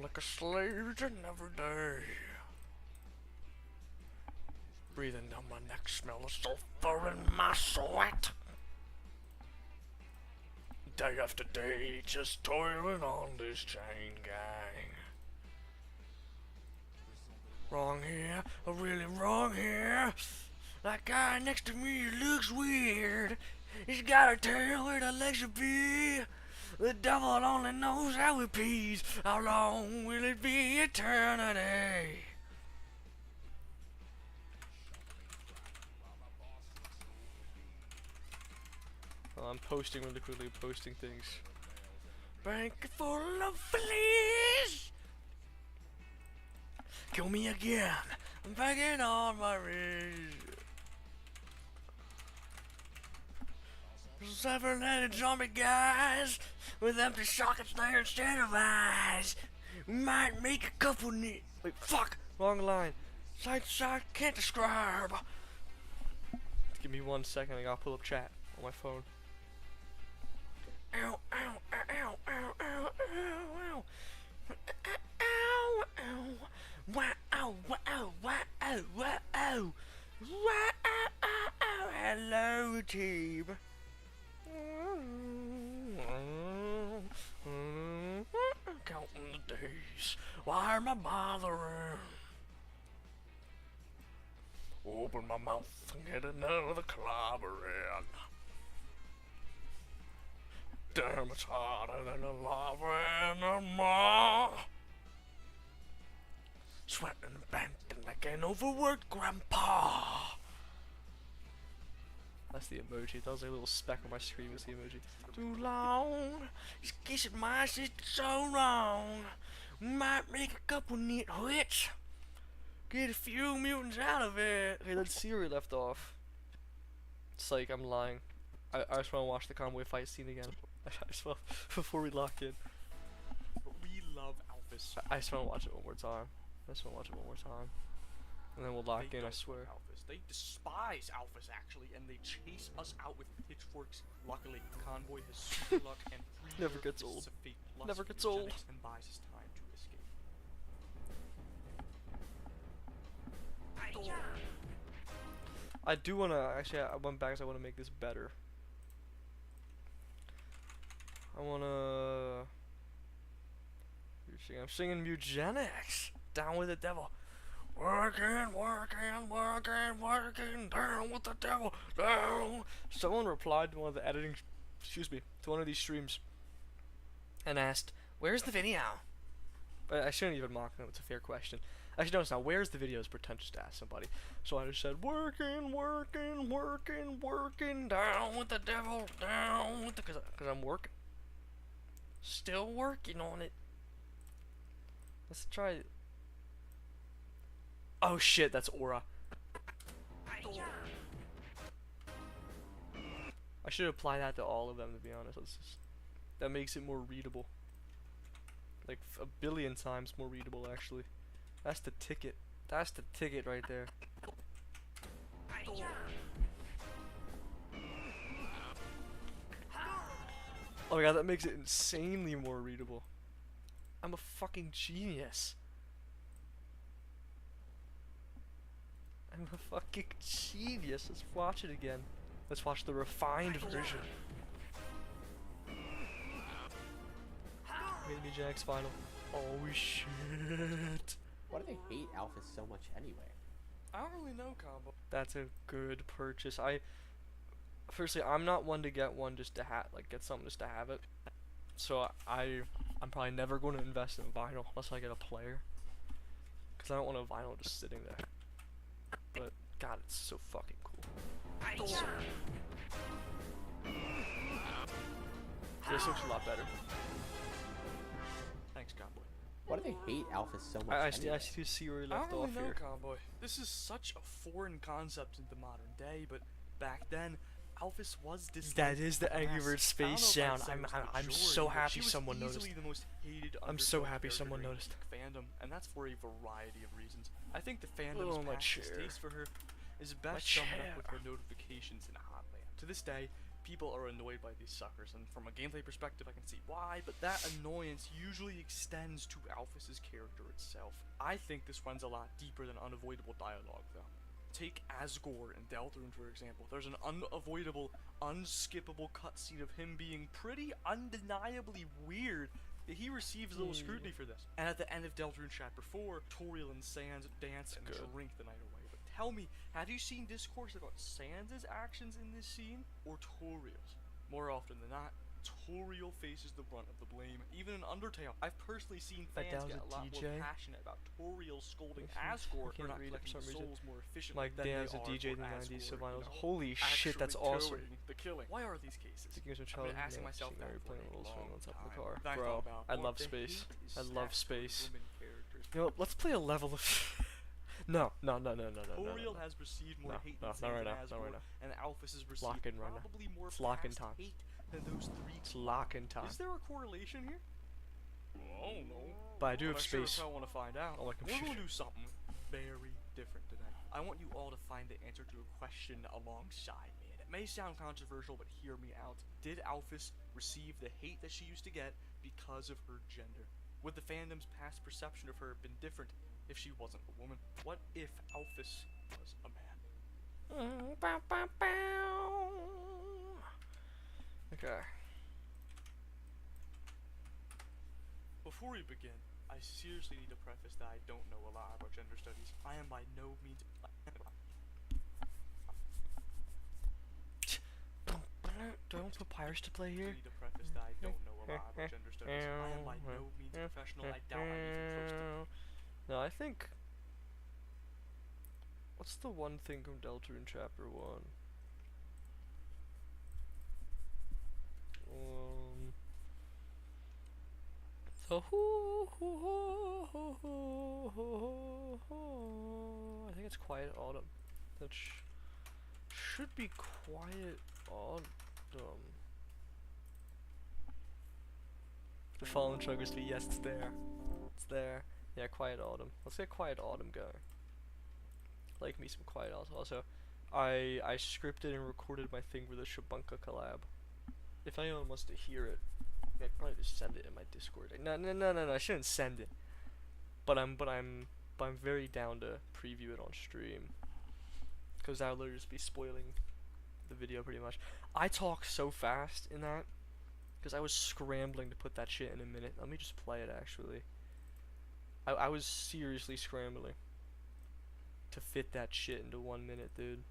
like a slave to another day. Breathing down my neck, smell the sulfur in my sweat. Day after day, just toiling on this chain gang. Wrong here, really wrong here. That guy next to me looks weird. He's got a tail where the legs should be. The devil only knows how it pees. How long will it be? Eternity. Well, I'm posting really quickly, posting things. Bank full of fleas. Kill me again. I'm begging on my knees. Seven-headed zombie guys with empty sockets there instead of eyes. We might make a couple neat. Wait, fuck! Wrong line. Side to side, can't describe. Give me 1 second, I gotta pull up chat on my phone. Ow, ow, ow, ow, ow, ow, ow, ow, ow, wow, wow, wow, wow, wow, wow, hello, team. Counting the days, why am I bothering? Open my mouth and get another clobbering. Damn, it's harder than a lava animal. Sweating and panting like an overworked grandpa. That's the emoji. That was like a little speck on my screen. Was the emoji. Too long. He's kissing my sister so wrong. Might make a couple neat hits. Get a few mutants out of it. Okay, let's see where we left off. Psych, I'm lying. I just want to watch the convoy fight scene again. I just want before we lock in. We love Alphys. I just want to watch it one more time. And then we'll lock in, I swear. Alphys. They despise Alphys, actually, and they chase us out with pitchforks. Luckily, Convoy has super luck and never gets old. Never gets old. And buys his time to escape. I do want to, actually, I went back because I want to make this better. I want to... I'm singing Eugenics. Down with the devil. Working, working, working, working, down with the devil, down. Someone replied to one of the editing, to one of these streams, and asked, "Where's the video?" But I shouldn't even mock them. It's a fair question. Actually, no, it's not. Where's the video? Is pretentious to ask somebody. So I just said, "Working, working, working, working, down with the devil, down with the," because I'm working. Still working on it. Let's try it. Oh shit, that's Aura. I should apply that to all of them, to be honest. That makes it more readable. Like a billion times more readable, actually. That's the ticket. That's the ticket right there. Oh my god, that makes it insanely more readable. I'm a fucking genius. I'm a fucking genius. Let's watch it again. Let's watch the refined version. Maybe Jack's final. Oh shit. Why do they hate Alphys so much anyway? I don't really know, Combo. That's a good purchase. Firstly, I'm not one to get one just to get something just to have it. So I'm probably never going to invest in vinyl unless I get a player. Because I don't want a vinyl just sitting there. But god, it's so fucking cool. This looks a lot better. Thanks, Convoy. Why do they hate Alphys so much I anyway? see where you I left don't off really know, here. Convoy. This is such a foreign concept in the modern day, but back then, Alphys was disliked. That is the Angry Yes. Birds I don't know space if I'd sound. say it was the I'm majority, so but happy she was someone easily noticed. the most hated I'm so underdog happy character someone in noticed. fandom, and that's for a variety of reasons. I think the fandom's Oh, my past chair. distaste for her is best summed up with her notifications in Hotland. To this day, people are annoyed by these suckers, and from a gameplay perspective, I can see why, but that annoyance usually extends to Alphys' character itself. I think this runs a lot deeper than unavoidable dialogue, though. Take Asgore in Deltarune, for example. There's an unavoidable, unskippable cutscene of him being pretty undeniably weird. He receives little scrutiny for this. And at the end of Deltarune Chapter 4, Toriel and Sans dance and drink the night away. But tell me, have you seen discourse about Sans' actions in this scene, or Toriel's? More often than not, Toriel faces the brunt of the blame. Even in Undertale, I've personally seen fans get a lot more passionate about Toriel scolding Asgore for not collecting the souls more efficiently Like, than Dan's they a are DJ in for the 90s, so Asgore, vinyls. you know, Holy shit, that's actually awesome. doing the killing. Why are these cases? I've been asking myself that for playing a little swing long on top of the time. car. That I Bro, thought about. I Or love the space. hate is I love stacked toward space. women characters. You know, let's play a level of... No. Toriel has received more hate than not Sans right and now, Asgore, not right now. and Alphys has received Lock in right now. probably more It's lock in past time. hate than those three. It's lock in time. Is there a correlation here? I don't know. But I do have I sure as space. hell want to find out. on my We're computer. going to do something very different today. I want you all to find the answer to a question alongside me. And it may sound controversial, but hear me out. Did Alphys receive the hate that she used to get because of her gender? Would the fandom's past perception of her have been different if she wasn't a woman? What if Alphys was a man? Okay. Before we begin, I seriously need to preface that I don't know a lot about gender studies. I am by no means... Don't put Pirates to play I here. need to preface that I don't know a lot about gender studies. I am by no means a professional. I doubt I'm even close to... No, I think... What's the one thing from Deltarune Chapter 1? So I think it's Quiet Autumn. That should be Quiet Autumn. The Fallen Chuggers Feet, yes, it's there. It's there. Yeah, Quiet Autumn. Let's get Quiet Autumn going. Like me some Quiet Autumn. Also, I scripted and recorded my thing for the Shabunka collab. If anyone wants to hear it, I'd probably just send it in my Discord. No, I shouldn't send it. But I'm very down to preview it on stream. Cause that'll literally just be spoiling the video pretty much. I talk so fast in that, cause I was scrambling to put that shit in a minute. Let me just play it actually. I was seriously scrambling to fit that shit into 1 minute, dude.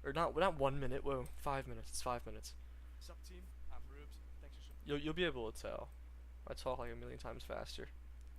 Or not 1 minute. Whoa, 5 minutes. It's 5 minutes. Sup team, I'm Rubes. Thanks for You'll be able to tell. I talk like a million times faster,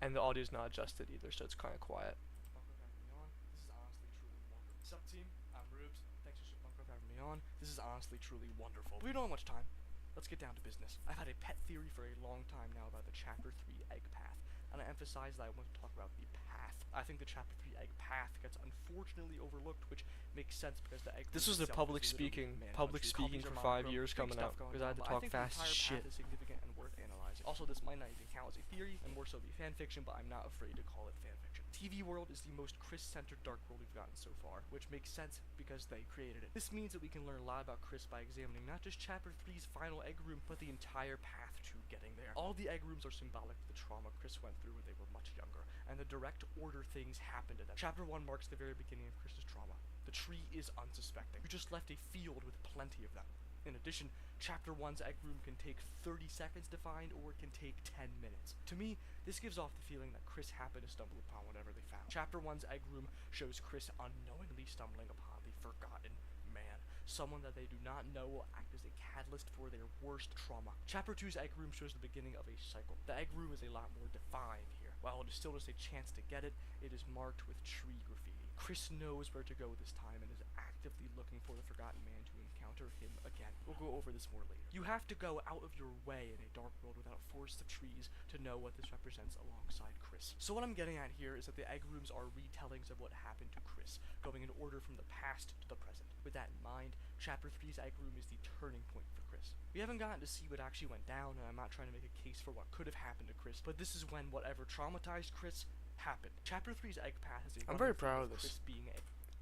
and the audio's not adjusted either, so it's kind of quiet. This is honestly truly wonderful. Sup team, I'm Rubes. Thanks for having me on. This is honestly truly wonderful. We don't have much time. Let's get down to business. I've had a pet theory for a long time now about the Chapter 3 egg path, and I emphasize that I want to talk about the path. I think the Chapter 3 egg path gets unfortunately overlooked, which makes sense because the egg. This was the public speaking for 5 years coming out, because I had to talk fast as shit. Is significant and worth analyzing. Also, this might not even count as a theory, and more so be fan fiction, but I'm not afraid to call it fan fiction. TV World is the most Chris-centered Dark World we've gotten so far, which makes sense because they created it. This means that we can learn a lot about Chris by examining not just Chapter 3's final egg room, but the entire path to getting there. All the egg rooms are symbolic of the trauma Chris went through when they were much younger, and the direct order things happen to them. Chapter 1 marks the very beginning of Chris's trauma. The tree is unsuspecting. You just left a field with plenty of them. In addition, Chapter 1's egg room can take 30 seconds to find, or it can take 10 minutes. To me, this gives off the feeling that Chris happened to stumble upon whatever they found. Chapter 1's egg room shows Chris unknowingly stumbling upon the forgotten man, someone that they do not know will act as a catalyst for their worst trauma. Chapter 2's egg room shows the beginning of a cycle. The egg room is a lot more defined here. While it is still just a chance to get it, it is marked with tree graffiti. Chris knows where to go this time and is actively looking for the forgotten man to encounter him again. We'll go over this more later. You have to go out of your way in a dark world without a forest of trees to know what this represents alongside Chris. So what I'm getting at here is that the egg rooms are retellings of what happened to Chris, going in order from the past to the present. With that in mind, Chapter 3's egg room is the turning point for Chris. We haven't gotten to see what actually went down, and I'm not trying to make a case for what could have happened to Chris, but this is when whatever traumatized Chris happened. Chapter 3's egg path is a I'm very running theme proud of this. Chris being a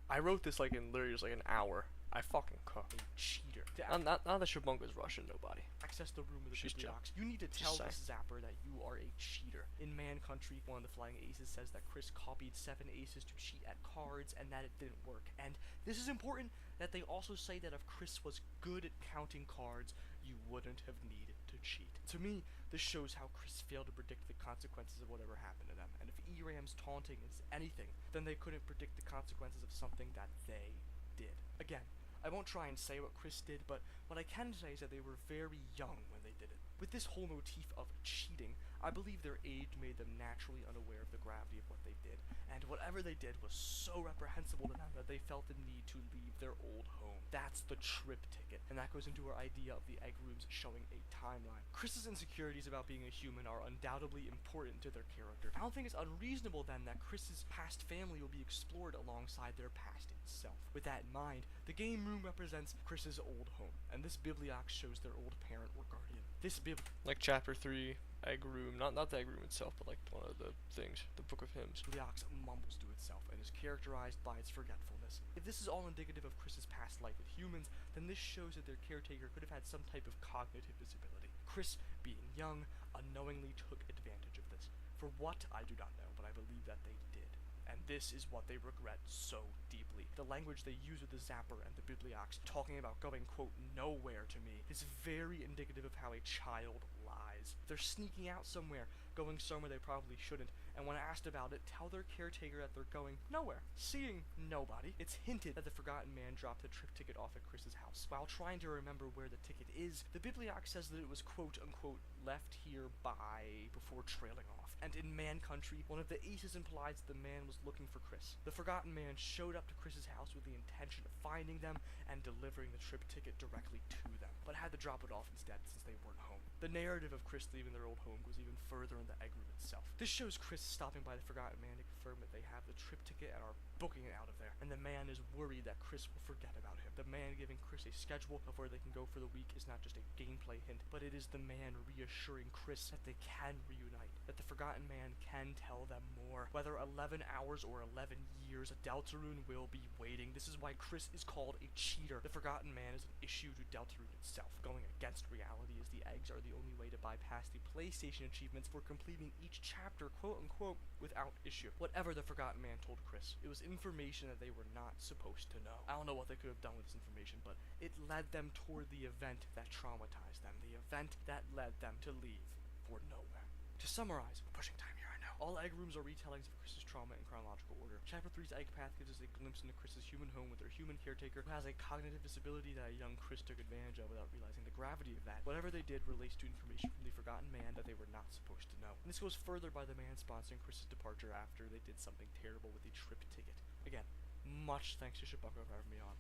I wrote this like in literally just like an hour. I fucking cooked. A cheater. To Not that Shabunga's Russian, nobody. access the room with the She's bibliox, you need to Just tell say. this zapper that you are a cheater. In Man Country, one of the Flying Aces says that Chris copied 7 aces to cheat at cards and that it didn't work. And this is important that they also say that if Chris was good at counting cards, you wouldn't have needed to cheat. To me, this shows how Chris failed to predict the consequences of whatever happened to them. And if ERAM's taunting is anything, then they couldn't predict the consequences of something that they did. Again, I won't try and say what Chris did, but what I can say is that they were very young when they did it. With this whole motif of cheating, I believe their age made them naturally unaware of the gravity of what they did, and whatever they did was so reprehensible to them that they felt the need to leave their old home. That's the trip ticket, and that goes into our idea of the egg rooms showing a timeline. Chris's insecurities about being a human are undoubtedly important to their character. I don't think it's unreasonable then that Chris's past family will be explored alongside their past itself. With that in mind, the game room represents Chris's old home, and this bibliox shows their old parent or guardian. This Like chapter 3, egg room, not the egg room itself, but like one of the things, the book of hymns. bibliox mumbles to itself and is characterized by its forgetfulness. If this is all indicative of Chris's past life with humans, then this shows that their caretaker could have had some type of cognitive disability. Chris, being young, unknowingly took advantage of this. For what, I do not know, but I believe that they did. And this is what they regret so deeply. The language they use with the zapper and the bibliox, talking about going, quote, nowhere to me, is very indicative of how a child lies. They're sneaking out somewhere, going somewhere they probably shouldn't, and when asked about it, tell their caretaker that they're going nowhere, seeing nobody. It's hinted that the Forgotten Man dropped the trip ticket off at Chris's house. While trying to remember where the ticket is, the bibliox says that it was, quote unquote, left here by before trailing off. And in Man Country, one of the aces implies the man was looking for Chris. The Forgotten Man showed up to Chris's house with the intention of finding them and delivering the trip ticket directly to them, but had to drop it off instead since they weren't home. The narrative of Chris leaving their old home goes even further in the egg room itself. This shows Chris stopping by the Forgotten Man to confirm that they have the trip ticket and are booking it out of there, and the man is worried that Chris will forget about him. The man giving Chris a schedule of where they can go for the week is not just a gameplay hint, but it is the man reassuring Chris that they can reunite, that the Forgotten Man can tell them more. Whether 11 hours or 11 years, Deltarune will be waiting. This is why Chris is called a cheater. The Forgotten Man is an issue to Deltarune itself. Going against reality as the eggs are the only way to bypass the PlayStation achievements for completing each chapter, quote unquote, without issue. Whatever the Forgotten Man told Chris, it was information that they were not supposed to know. I don't know what they could have done with this information, but it led them toward the event that traumatized them, the event that led them to leave for nowhere. To summarize, I'm pushing time here, I know. All egg rooms are retellings of Chris's trauma in chronological order. Chapter 3's egg path gives us a glimpse into Chris's human home with their human caretaker who has a cognitive disability that a young Chris took advantage of without realizing the gravity of that. Whatever they did relates to information from the Forgotten Man that they were not supposed to know. And this goes further by the man sponsoring Chris's departure after they did something terrible with a trip ticket. Again, much thanks to Shabunga for having me on.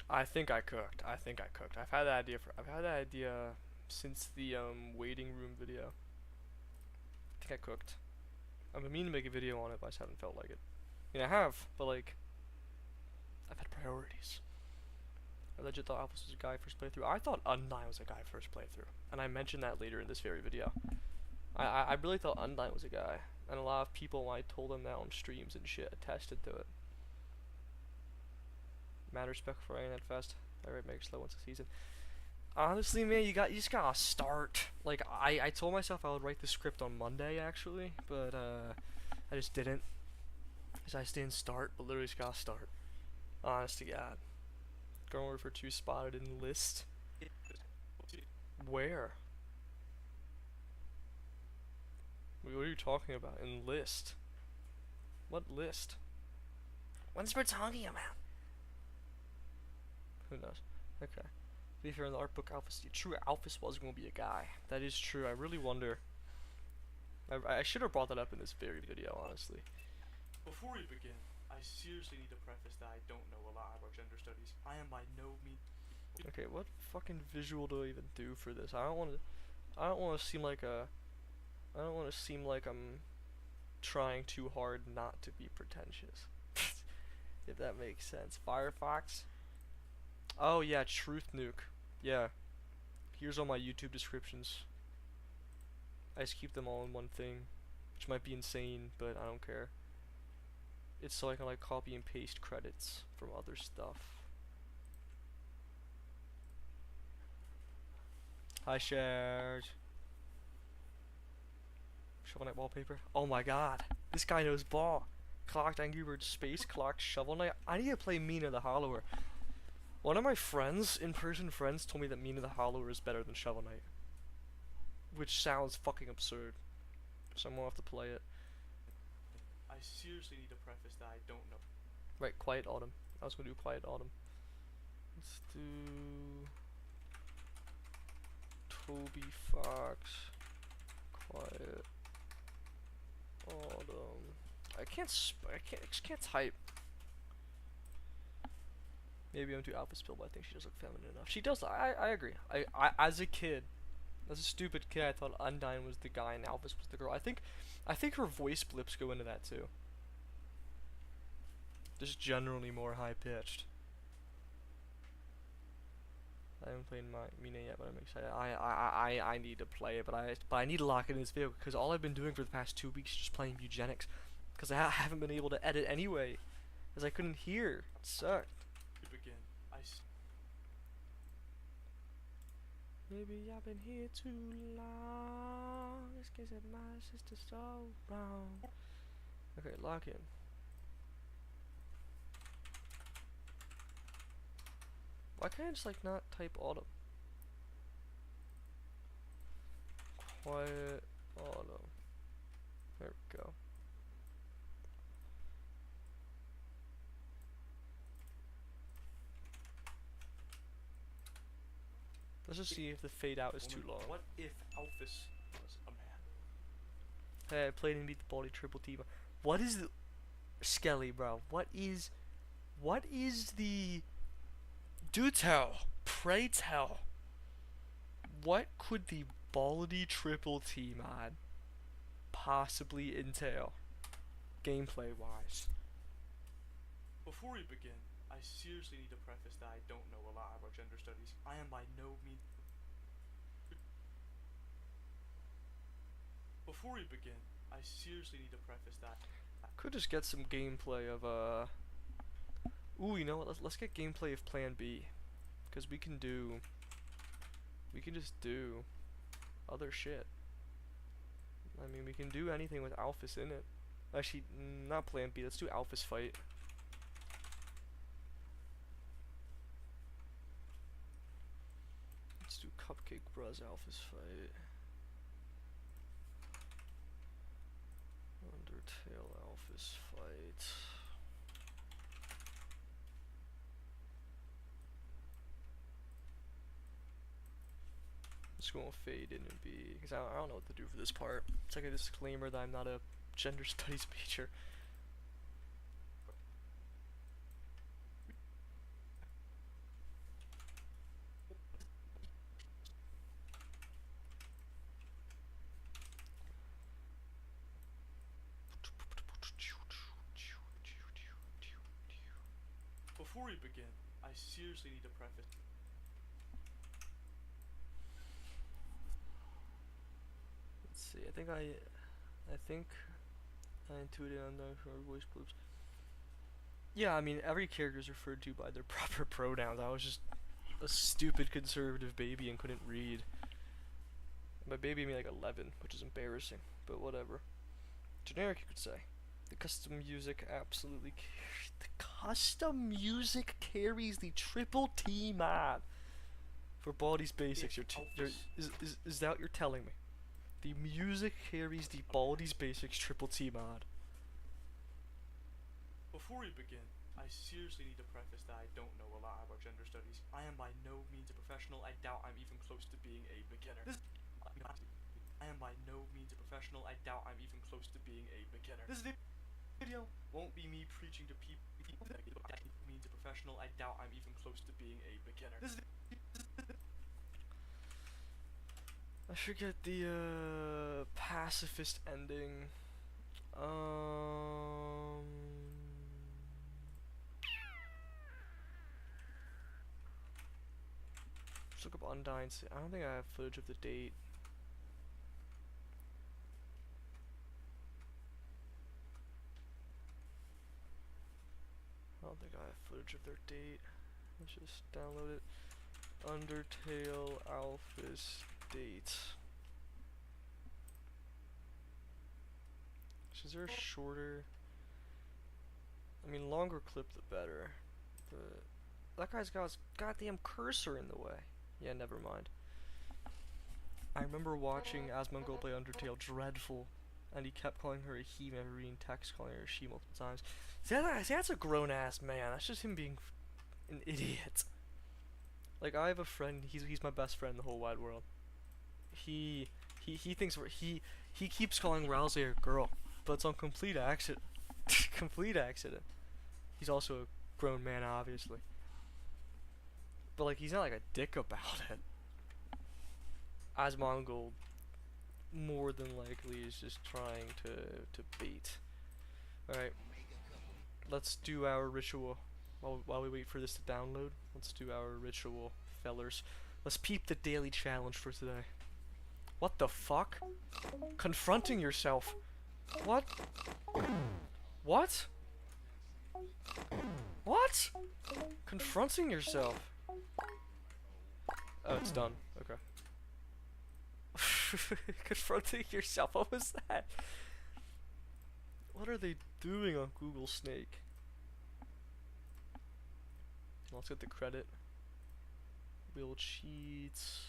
I think I cooked. I've had that idea since the waiting room video. I think I cooked. I've been meaning to make a video on it, but I just haven't felt like it. I mean, I have, but like, I've had priorities. I legit thought Alphys was a guy first playthrough. I thought Undyne was a guy first playthrough, and I mentioned that later in this very video. I really thought Undyne was a guy, and a lot of people, when I told them that on streams and shit, attested to it. Mad respect for Internet Fest. I read Mega Slow once a season. Honestly, man, you just gotta start. Like, I told myself I would write the script on Monday, actually, but I just didn't. Cause I didn't start, but literally just gotta start. Honest to God. Going over for 2 spotted in list. Where? What are you talking about? In list? What list? What's we're talking about? Who knows? Okay. To be fair, in the art book, Alphys, true, Alphys was going to be a guy. That is true. I really wonder. I should have brought that up in this very video, honestly. Before we begin, I seriously need to preface that I don't know a lot about gender studies. I am by no means. Okay, what fucking visual do I even do for this? I don't want to seem like I'm trying too hard not to be pretentious. If that makes sense. Firefox. Oh yeah, Truth Nuke. Yeah. Here's all my YouTube descriptions. I just keep them all in one thing, which might be insane, but I don't care. It's so I can like copy and paste credits from other stuff. Hi, shares. Shovel Knight wallpaper. Oh my god. This guy knows ball. Clocked Angry Bird Space, clocked Shovel Knight. I need to play Mina the Hollower. One of my friends, in-person friends, told me that Mina the Hollower is better than Shovel Knight. Which sounds fucking absurd. So I'm gonna have to play it. I seriously need to preface that I don't know. Right, Quiet Autumn. I was gonna do Quiet Autumn. Let's do Toby Fox. Quiet Autumn. I just can't type. Maybe I'm too Alphys pill, but I think she does look feminine enough. She does. I agree. I as a kid, as a stupid kid, I thought Undyne was the guy and Alphys was the girl. I think her voice blips go into that too. Just generally more high pitched. I haven't played Mina yet, but I'm excited. I need to play it, but I need to lock it in this video because all I've been doing for the past 2 weeks is just playing eugenics, because I haven't been able to edit anyway, because I couldn't hear. It sucked. Begin. Maybe I've been here too long. It's 'cause of my sister so wrong. Okay, lock in. Why can't I just like not type autumn? Quiet autumn. There we go. Let's just see if the fade out is too long. What if Alphys was a man? Hey, I played and beat the Baldy Triple Team. What is the Skelly, bro? What is the do tell? Pray tell. What could the Baldy Triple T mod possibly entail, gameplay wise? Before we begin, I seriously need to preface that I don't know a lot about gender studies. I am by no means. Before we begin, I seriously need to preface that. Could just get some gameplay of Ooh, you know what? Let's get gameplay of Plan B, because we can just do other shit. I mean, we can do anything with Alphys in it. Actually, not Plan B. Let's do Alphys fight. Let's do Cupcake Bros Alphys fight. Undertale Alphys fight. Just gonna fade in and be, because I don't know what to do for this part. It's like a disclaimer that I'm not a gender studies major. Before we begin, I seriously need to preface. Let's see. I think I intuited on the voice blips. Yeah, I mean every character is referred to by their proper pronouns. I was just a stupid conservative baby and couldn't read. By baby I mean like 11, which is embarrassing, but whatever. Generic, you could say. The custom music absolutely the custom music carries the Triple T mod. For Baldi's Basics, is that what you're telling me? The music carries the Baldi's Basics Triple T mod. Before we begin, I seriously need to preface that I don't know a lot about gender studies. I am by no means a professional. I doubt I'm even close to being a beginner. I am by no means a professional. I doubt I'm even close to being a beginner. This video won't be me preaching to people. Means a professional. I doubt I'm even close to being a beginner. I forget the pacifist ending. Let's look up Undyne. I don't think I have footage of the date. I don't think I have footage of their date. Let's just download it. Undertale Alphys date. Is there a shorter? I mean, longer clip the better. But that guy's got his goddamn cursor in the way. Yeah, never mind. I remember watching Asmongold play Undertale, dreadful, and he kept calling her a he whenever reading text, calling her a she multiple times. See, that's a grown-ass man. That's just him being an idiot. Like, I have a friend, he's my best friend in the whole wide world. He thinks he keeps calling Rousey a girl, but it's on complete accident. Complete accident. He's also a grown man, obviously. But, like, he's not like a dick about it. Asmongold more than likely is just trying to bait. Alright. Let's do our ritual. While we wait for this to download, let's do our ritual, fellers. Let's peep the daily challenge for today. What the fuck? Confronting yourself. What? What? What? Confronting yourself. Oh, it's done. Okay. Confronting yourself. What was that? What are they doing on Google Snake? Let's get the credit. Will cheats.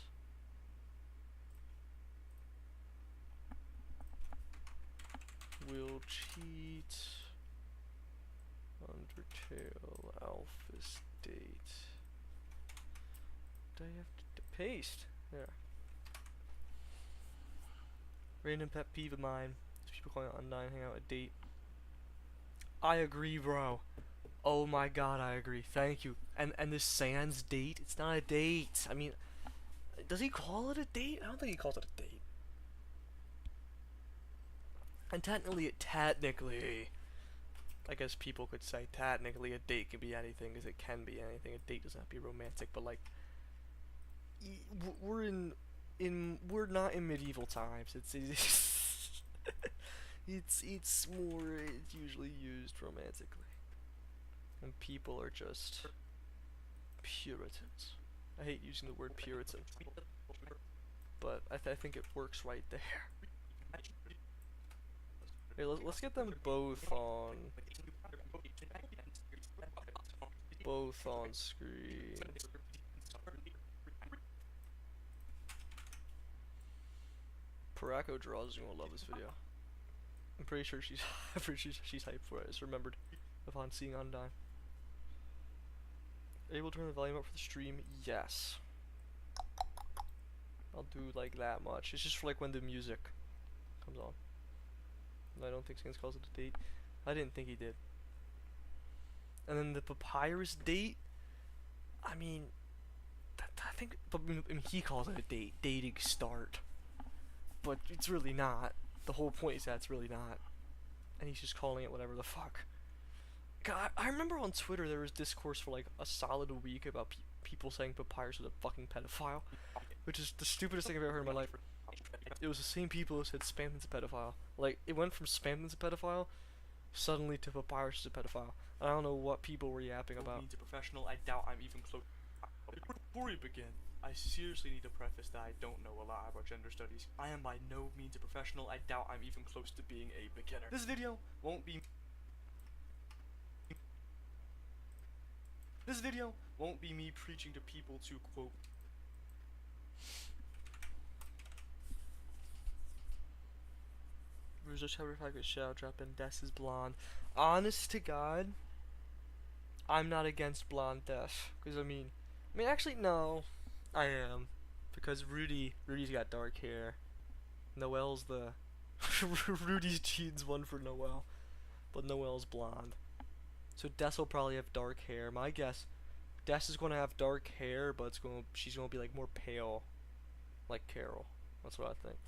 Will cheat. Undertale. Alphys date. Do I have to paste? Yeah. Random pet peeve of mine. People calling it online hangout a date. I agree, bro. Oh my god, I agree. Thank you. And this sans date, it's not a date. I mean, does he call it a date? I don't think he calls it a date. And technically, I guess people could say technically a date can be anything, because it can be anything. A date doesn't have to be romantic, but like, we're not in medieval times. It's it's usually used romantically. And people are just Puritans. I hate using the word Puritan, but I think it works right there. Hey, let's get them both on screen. Parako Draws is gonna love this video. I'm pretty sure she's she's hyped for it. I just remembered upon seeing Undyne. Able to turn the volume up for the stream? Yes. I'll do like that much. It's just for like when the music comes on. I don't think Skins calls it a date. I didn't think he did. And then the papyrus date, I mean, I think he calls it a date, dating start. But it's really not. The whole point is that it's really not. And he's just calling it whatever the fuck. God, I remember on Twitter there was discourse for like a solid week about people saying Papyrus was a fucking pedophile, which is the stupidest thing I've ever heard in my life. It was the same people who said Spamton's a pedophile. Like, it went from Spamton's a pedophile suddenly to Papyrus is a pedophile. I don't know what people were yapping about. Means a professional. I doubt I'm even close. Before we begin, I seriously need to preface that I don't know a lot about gender studies. I am by no means a professional. I doubt I'm even close to being a beginner. This video won't be me preaching to people to quote Rouge chapter 5 gets shadow drop and Des is blonde. Honest to God, I'm not against blonde Des. Because I mean actually no, I am. Because Rudy's got dark hair. Noelle's the Rudy's genes one for Noelle. But Noelle's blonde. So Des will probably have dark hair. My guess, Des is gonna have dark hair, but she's gonna be like more pale. Like Carol. That's what I think.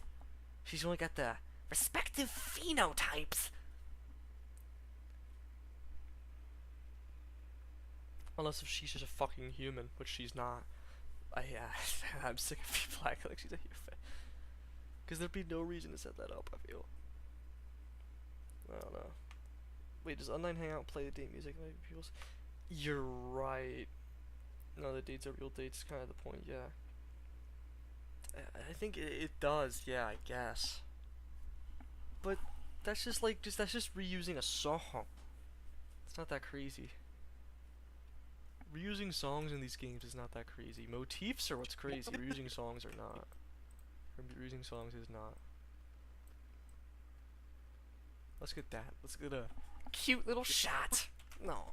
She's gonna get the respective phenotypes. Unless if she's just a fucking human, which she's not. I'm sick of people acting like she's a human. Because there'd be no reason to set that up, I feel. I don't know. Wait, does Online Hangout play the date music like people's? You're right. No, the dates are real dates, kind of the point, yeah. think it does, yeah, I guess. But that's just like, that's just reusing a song. It's not that crazy. Reusing songs in these games is not that crazy. Motifs are what's crazy. Reusing songs are not. Reusing songs is not. Let's get that. Let's get a cute little shot. No.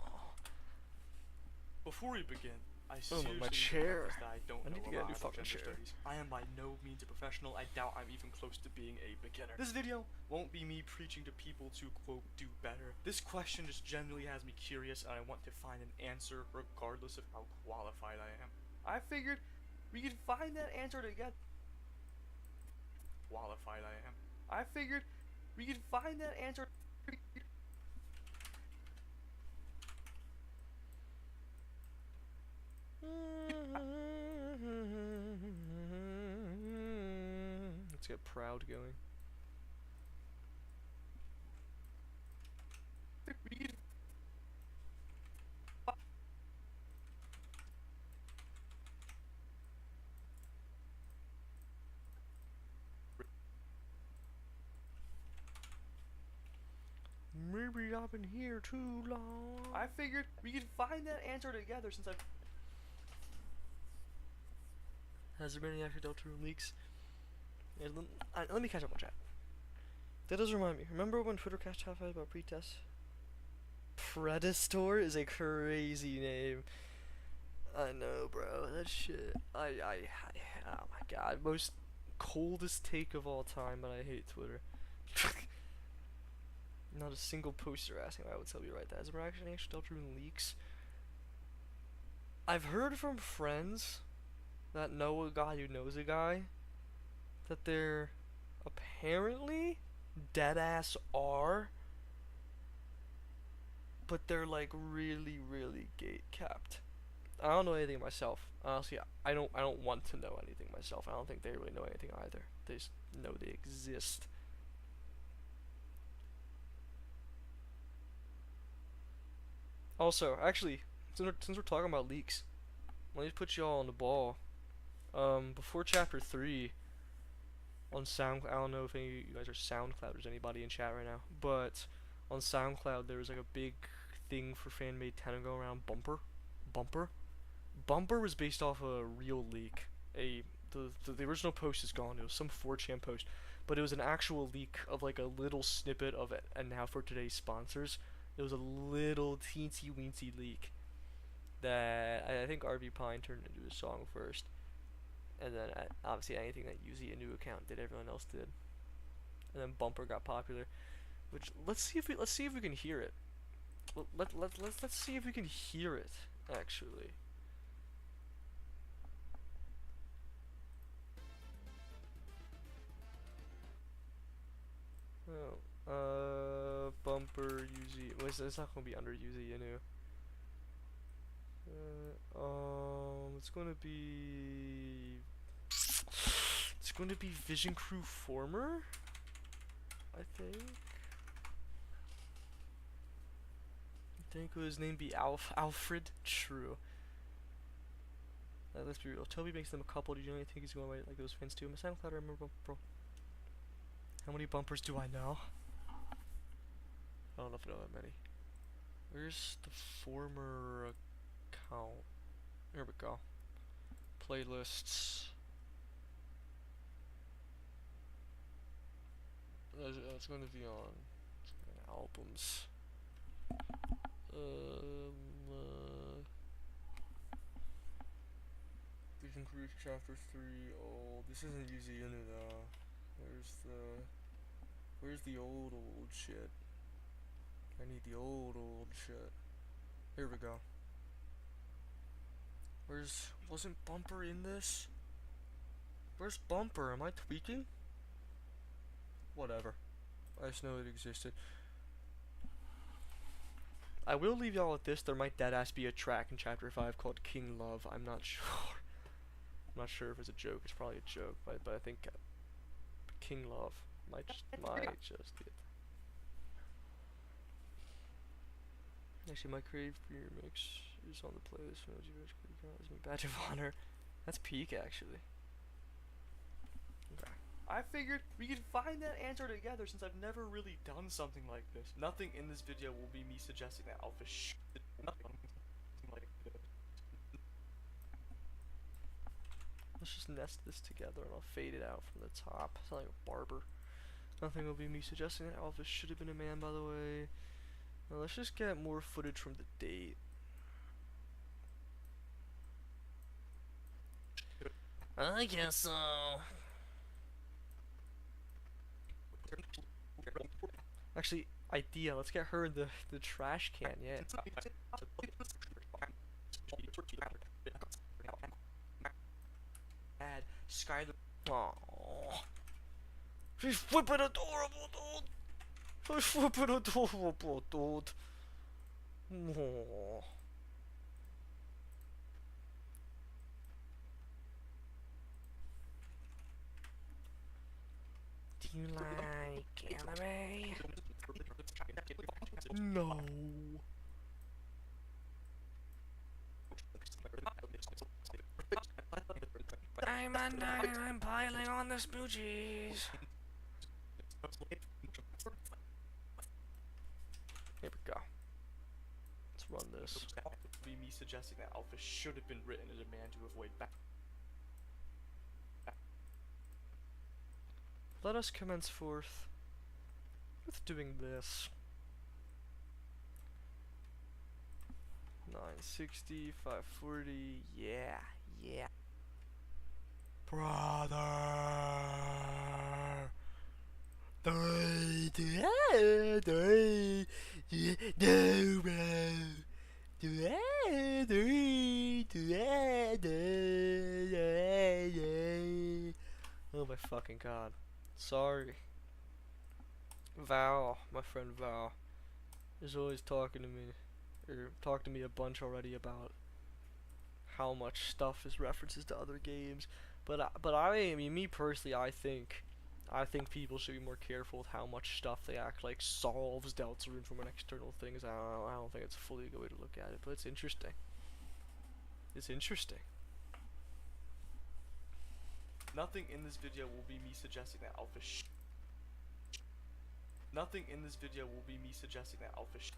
Before we begin, I Oh, seriously my need to chair. preface that I don't I know need to a get a lot new about fucking gender chair. studies. I am by no means a professional. I doubt I'm even close to being a beginner. This video won't be me preaching to people to, quote, do better. This question just genuinely has me curious, and I want to find an answer regardless of how qualified I am. I figured we could find that answer together. Qualified I am. I figured we could find that answer. Let's get Proud going. Maybe I've been here too long. I figured we could find that answer together since I've. Has there been any actual Delta Room leaks? Yeah, let me catch up on chat. That does remind me. Remember when Twitter cast half about pre-tests? Predestor is a crazy name. I know, bro. That shit. Oh my god. Most coldest take of all time, but I hate Twitter. Not a single poster asking why I would tell you right that. Has there been actually any actual Delta Room leaks? I've heard from friends that know a guy who knows a guy that they're apparently deadass are, but they're like really, really gate capped. I don't know anything myself. Honestly, I don't want to know anything myself. I don't think they really know anything either. They just know they exist. Also, actually, since we're talking about leaks, let me put y'all on the ball. Before chapter 3 on SoundCloud, I don't know if any of you guys are SoundClouders, anybody in chat right now, but on SoundCloud there was like a big thing for fan-made Tenno go around Bumper was based off a real leak. The original post is gone. It was some 4chan post, but it was an actual leak of like a little snippet of it. And now for today's sponsors, it was a little teensy weensy leak that I think RV Pine turned into a song first, and then obviously anything that Uzi, a new account, did, everyone else did, and then Bumper got popular. Which let's see if we can hear it. Let's see if we can hear it actually. Oh, Bumper Uzi. Well, it's not gonna be under Uzi, you know. It's gonna be Vision Crew Former, I think. I think his name be Alfred. True. Let's be real. Toby makes them a couple. Do you really think he's going to write like those fans too? I'm a SoundCloud. I remember, bro. How many bumpers do I know? I don't know if I know that many. Where's the former account? Here we go. Playlists. It's going to be on albums. Vision Crew Chapter 3. Oh, this isn't Yuzi Inu though. Where's the old shit? I need the old shit. Here we go. Wasn't Bumper in this? Where's Bumper? Am I tweaking? Whatever. I just know it existed. I will leave y'all with this. There might deadass be a track in chapter 5 called King Love. I'm not sure. I'm not sure if it's a joke. It's probably a joke, but I think King Love might just be it. Actually, my Crave Beer Mix is on the playlist. It's my badge of honor. That's peak, actually. I figured we could find that answer together since I've never really done something like this. Nothing in this video will be me suggesting that Alphys should nothing like this. Let's just nest this together and I'll fade it out from the top. Sound like a barber. Nothing will be me suggesting that Alphys should have been a man, by the way. Now let's just get more footage from the date. I guess so. Actually, idea. Let's get her in the trash can. Yeah. Add Skylar. Aww. She's flipping adorable, dude. She's flipping adorable, dude. Aww. Do you like anime? No. I'm piling on the smoochies. Here we go. Let's run this. Be me suggesting that Alphys should have been written as a man to avoid back. Let us commence forth with doing this. 960, 540, yeah. Brother! Oh my fucking god. Sorry. Val, my friend Val, is always talking to me, or talked to me a bunch already about how much stuff is references to other games. But I mean, me personally, I think people should be more careful with how much stuff they act like solves Deltarune from an external things. I don't think it's fully a good way to look at it, but it's interesting. It's interesting. Nothing in this video will be me suggesting that Alphys. Nothing in this video will be me suggesting that Alphys.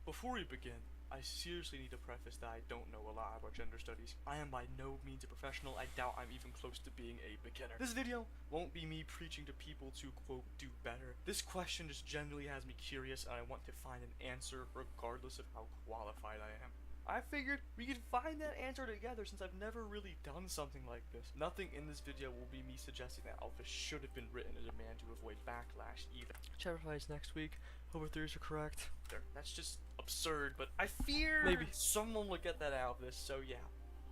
Before we begin, I seriously need to preface that I don't know a lot about gender studies. I am by no means a professional. I doubt I'm even close to being a beginner. This video won't be me preaching to people to, quote, do better. This question just generally has me curious and I want to find an answer regardless of how qualified I am. I figured we could find that answer together since I've never really done something like this. Nothing in this video will be me suggesting that Alphys should have been written as a man to avoid backlash either. Whichever fights next week. Hope our theories are correct. That's just absurd, but I fear maybe someone will get that out of this, so yeah.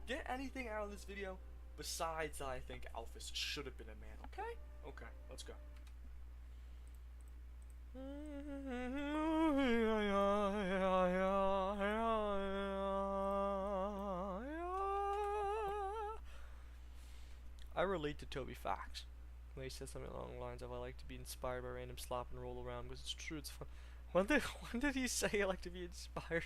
Get anything out of this video besides that I think Alphys should have been a man, okay? Okay, let's go. I relate to Toby Fox when he said something along the lines of I like to be inspired by random slop and roll around because it's true, it's fun. When did he say I like to be inspired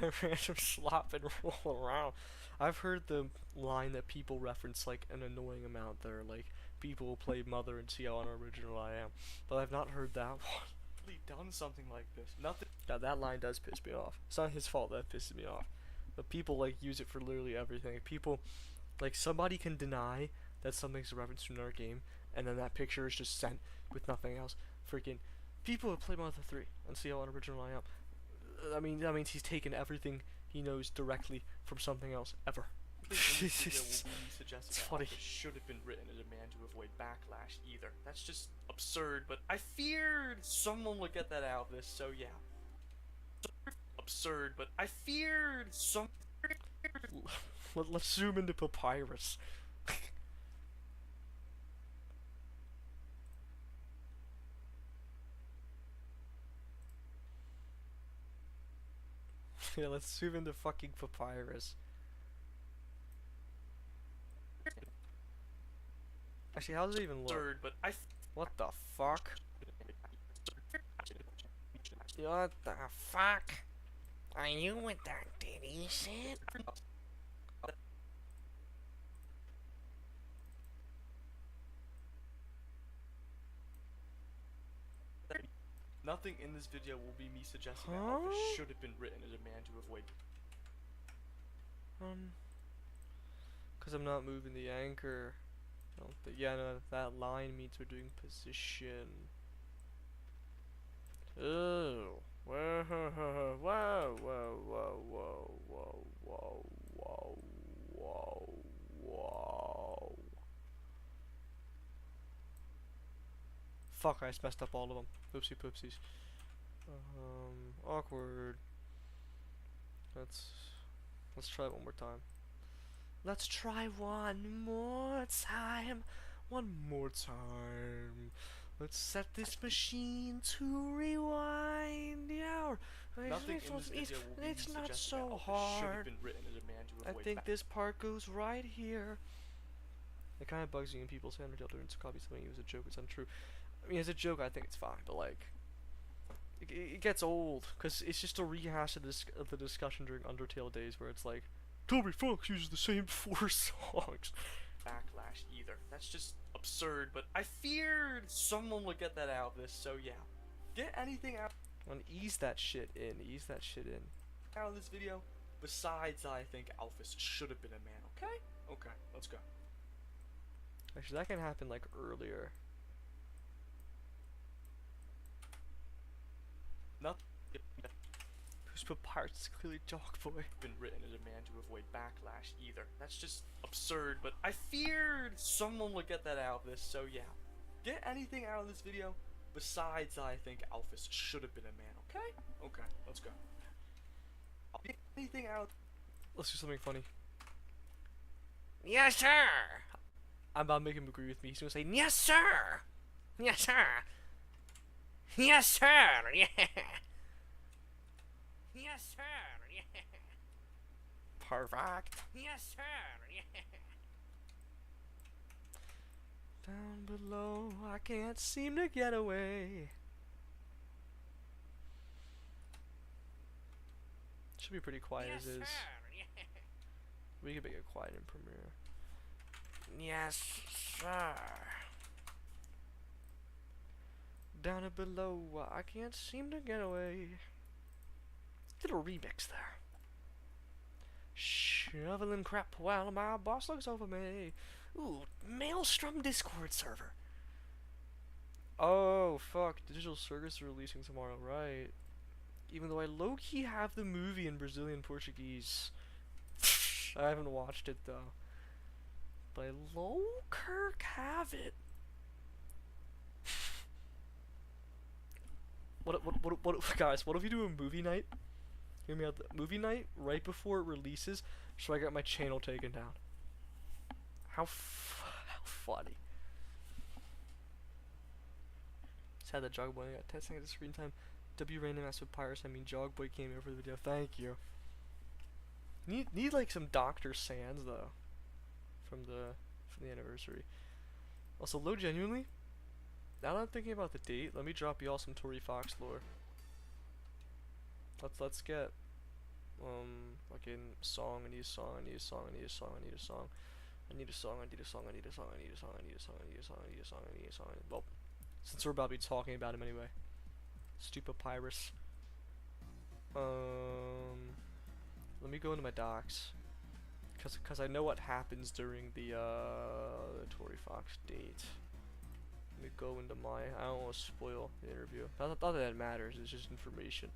by random slop and roll around? I've heard the line that people reference like an annoying amount there, like people will play Mother and see how unoriginal I am, but I've not heard that one. Done something like this. Nothing. Now that line does piss me off. It's not his fault that pisses me off, but people like use it for literally everything. People, like somebody can deny that something's a reference to another game, and then that picture is just sent with nothing else. Freaking people who play Mother 3 and see how unoriginal I am. I mean, that means he's taken everything he knows directly from something else ever. It's funny. Should have been written as a man to avoid backlash either. That's just absurd, but I feared someone would get that out of this, so yeah. Absurd, but I feared some. Let's zoom into Papyrus. Yeah, let's zoom into fucking Papyrus. Actually, how does it even look? Absurd, but I What the fuck? What the fuck? Are you with that Diddy shit? Nothing in this video will be me suggesting that Huh? Alphys should have been written as a man to avoid. Cause I'm not moving the anchor. I don't think, yeah, no, that line means we're doing position. Oh, whoa, whoa, whoa, whoa, whoa, whoa, whoa, whoa, whoa, whoa. Fuck, I just messed up all of them. Oopsie poopsies. Awkward. Let's try it one more time. Let's try one more time. One more time. Let's set this machine to rewind the hour. Nothing in this video will be it's me not suggesting so that Alphys should have hard. been written as a man to I avoid. think this part goes right here. It kind of bugs me when people say Undertale doing copy something as a joke. It's untrue. I mean, as a joke, I think it's fine, but like, it gets old because it's just a rehash of the discussion during Undertale days, where it's like, Toby Fox uses the same 4 songs. Backlash either. That's just absurd, but I feared someone would get that out of this, so yeah. Get anything out And ease that shit in. Ease that shit in. of this video besides I think Alphys should have been a man, okay? Okay, let's go. Actually, that can happen like earlier. Nothing Who's put pirates? Clearly, Dog Boy. been written as a man to avoid backlash either. That's just absurd, but I feared someone would get that out of this, so yeah. Get anything out of this video besides I think Alphys should have been a man, okay? Okay, let's go. Get anything out. Let's do something funny. Yes, sir. I'm about to make him agree with me. He's gonna say, yes, sir. Yes, sir. Yes, sir. Yeah. Yes, sir. Yeah. Perfect. Yes, sir. Yeah. Down below, I can't seem to get away. Should be pretty quiet as is. Yeah. We can make it quiet in Premiere. Yes, sir. Down and below, I can't seem to get away. Little remix there. Shoveling crap while my boss looks over me. Ooh, Maelstrom Discord server. Oh, fuck. Digital Circus are releasing tomorrow, right? Even though I low-key have the movie in Brazilian Portuguese. I haven't watched it, though. But I low-kirk have it. Guys, what if we do a movie night? Hear me out. Movie night right before it releases, so I got my channel taken down. How funny. Sad that Jogboy got 10 seconds of screen time. W random asked with Pirates. I mean, Jogboy came here for the video. Thank you. Need like some Dr. Sands though, from the anniversary. Also, low genuinely. Now that I'm thinking about the date, let me drop y'all some Tory Fox lore. Let's get fucking song. I need a song. I need a song. I need a song. I need a song. I need a song. I need a song. I need a song. I need a song. I need a song. I need a song. I need a song. I need a song. Well, since we're about to be talking about him anyway. Stupid Pyrus. Let me go into my docs. Cause I know what happens during the Tory Fox date. Let me go into my. I don't want to spoil the interview. Not that that matters. It's just information.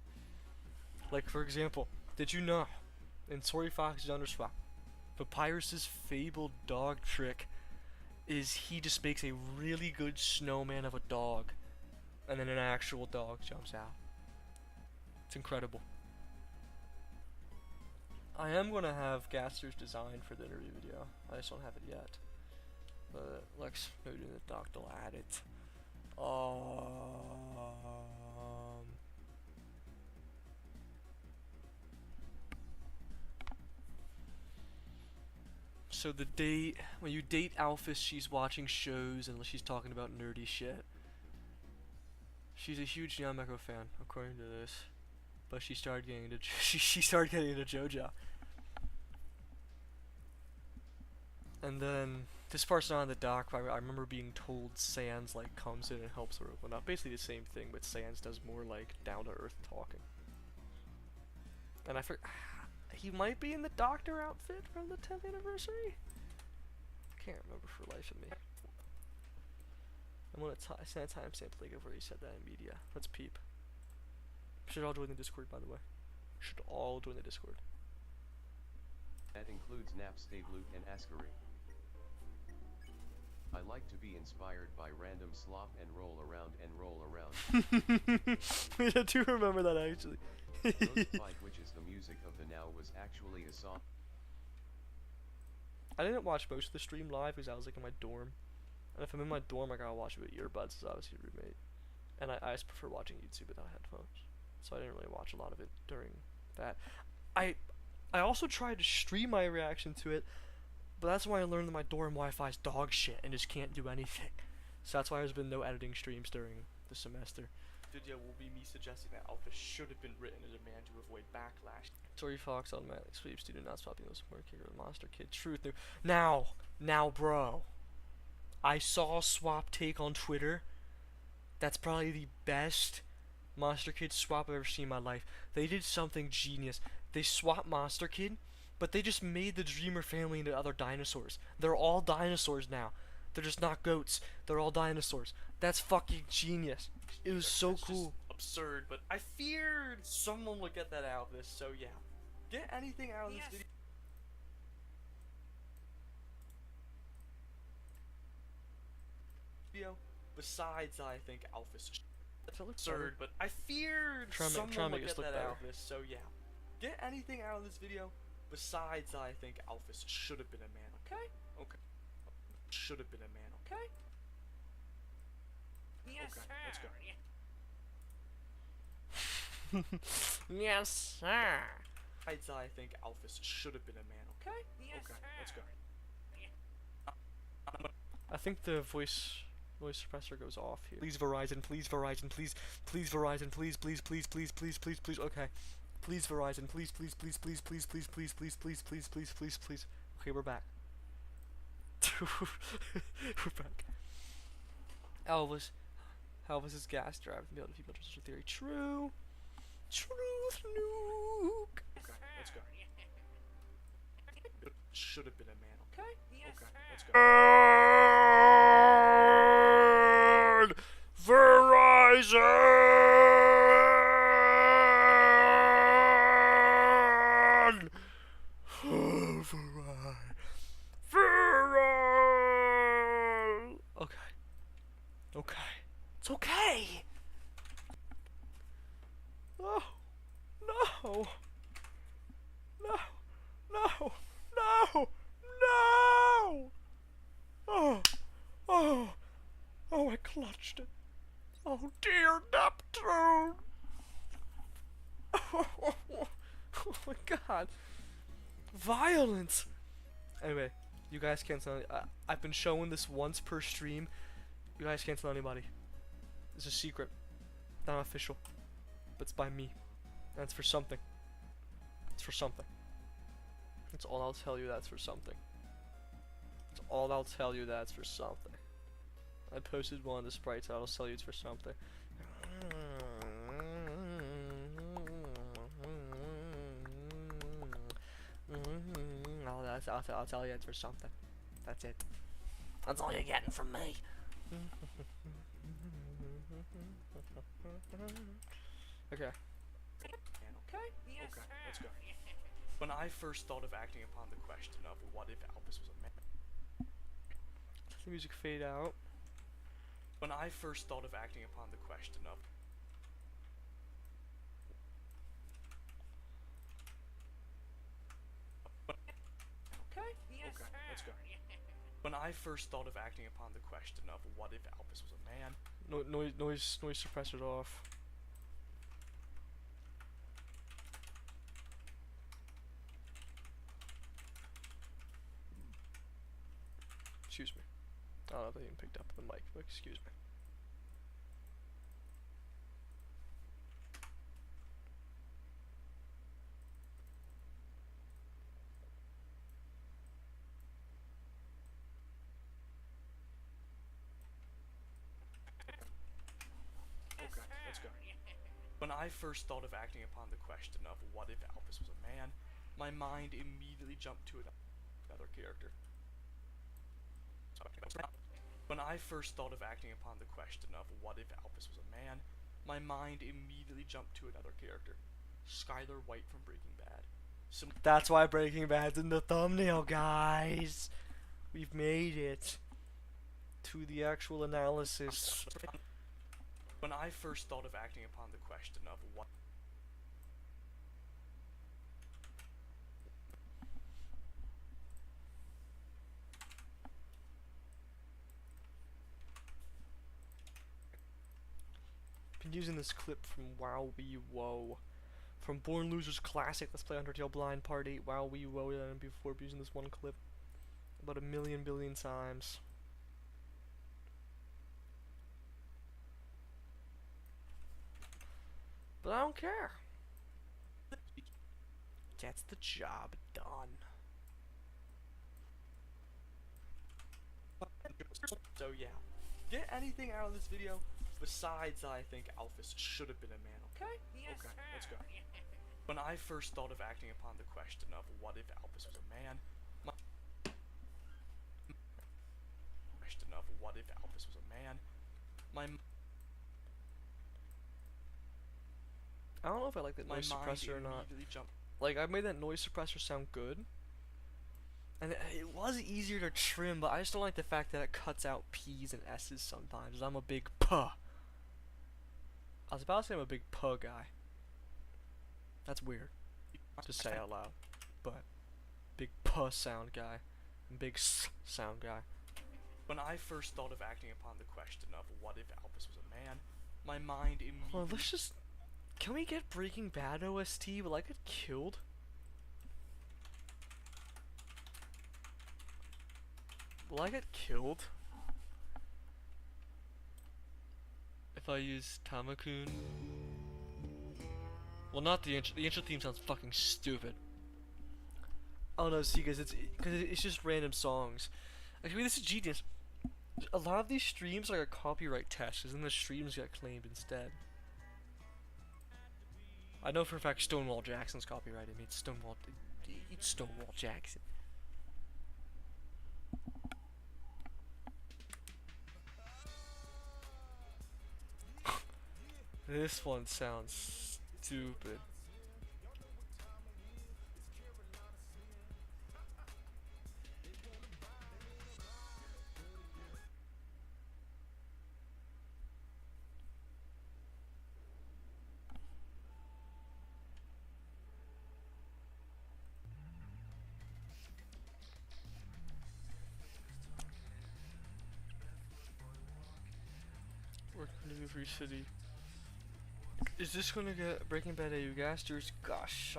Like for example, did you know in Tory Fox's Underswap, Papyrus's fabled dog trick is he just makes a really good snowman of a dog, and then an actual dog jumps out. It's incredible. I am gonna have Gaster's design for the interview video. I just don't have it yet. But Lex noted in the doc they'll add it. So when you date Alphys, she's watching shows and she's talking about nerdy shit. She's a huge Yameko fan, according to this. But she started getting into she started getting into JoJo. And then this part's not in the doc, but I remember being told Sans like comes in and helps her open up. Basically the same thing, but Sans does more like down to earth talking. And I forgot he might be in the doctor outfit from the 10th anniversary. Can't remember for the life of me. I'm gonna send a timestamp link of where he said that in media. Let's peep. Should all join the Discord, by the way. Should all join the Discord. That includes Napstate, Luke, and Ascari. I like to be inspired by random slop and roll around and roll around. I do remember that actually. Notified which is the music of the now was actually a song. I didn't watch most of the stream live because I was like in my dorm. And if I'm in my dorm, I gotta watch it with earbuds, because obviously a roommate. And I just prefer watching YouTube without headphones. So I didn't really watch a lot of it during that. I also tried to stream my reaction to it, but that's why I learned that my dorm Wi-Fi's dog shit and just can't do anything. So that's why there's been no editing streams during the semester. Video will be me suggesting that Alphys should have been written as a man to avoid backlash. Tori Fox automatic sweep student not stopping those more kicker with monster kid. Truth. Now, bro. I saw Swap take on Twitter. That's probably the best Monster Kid swap I've ever seen in my life. They did something genius. They swapped Monster Kid, but they just made the Dreamer family into other dinosaurs. They're all dinosaurs now. They're just not goats. They're all dinosaurs. That's fucking genius. It was so cool. Absurd, but I feared someone would get that out of this, so yeah. Get anything out of this video besides, I think, Alphys. That's absurd, but I feared someone would get that out of this, so yeah. Get anything out of this video besides, I think, Alphys should have been a man, okay? Okay. Should have been a man, okay? Yes, okay, sir. let's go. Yes, sir. Besides, I think Alphys should have been a man, okay? Yes, okay, sir. let's go. I think the voice suppressor goes off here. Please Verizon, please Verizon, please Verizon, please, okay. Please Verizon, please. Okay, we're back. We're back. Elvis's gas drive and be able to feed social theory. True. Truth nuke. Okay, let's go. Should have been a man, okay? Okay, let's go. Verizon! Verizon! Okay. Okay. It's okay! Oh. No! No! No! No! No! Oh! Oh! Oh, I clutched it. Oh dear Neptune! Oh my god. Violence! Anyway, you guys can't tell I've been showing this once per stream. You guys can't tell anybody. It's a secret. Not official. But it's by me. And it's for something. It's for something. That's all I'll tell you, that's for something. That's all I'll tell you, that's for something. I posted one of the sprites, I'll tell you it's for something. I'll tell you it's for something. That's it. That's all you're getting from me. Okay. Okay, let's go. When I first thought of acting upon the question of what if Alphys was a man. Let the music fade out. When I first thought of acting upon the question of let's go. When I first thought of acting upon the question of what if Alphys was a man. Noise suppressor off. I don't know if they even picked up the mic, but excuse me. Okay, let's go. When I first thought of acting upon the question of what if Alphys was a man, my mind immediately jumped to another character. When I first thought of acting upon the question of what if Alphys was a man, my mind immediately jumped to another character. Skylar White from Breaking Bad. That's why Breaking Bad's in the thumbnail, guys. We've made it to the actual analysis. When I first thought of acting upon the question of what Been using this clip from Wow Wee Woe. From Born Losers Classic, Let's Play Undertale Blind Part 8, Wow Wee Woe, and before using this one clip about a million billion times. But I don't care. Gets the job done. So yeah, get anything out of this video besides I think Alphys should have been a man, okay? Yes, okay, sir. let's go. When I first thought of acting upon the question of what if Alphys was a man, I don't know if I like that my noise mind suppressor or not. immediately jumped. Like, I made that noise suppressor sound good. And it was easier to trim, but I just don't like the fact that it cuts out P's and S's sometimes. I'm a big puh. I was about to say I'm a big puh guy. That's weird to say out loud. But, big puh sound guy. And big s sound guy. When I first thought of acting upon the question of what if Alphys was a man, my mind immediately... Well, let's just... Can we get Breaking Bad OST? Will I get killed? Will I get killed? If I use Tamakun? Well, not the intro. The intro theme sounds fucking stupid. Oh no, see, guys, it's just random songs. Like, I mean, this is genius. A lot of these streams are like a copyright test, and then the streams got claimed instead. I know for a fact Stonewall Jackson's copyrighted. I mean, it's Stonewall Jackson. This one sounds stupid. Every city. Is this gonna get Breaking Bad AU Gasters? Gosh,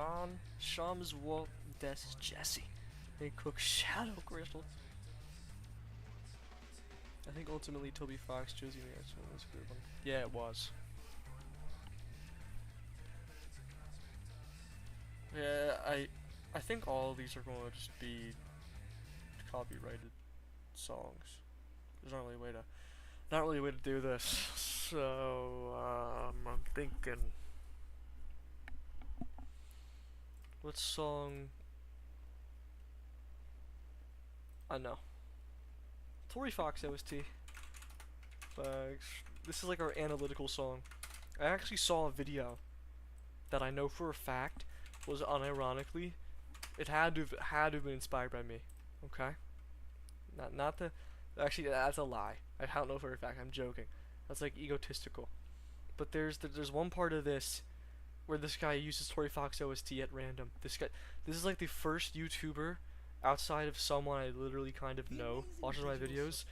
Sean is Walt, Des is Jesse. They cook Shadow Crystal. I think ultimately Toby Fox, Josie Mears was a good one. Yeah, it was. Yeah, I think all of these are going to just be copyrighted songs. There's not really a way to do this. So I'm thinking, what song? I know. Tory Fox OST. This is like our analytical song. I actually saw a video that I know for a fact was unironically, it had to have been inspired by me. Okay. Not the. Actually, that's a lie. I don't know for a fact. I'm joking. That's like egotistical. But there's one part of this where this guy uses Tory Fox OST at random. This is like the first YouTuber outside of someone I literally kind of know watches my videos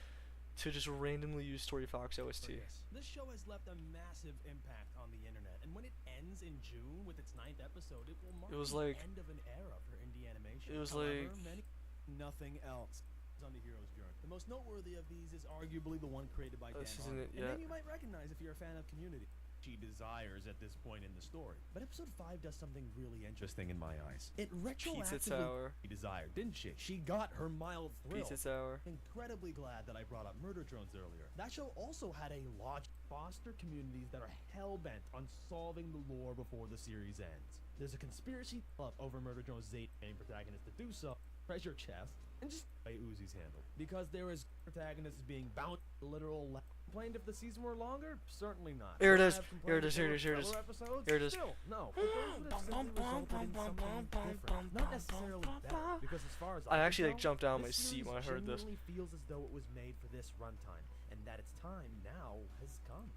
to just randomly use Tory Fox OST. This show has left a massive impact on the internet, and when it ends in June with its 9th episode, it will mark the end of an era for indie animation. It was However, like nothing else on the hero's journey. The The most noteworthy of these is arguably the one created by Dan This isn't Harmon, it a yet. name you might recognize if you're a fan of Community. She desires at this point in the story. But episode 5 does something really interesting in my eyes. It Pizza retroactively Tower. she desired, didn't she? She got her mild thrill. Pizza Tower. Incredibly glad that I brought up Murder Drones earlier. That show also had a large foster communities that are hell-bent on solving the lore before the series ends. There's a conspiracy up over Murder Drones' main protagonist to do so, treasure chest, and just by Uzi's handle. Because there is protagonists being bound to literal complained if the season were longer? Certainly not. Here it Would I is. have Here it complained is. if Here it there is. Here it were is. filler episodes? Here it is. Still, no. But those would have simply resulted in something different. Not necessarily better, because as far as I can actually like tell, jumped out of my this seat when I series heard this. genuinely feels as though it was made for this runtime, and that its time now has come.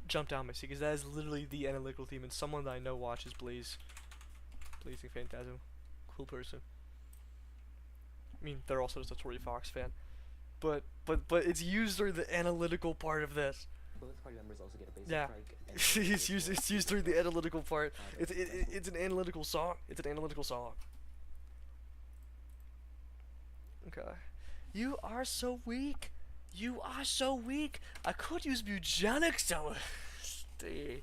Jumped out of my seat because that is literally the analytical theme, and someone that I know watches Blazing Phantasm. Cool person. I mean, they're also just a Tori Fox fan. But it's used through the analytical part of this. Both party members also get a basic Yeah. strike. it's used through the analytical part. It's an analytical song. It's an analytical song. Okay. You are so weak. You are so weak. I could use eugenics though. Stay.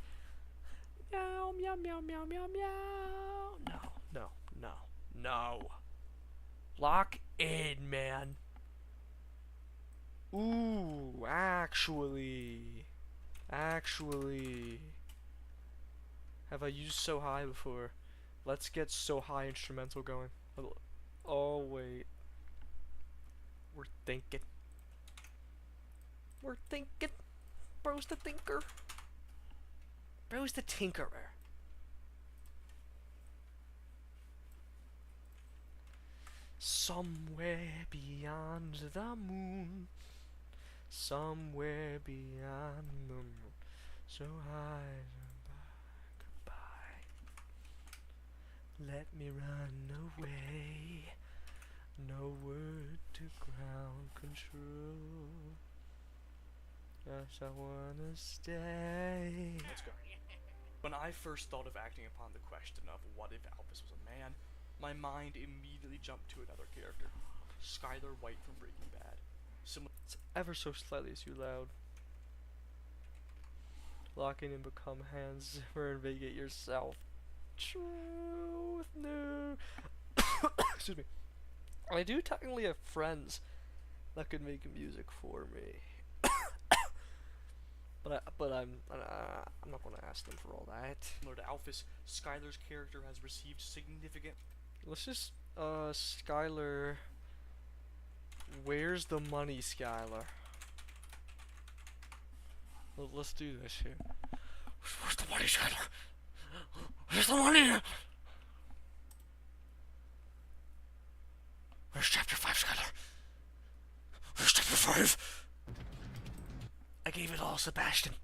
Meow meow meow meow meow meow. No. Lock in, man. Ooh, actually. Have I used So High before? Let's get So High instrumental going. Oh, wait. We're thinking. Bro's the thinker. Bro's the tinkerer. Somewhere beyond the moon. Somewhere beyond the moon. So high goodbye. Let me run away. No word to ground control. Yes, I wanna stay. Let's go. When I first thought of acting upon the question of what if Alphys was a man, my mind immediately jumped to another character, Skylar White from Breaking Bad. It's ever so slightly too loud. Lock in and become Hans Zimmer and invigorate yourself. Truth, no. Excuse me. I do technically have friends that could make music for me. But I'm not gonna ask them for all that. Similar to Alphys, Skylar's character has received significant. Let's just Skylar. Where's the money, Skylar? Let's do this here. Where's the money, Skylar? Where's the money? Where's chapter 5, Skylar? Where's chapter 5? I gave it all, Sebastian.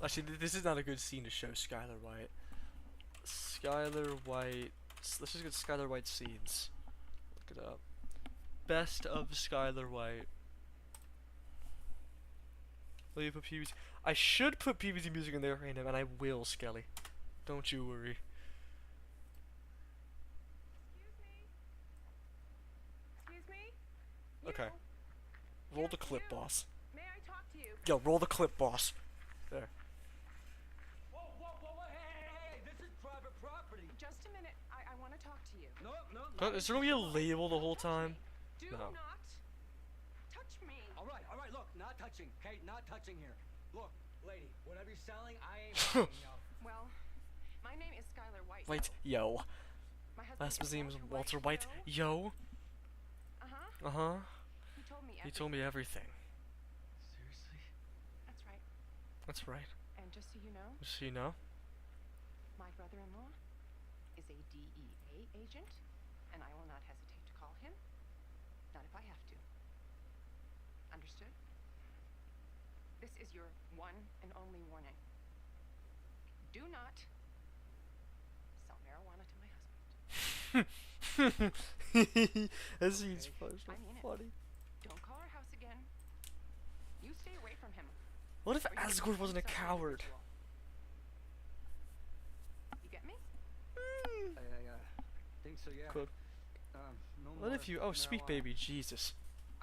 Actually, this is not a good scene to show Skylar White. Skylar White. Let's just get Skylar White scenes. Look it up. Best of Skylar White. Will you put PVZ? I should put PVZ music in there random, and I will, Skelly. Don't you worry. Excuse me? Okay. You. Roll Yes, the clip, you. boss. May I talk to you? Yo, roll the clip, boss. There. Whoa, hey, this is private property. Just a minute. I want to talk to you. No. Is there gonna be a label the whole time? Do No. not touch me. All right, look, not touching, okay? Not touching here. Look, lady, whatever you're selling, I ain't buying, yo. Well, my name is Skylar White. Wait, yo. My husband Last is name is Walter White. White. Yo. Uh-huh. Uh-huh. He told me He told me everything. Seriously? That's right. That's right. And just so you know, Just so you know. my brother-in-law is a DEA agent, and I will not hesitate to call him. Not if I have to. Understood? This is your one and only warning. Do not sell marijuana to my husband. That scene's so I mean it. funny. Don't call our house again. You stay away from him. What if or you Asgore wasn't a become coward? something individual. You get me? think so, yeah. Cool. No What more if you? Oh, sweet marijuana baby, Jesus.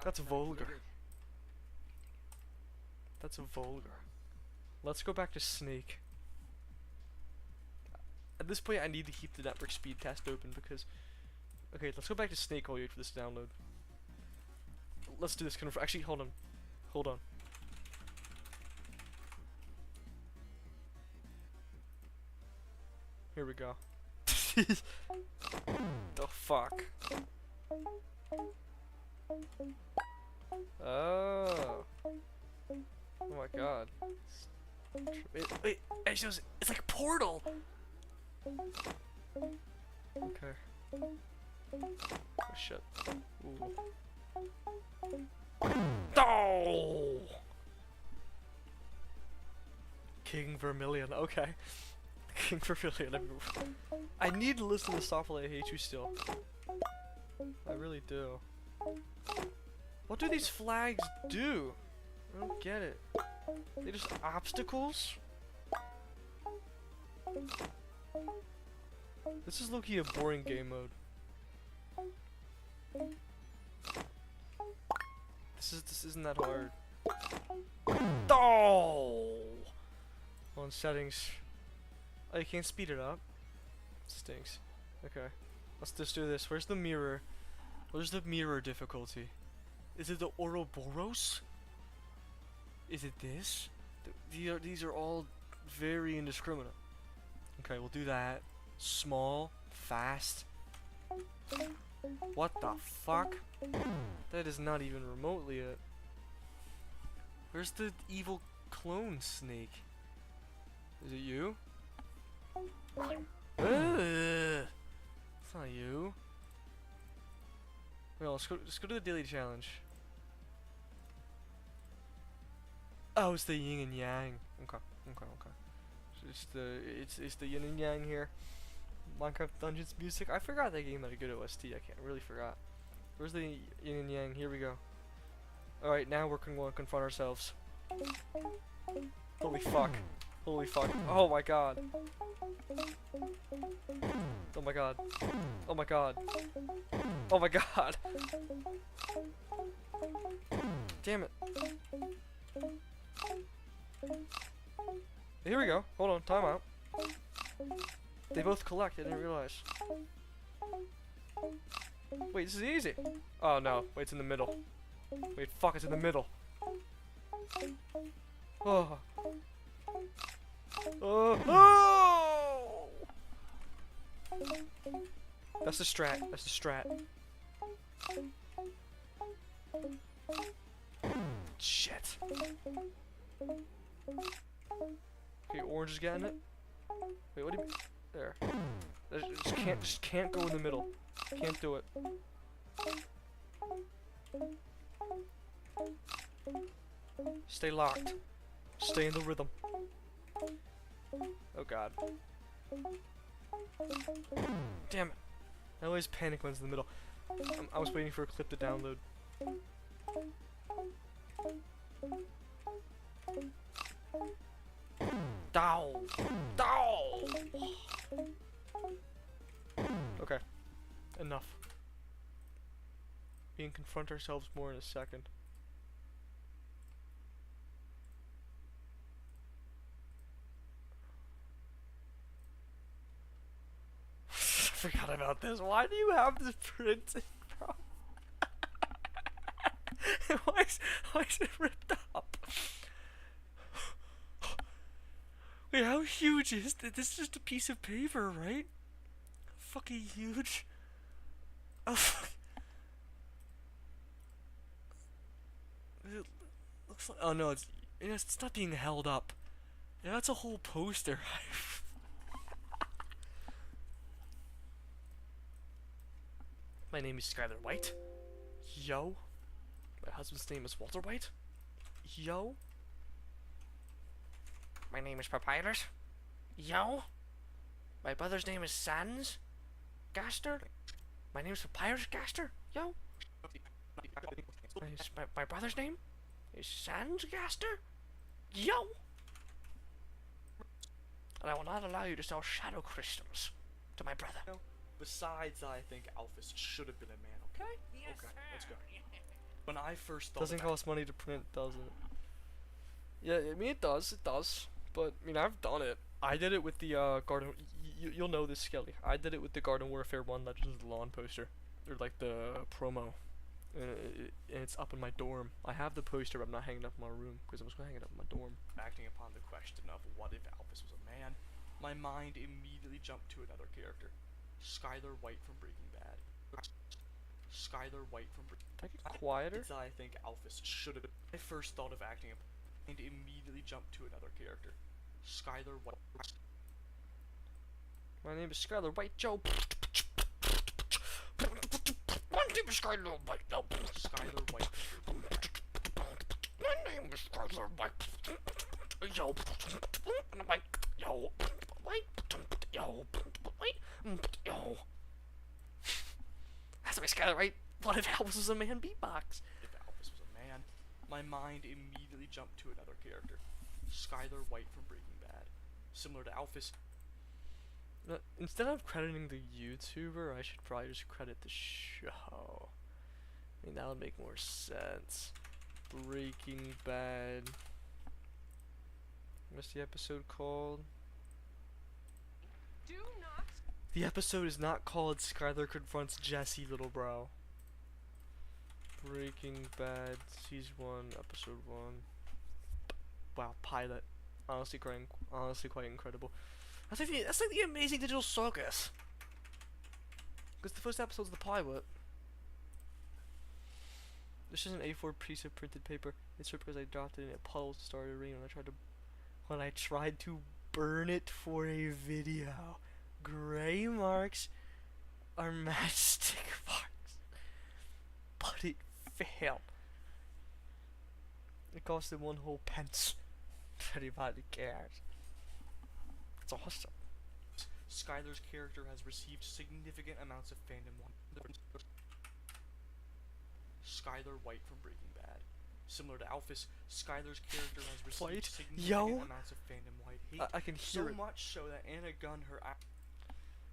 That's outside vulgar. David. That's vulgar. Let's go back to Snake. At this point, I need to keep the network speed test open because. Okay, let's go back to Snake while we wait for this to download. Let's do this. Actually, hold on. Hold on. Here we go. The fuck? Oh. Oh my god. Wait, it shows, it's like Portal! Okay. Oh shit. Ooh. Oh! King Vermilion, okay. King Vermilion. I need to listen to Softly I Hate You still. I really do. What do these flags do? I don't get it. They just obstacles? This is low-key a boring game mode. This isn't that hard. Oh! On settings. Oh, you can't speed it up? Stinks. Okay. Let's just do this. Where's the mirror? Where's the mirror difficulty? Is it the Ouroboros? Is it this? These are all very indiscriminate. Okay, we'll do that. Small, fast. What the fuck? That is not even remotely it. Where's the evil clone Snake? Is it you? It's not you. Well, let's go to the daily challenge. Oh, it's the yin and yang. Okay. So it's the yin and yang here. Minecraft Dungeons music. I forgot that game had a good OST. I really forgot. Where's the yin and yang? Here we go. All right, now we're going to confront ourselves. Holy fuck. Holy fuck. Oh my god. Oh my god. Oh my god. Oh my god. Damn it. Here we go. Hold on. Time out. They both collect. I didn't realize. Wait, this is easy. Oh no. Wait, it's in the middle. Wait, fuck, it's in the middle. Oh. Oh! That's the strat. That's the strat. Shit. Okay, orange is getting it. Wait, what do you mean? There. Just can't go in the middle. Can't do it. Stay locked. Stay in the rhythm. Oh god. Damn it. I always panic when it's in the middle. I was waiting for a clip to download. Dow! Dow! Okay. Enough. We can confront ourselves more in a second. I forgot about this. Why do you have this printing, bro? why is it ripped up? Wait, how huge is this? This is just a piece of paper, right? Fucking huge. Oh, fuck. It looks like. Oh no, it's not being held up. Yeah, that's a whole poster. My name is Skylar White. Yo. My husband's name is Walter White. Yo. My name is Papyrus. Yo. My brother's name is Sans Gaster. My name is Papyrus Gaster. Yo. My brother's name is Sans Gaster. Yo. And I will not allow you to sell shadow crystals to my brother. Besides, I think Alphys should have been a man, okay? Okay, let's go. When I first thought Doesn't about cost money to print, does it? Yeah, I mean it does. But I mean I've done it. I did it with the Garden. You'll know this, Skelly. I did it with the Garden Warfare 1 Legends of the Lawn poster, or like the promo, and it's up in my dorm. I have the poster, but I'm not hanging it up in my room because I was gonna hang it up in my dorm. acting upon the question of what if Alphys was a man, my mind immediately jumped to another character, Skylar White from Breaking Bad. Skylar White from Breaking Can I get quieter? Bad. I think Alphys should have. I first thought of acting upon and immediately jumped to another character, Skylar White. My name is Skylar White Joe. My name is Skylar White Joe. Skylar White from Breaking Bad. My name is Skylar White. Yo. White. Yo. White. Yo. White. Yo. That's my Skylar White. What if Alphys was a man beatbox? If Alphys was a man, my mind immediately jumped to another character, Skylar White from Breaking Bad. Similar to Alphys, Instead of crediting the YouTuber, I should probably just credit the show. I mean, that would make more sense. Breaking Bad. What's the episode called? Do not. The episode is not called Skylar Confronts Jesse, little bro. Breaking Bad, Season 1, Episode 1. Wow, pilot. Honestly quite incredible. That's like the Amazing Digital Circus. Because the first episode's the pilot. This is an A4 piece of printed paper. It's ripped because I dropped it in a puddle to start a rain when I tried to burn it for a video. Gray marks are matchstick marks. But it failed. It costed 1 whole pence. Anybody cares. It's awesome. Skylar's character has received significant amounts of fandom. Skylar White from Breaking Bad. Similar to Alphys, Skylar's character has received White? significant Yo? amounts of fandom white hate. I can hear so it. much so that Anna Gunn, her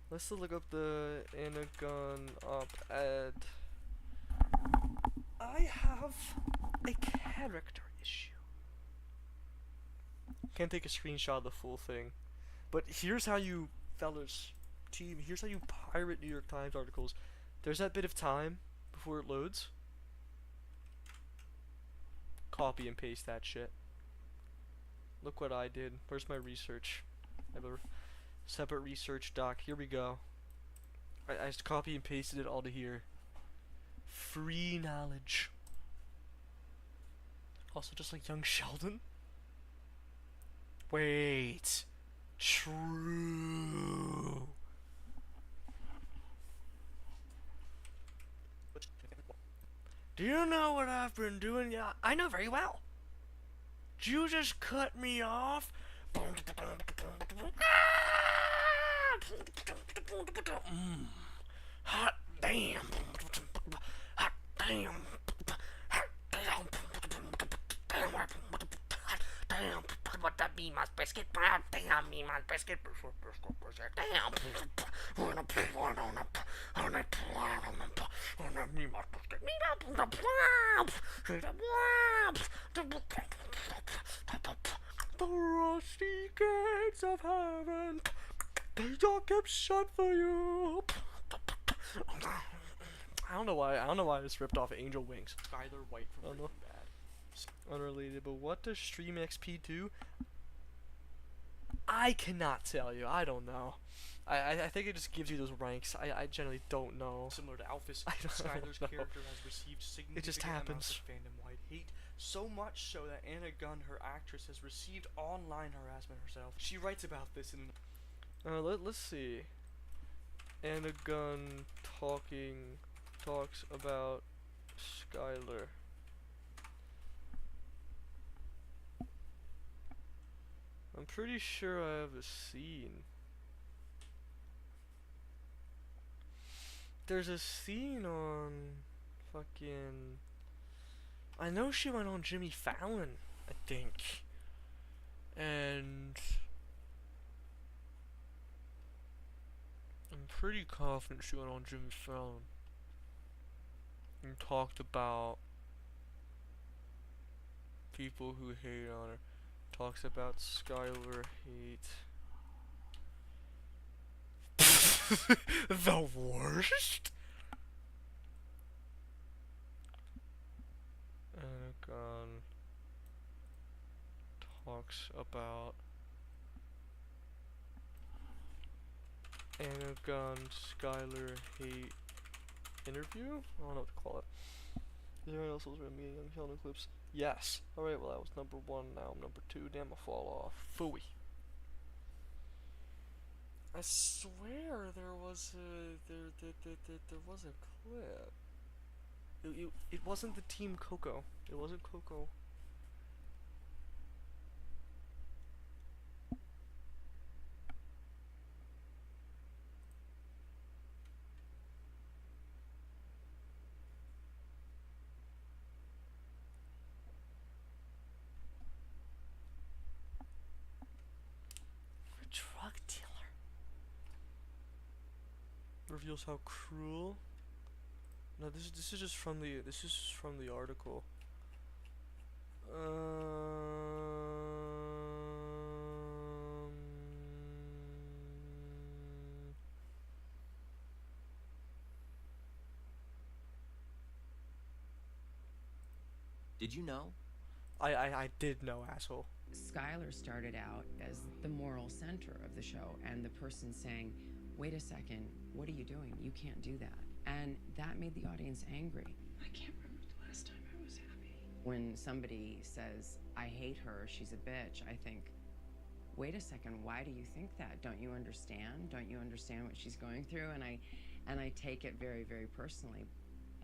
Let's look up the Anna Gunn op-ed. I have a character issue. Can't take a screenshot of the full thing. But here's how you, fellas, team, here's how you pirate New York Times articles. There's that bit of time before it loads. Copy and paste that shit. Look what I did. Where's my research? I have a separate research doc. Here we go. I just copy and pasted it all to here. Free knowledge. Also, just like young Sheldon. Wait. True. Do you know what I've been doing? Yeah, I know very well. Did you just cut me off? Hot damn. Hot damn. Hot damn. Hot damn. What that be my biscuit? Hot damn, me my biscuit. Damn. On a plan on a me my biscuit. Me the rusty gates of heaven, they are kept shut for you. I don't know why I just ripped off Angel Wings. Skylar White from Breaking Bad. Unrelated, but what does Stream XP do? I cannot tell you. I don't know. I think it just gives you those ranks. I generally don't know. Similar to Alphys, I don't Skylar's know. character has received significant amounts of fandom white hate, so much so that Anna Gunn, her actress, has received online harassment herself. She writes about this in Let's see. Anna Gunn talks about Skylar. I'm pretty sure I have a scene. There's a scene on fucking... I know she went on Jimmy Fallon, I think. And... I'm pretty confident she went on Jimmy Fallon and talked about people who hate on her. Talks about Skylar hate. The worst? Anagon talks about Anagon Skylar hate interview? I don't know what to call it. Is there anyone else was me Young Sheldon clips? Yes. Alright, well that was number 1, now I'm number 2. Damn, I fall off. Phooey. I swear there was a there was a clip. It wasn't the Team Coco. It wasn't Coco. A drug dealer reveals how cruel. No, this is just from the article. Did you know? I did know, asshole. Skylar started out as the moral center of the show, and the person saying, wait a second, what are you doing? You can't do that. And that made the audience angry. I can't remember the last time I was happy. When somebody says, I hate her, she's a bitch, I think, wait a second, why do you think that? Don't you understand? Don't you understand what she's going through? And I take it very, very personally.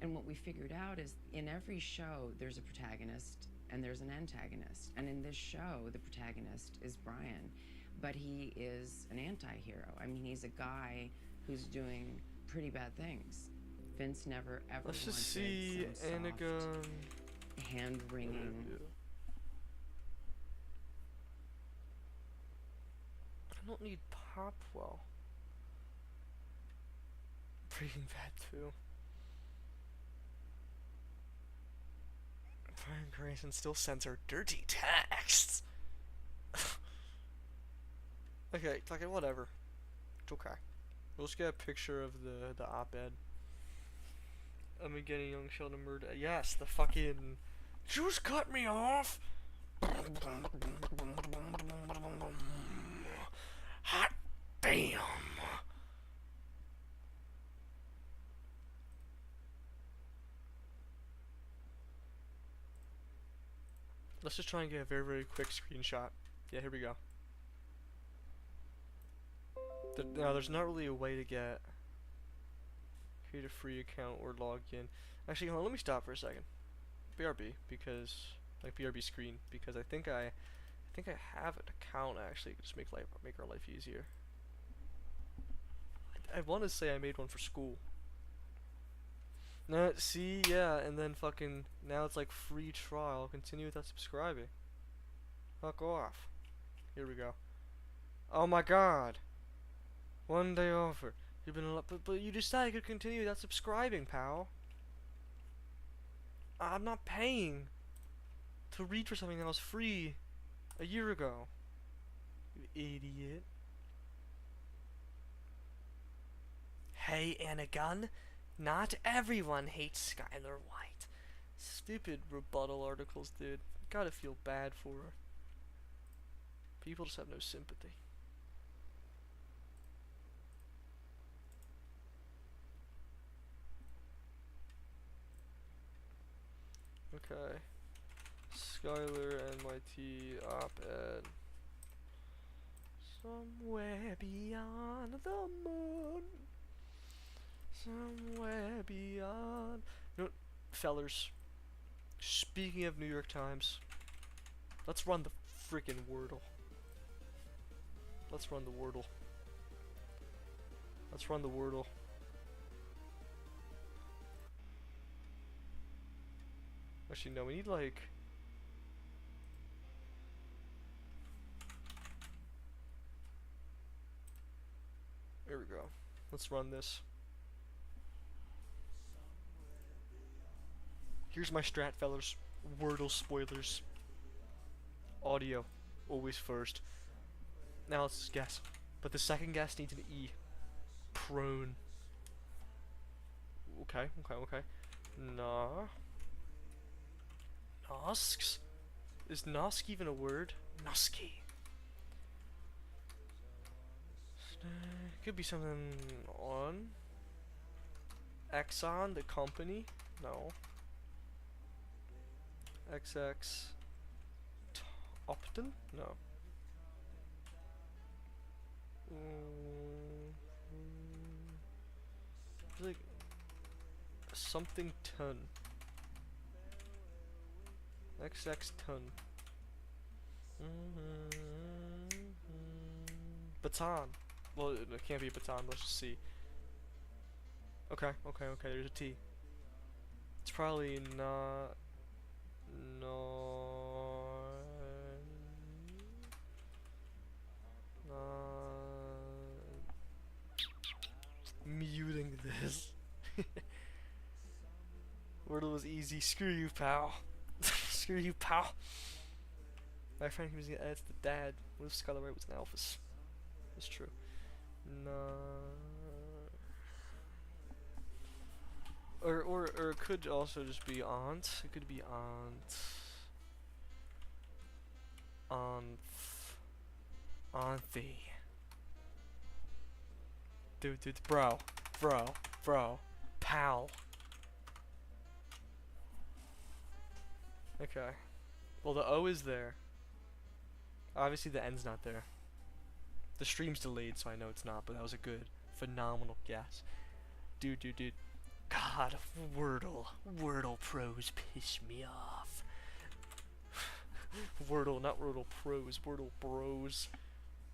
And what we figured out is in every show, there's a protagonist and there's an antagonist. And in this show, the protagonist is Brian, but he is an anti-hero. I mean, he's a guy who's doing pretty bad things. Vince never ever Let's just wanted see some Anagon. soft, hand-wringing. I don't need Popwell. Breaking Bad 2. Brian Grayson still censor dirty texts. Okay, whatever. It's okay. We'll just get a picture of the op-ed. I'm getting Young Sheldon murder. Yes, the fucking Jews cut me off. Hot damn. Let's just try and get a very, very quick screenshot. Yeah, here we go. Now, there's not really a way to create a free account or log in. Actually, hold on, let me stop for a second. BRB, because like BRB screen, because I think I have an account actually. Just make our life easier. I want to say I made one for school. No, see, yeah, and then fucking now it's like free trial. Continue without subscribing. Fuck off. Here we go. Oh my god. 1 day offer. You've been but you decided to continue without subscribing, pal. I'm not paying to read for something that was free a year ago. You idiot. Hey, Anagon. Not everyone hates Skylar White. Stupid rebuttal articles, dude. Gotta feel bad for her. People just have no sympathy. Okay. Skylar NYT op-ed. Somewhere beyond the moon. Somewhere beyond. You know, fellers. Speaking of New York Times, let's run the freaking Wordle. Let's run the Wordle. Let's run the Wordle. Actually, no, we need like. There we go. Let's run this. Here's my strat, fellas. Wordle spoilers. Audio, always first. Now let's just guess. But the second guess needs an E. Prone. Okay. Nah. Nosks? Is Nosk even a word? Nosky. Could be something on. Exxon, the company? No. XX. Upton? No. Like something ton. XX ton. Baton. Well, it can't be a baton. Let's just see. Okay. There's a T. It's probably not. Muting this. Wordle was easy. Screw you, pal. Screw you, pal. My friend was gonna add the dad. What if Skylar Wright was an Alphys? It's true. Or it could also just be aunt. It could be aunt. Auntie. Dude, bro, pal. Okay. Well, the O is there. Obviously, the N's not there. The stream's delayed, so I know it's not, but that was a good, phenomenal guess. Dude. God, Wordle pros piss me off. Wordle, not Wordle pros, Wordle bros.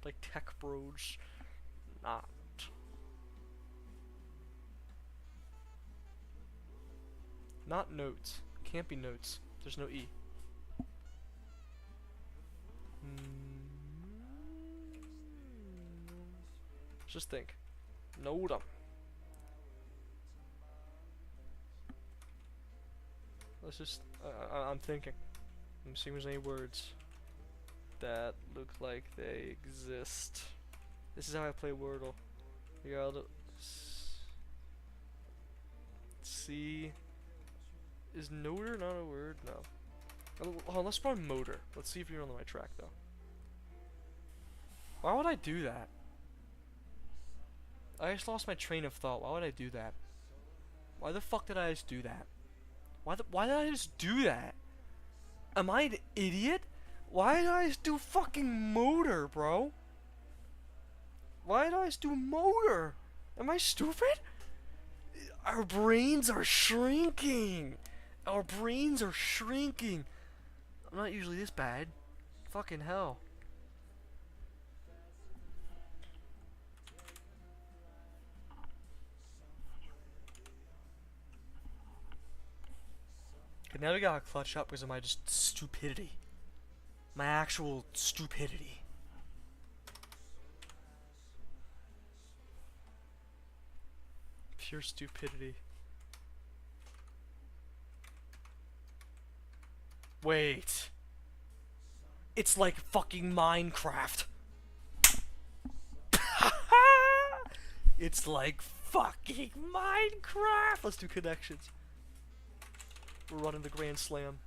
Like tech bros. Not. Not notes. Can't be notes. There's no E. Just think. Note 'em. Let's just. I'm thinking. I'm seeing if there's any words that look like they exist. This is how I play Wordle. You gotta see. Is noter not a word? No. Oh, let's run motor. Let's see if you're on the right track, though. Why would I do that? I just lost my train of thought. Why would I do that? Why the fuck did I just do that? Why did I just do that? Am I an idiot? Why did I just do fucking motor, bro? Why did I just do motor? Am I stupid? Our brains are shrinking. Our brains are shrinking. I'm not usually this bad. Fucking hell. Okay, now we gotta clutch up because of my just stupidity. My actual stupidity. Pure stupidity. Wait. It's like fucking Minecraft. It's like fucking Minecraft. Let's do connections. We're running the Grand Slam.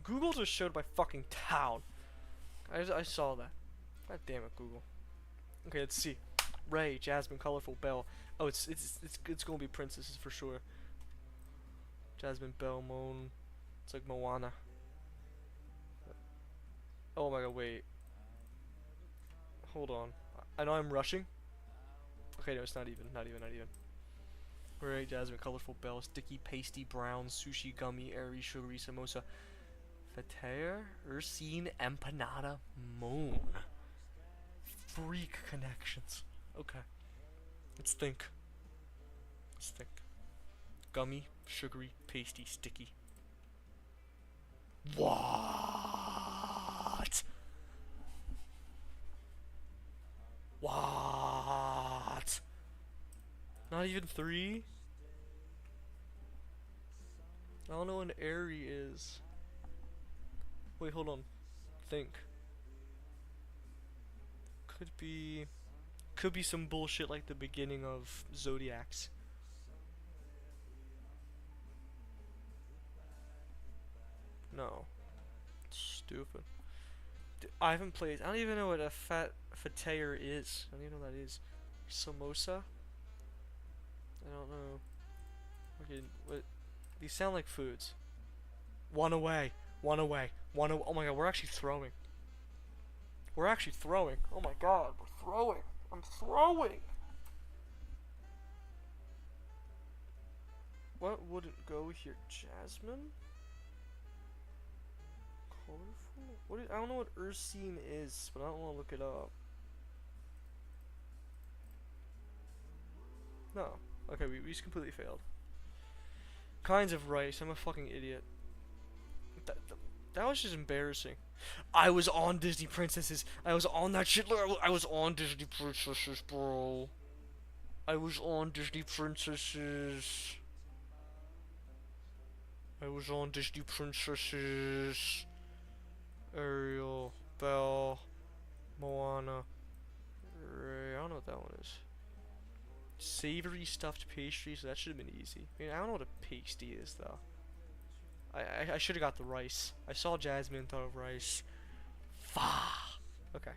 Google just showed my fucking town. I saw that. God damn it, Google. Okay, let's see. Ray, Jasmine, Colorful, Belle. Oh, it's gonna be princesses for sure. Jasmine, Belle, Moan. It's like Moana. Oh my god, wait. Hold on. I know I'm rushing. Okay, no, it's not even. Ray, Jasmine, Colorful, Belle, Sticky, Pasty, Brown, Sushi, Gummy, Airy, Sugary, Samosa, Fatare, Ursine, Empanada, Moan. Freak connections. Okay. Let's think. Gummy, sugary, pasty, sticky. What? What? Not even 3? I don't know what an Airy is. Wait, hold on. Think. Could be some bullshit like the beginning of Zodiacs. No. Stupid. I haven't played. I don't even know what a fateyer is. I don't even know what that is. Samosa? I don't know. Okay, what? These sound like foods. One away. One away. One away. Oh my god, we're actually throwing. We're actually throwing. Oh my god, we're throwing. I'm throwing. What wouldn't go here? Jasmine? Colorful? What is, I don't know what Ursine is, but I don't want to look it up. No. Okay, we just completely failed. Kinds of rice. I'm a fucking idiot. That was just embarrassing. I was on Disney Princesses. I was on that shit. I was on Disney Princesses, bro. I was on Disney Princesses. I was on Disney Princesses. Ariel, Belle, Moana, Ray. I don't know what that one is. Savory stuffed pastry, so that should have been easy. I mean, I don't know what a pasty is, though. I should have got the rice. I saw Jasmine, thought of rice. Fuck. Okay.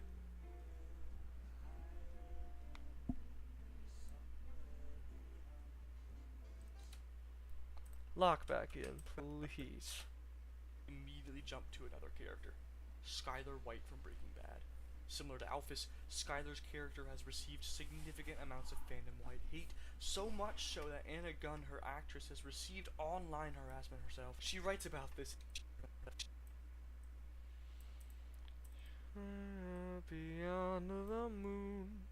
Lock back in, please. Immediately jump to another character. Skylar White from Breaking Bad. Similar to Alphys, Skylar's character has received significant amounts of fandom-wide hate, so much so that Anna Gunn, her actress, has received online harassment herself. She writes about this. Beyond the moon,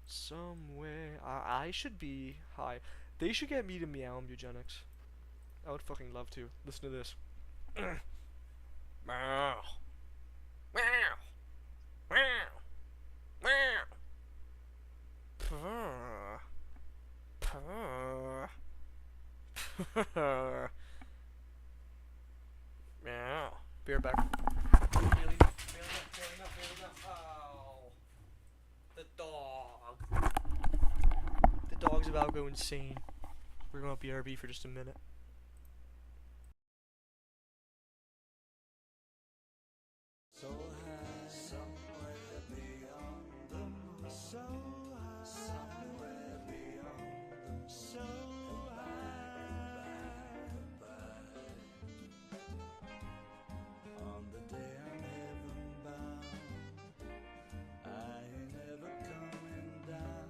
somewhere. I should be high. They should get me to Meow Eugenics. I would fucking love to. Listen to this. Meow. Meow. Meow. Meow. Purr. Purr. Purr. Meow. Be right back. Really? Oh. The dog. The dog's about to go insane. We're going to BRB for just a minute. So high, somewhere beyond the moon. So high, somewhere beyond the moon. So high, on the day I'm heaven bound, I ain't never coming down.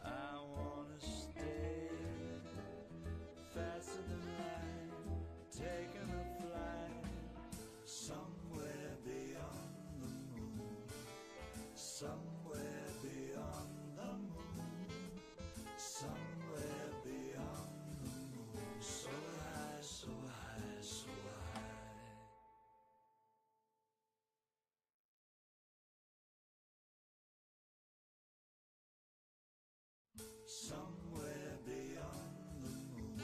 I wanna stay faster than light, taking a flight somewhere beyond the moon, somewhere beyond the moon, somewhere beyond the moon, so high, so high, so high. Somewhere beyond the moon,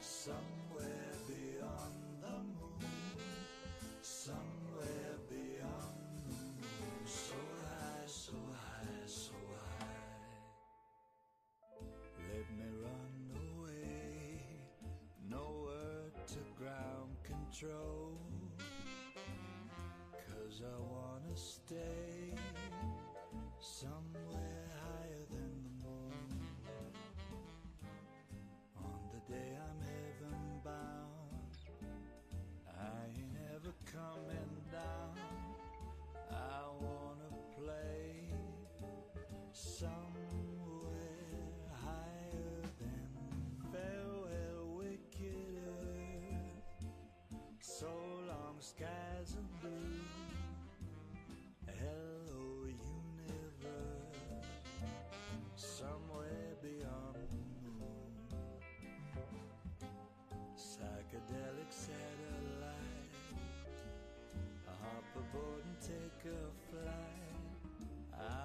somewhere beyond the moon, somewhere beyond the moon, so high, so high, so high. Let me run away, nowhere to ground control, 'cause I wanna stay somewhere higher than the moon. On the day I'm heaven bound, I ain't ever coming down. I wanna play somewhere higher than farewell wicked earth. So long skies are blue. Hello universe. Somewhere beyond the moon. Psychedelic satellite, hop aboard and take a flight. I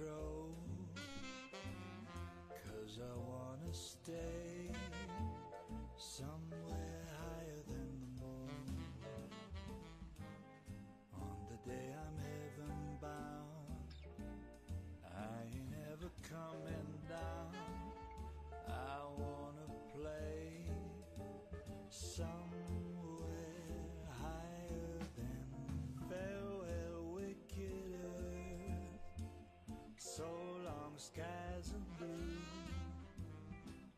control, 'cause I wanna stay somewhere higher than the moon. On the day I'm heaven bound, I ain't ever coming down. I wanna play somewhere higher than farewell wicked earth. So long skies are blue.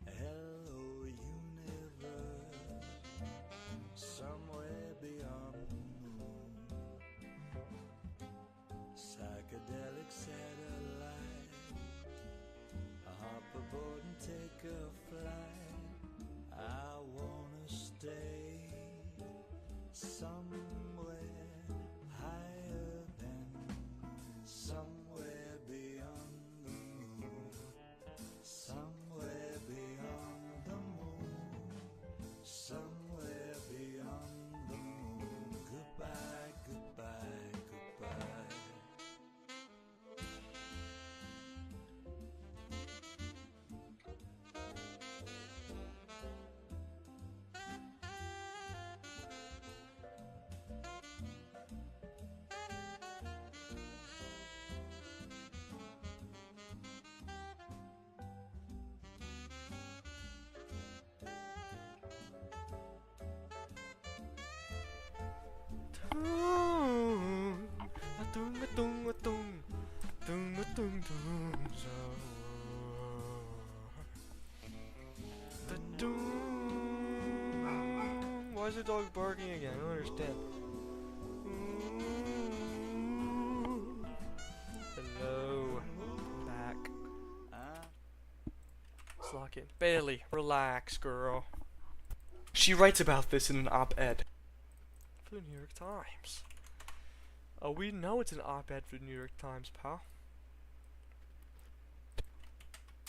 Hello universe. Somewhere beyond the moon. Psychedelic satellite. Hop aboard and take a flight. I wanna stay somewhere higher than, somewhere beyond the moon. Somewhere beyond the moon. Somewhere beyond the moon. Goodbye, goodbye, goodbye. Why is the dog barking again? I don't understand. Hello. I'm back. Let's lock in. Bailey, relax, girl. She writes about this in an op-ed for the New York Times. Oh, we know it's an op-ed for the New York Times, pal.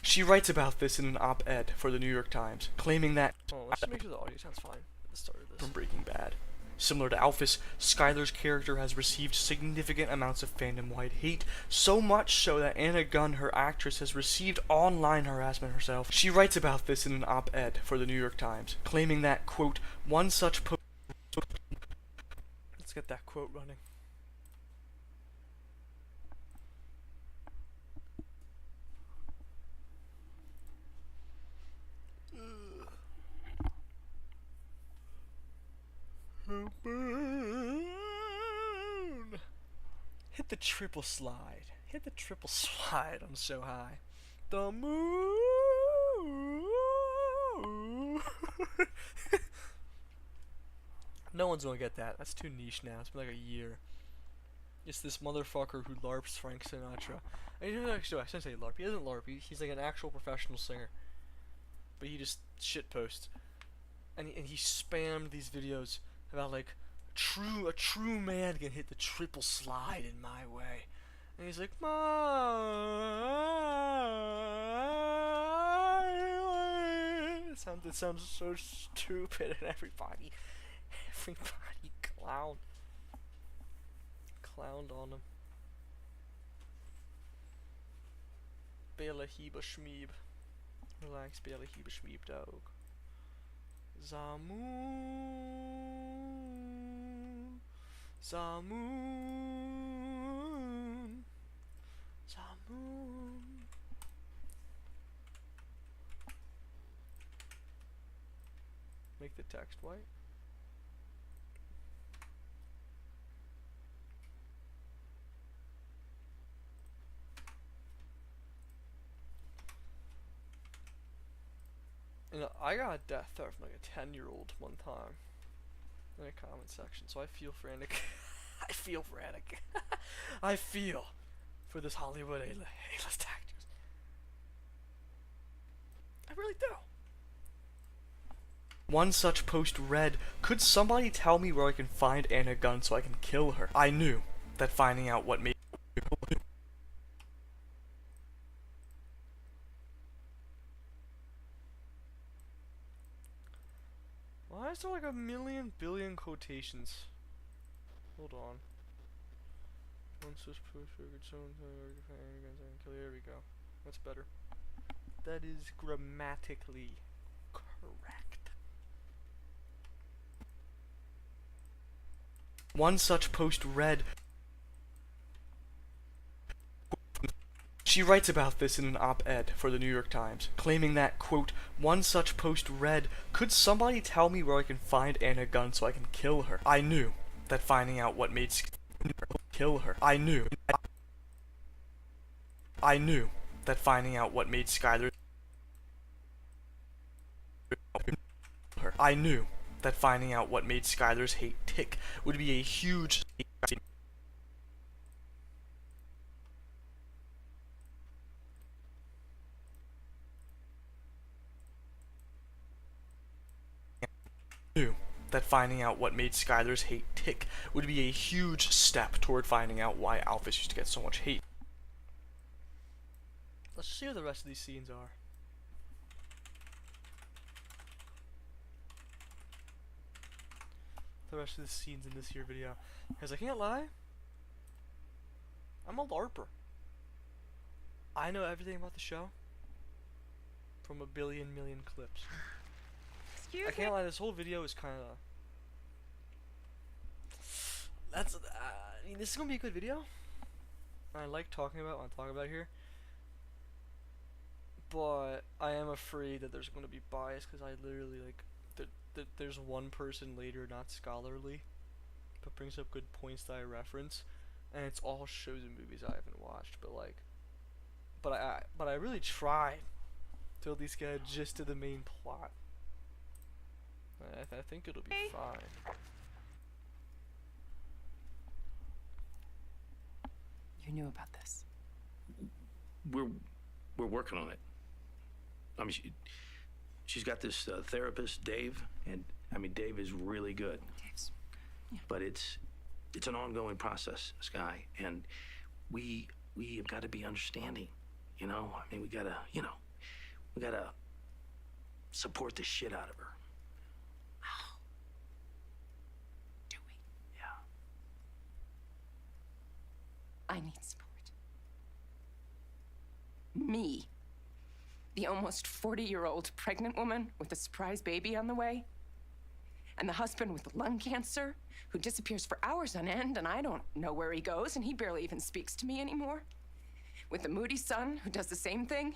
She writes about this in an op-ed for the New York Times, claiming that let's just make sure the audio sounds fine at the start of this. From Breaking Bad. Similar to Alphys, Skylar's character has received significant amounts of fandom-wide hate, so much so that Anna Gunn, her actress, has received online harassment herself. She writes about this in an op-ed for the New York Times, claiming that, quote, one such post... Let's get that quote running. Hit the triple slide. Hit the triple slide. I'm so high. The moon. No one's gonna get that. That's too niche now. It's been like a year. It's this motherfucker who LARPs Frank Sinatra. And you know, actually, I shouldn't say LARP. He doesn't LARP. He's like an actual professional singer. But he just shitposts. And he spammed these videos about like a true man can hit the triple slide in my way. And he's like, my way. It sounds so stupid, and everybody clowned on him. Bela Heba Schmeeb. Relax, Bela Heba Schmeeb, dog. Zamoon, Zamoon, Zamoon. Make the text white. You know, I got a death threat from like a 10-year-old one time in a comment section, so I feel for Anakin. I feel for Anakin. I feel for this Hollywood A-list actors. I really do. One such post read, could somebody tell me where I can find Anna Gunn so I can kill her? I knew that finding out what made Why is there like a million billion quotations? Hold on. One such post record someone there we go. That's better. That is grammatically correct. One such post read. She writes about this in an op-ed for the New York Times, claiming that, quote, one such post read, could somebody tell me where I can find Anna Gunn so I can kill her? I knew that finding out what made kill her. I knew that finding out what made Skylar I knew that finding out what made Skylar's hate tick would be a huge step toward finding out why Alphys used to get so much hate. Let's see what the rest of these scenes are. The rest of the scenes in this here video. Because I can't lie, I'm a LARPer. I know everything about the show from a billion million clips. I can't lie, this whole video is kind of... I mean, this is going to be a good video. I like talking about what I'm talking about here. But I am afraid that there's going to be bias because I literally, like, there's one person later not scholarly, but brings up good points that I reference. And it's all shows and movies I haven't watched, but like... But I really tried to at least get a gist of the main plot. I think it'll be fine. You knew about this. We're working on it. I mean, she's got this therapist, Dave, and I mean, Dave is really good. Dave's good. Yeah. But it's an ongoing process, Sky, and we have got to be understanding. You know, I mean, we gotta support the shit out of her. Oh. Do we? Yeah. I need support. Me, the almost 40-year-old pregnant woman with a surprise baby on the way, and the husband with lung cancer who disappears for hours on end, and I don't know where he goes, and he barely even speaks to me anymore, with the moody son who does the same thing,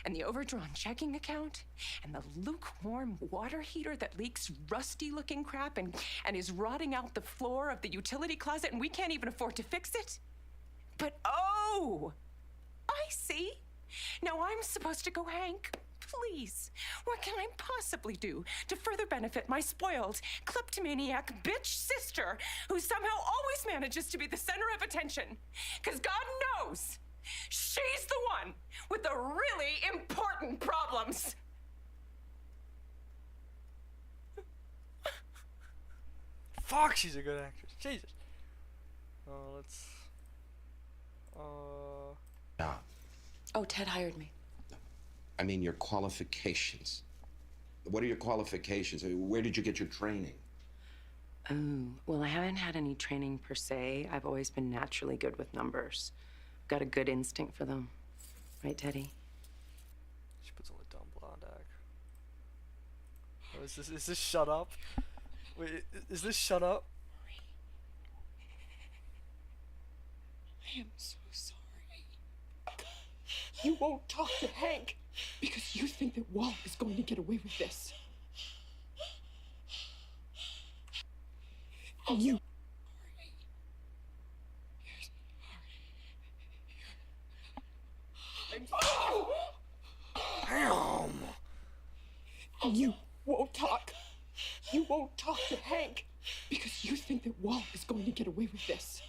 and the overdrawn checking account, and the lukewarm water heater that leaks rusty-looking crap and is rotting out the floor of the utility closet, and we can't even afford to fix it. But oh, I see. Now I'm supposed to go, Hank. Please, what can I possibly do to further benefit my spoiled, kleptomaniac bitch sister who somehow always manages to be the center of attention? Because God knows, she's the one with the really important problems. Fuck, she's a good actress. Jesus. Let's... Yeah. Oh, Ted hired me. I mean, your qualifications. What are your qualifications? I mean, where did you get your training? Oh, well, I haven't had any training per se. I've always been naturally good with numbers. Got a good instinct for them. Right, Teddy? She puts on the dumb blonde act. Oh, is this shut up? Wait, is this shut up? I am so sorry. You won't talk to Hank because you think that Walt is going to get away with this. And you... Damn! And you won't talk. You won't talk to Hank because you think that Walt is going to get away with this.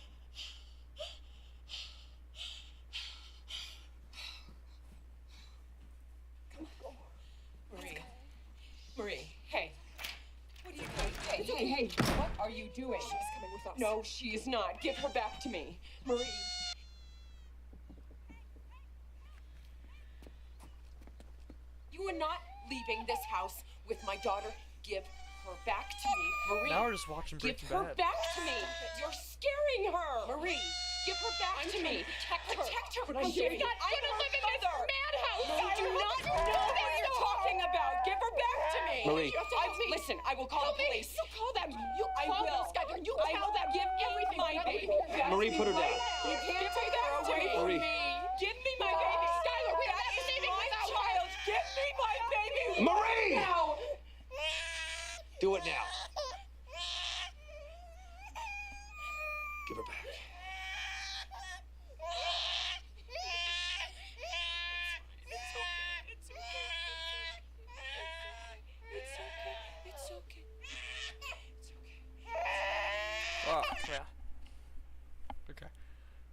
Marie, hey. What are you doing? Hey, what are you doing? She's coming with us. No, she is not. Give her back to me. Marie. You are not leaving this house with my daughter. Give her back to me. Marie. Now we're just watching Breaking Give her Bad. back to me. You're scaring her. Marie, to me. Protect her. But I'm She's not gonna live in this madhouse. You do not know what you're talking about. Give her back to me. Marie. Listen, I will call the police. You call them. You call them, Skylar. You I tell them. Give everything my baby. Marie, put her down. You can't take her away from Marie. me. Give me my baby. Skylar, we are saving my child. Give me my baby. Marie! Now. Do it now. Give her back. It's okay. Oh, yeah. Okay.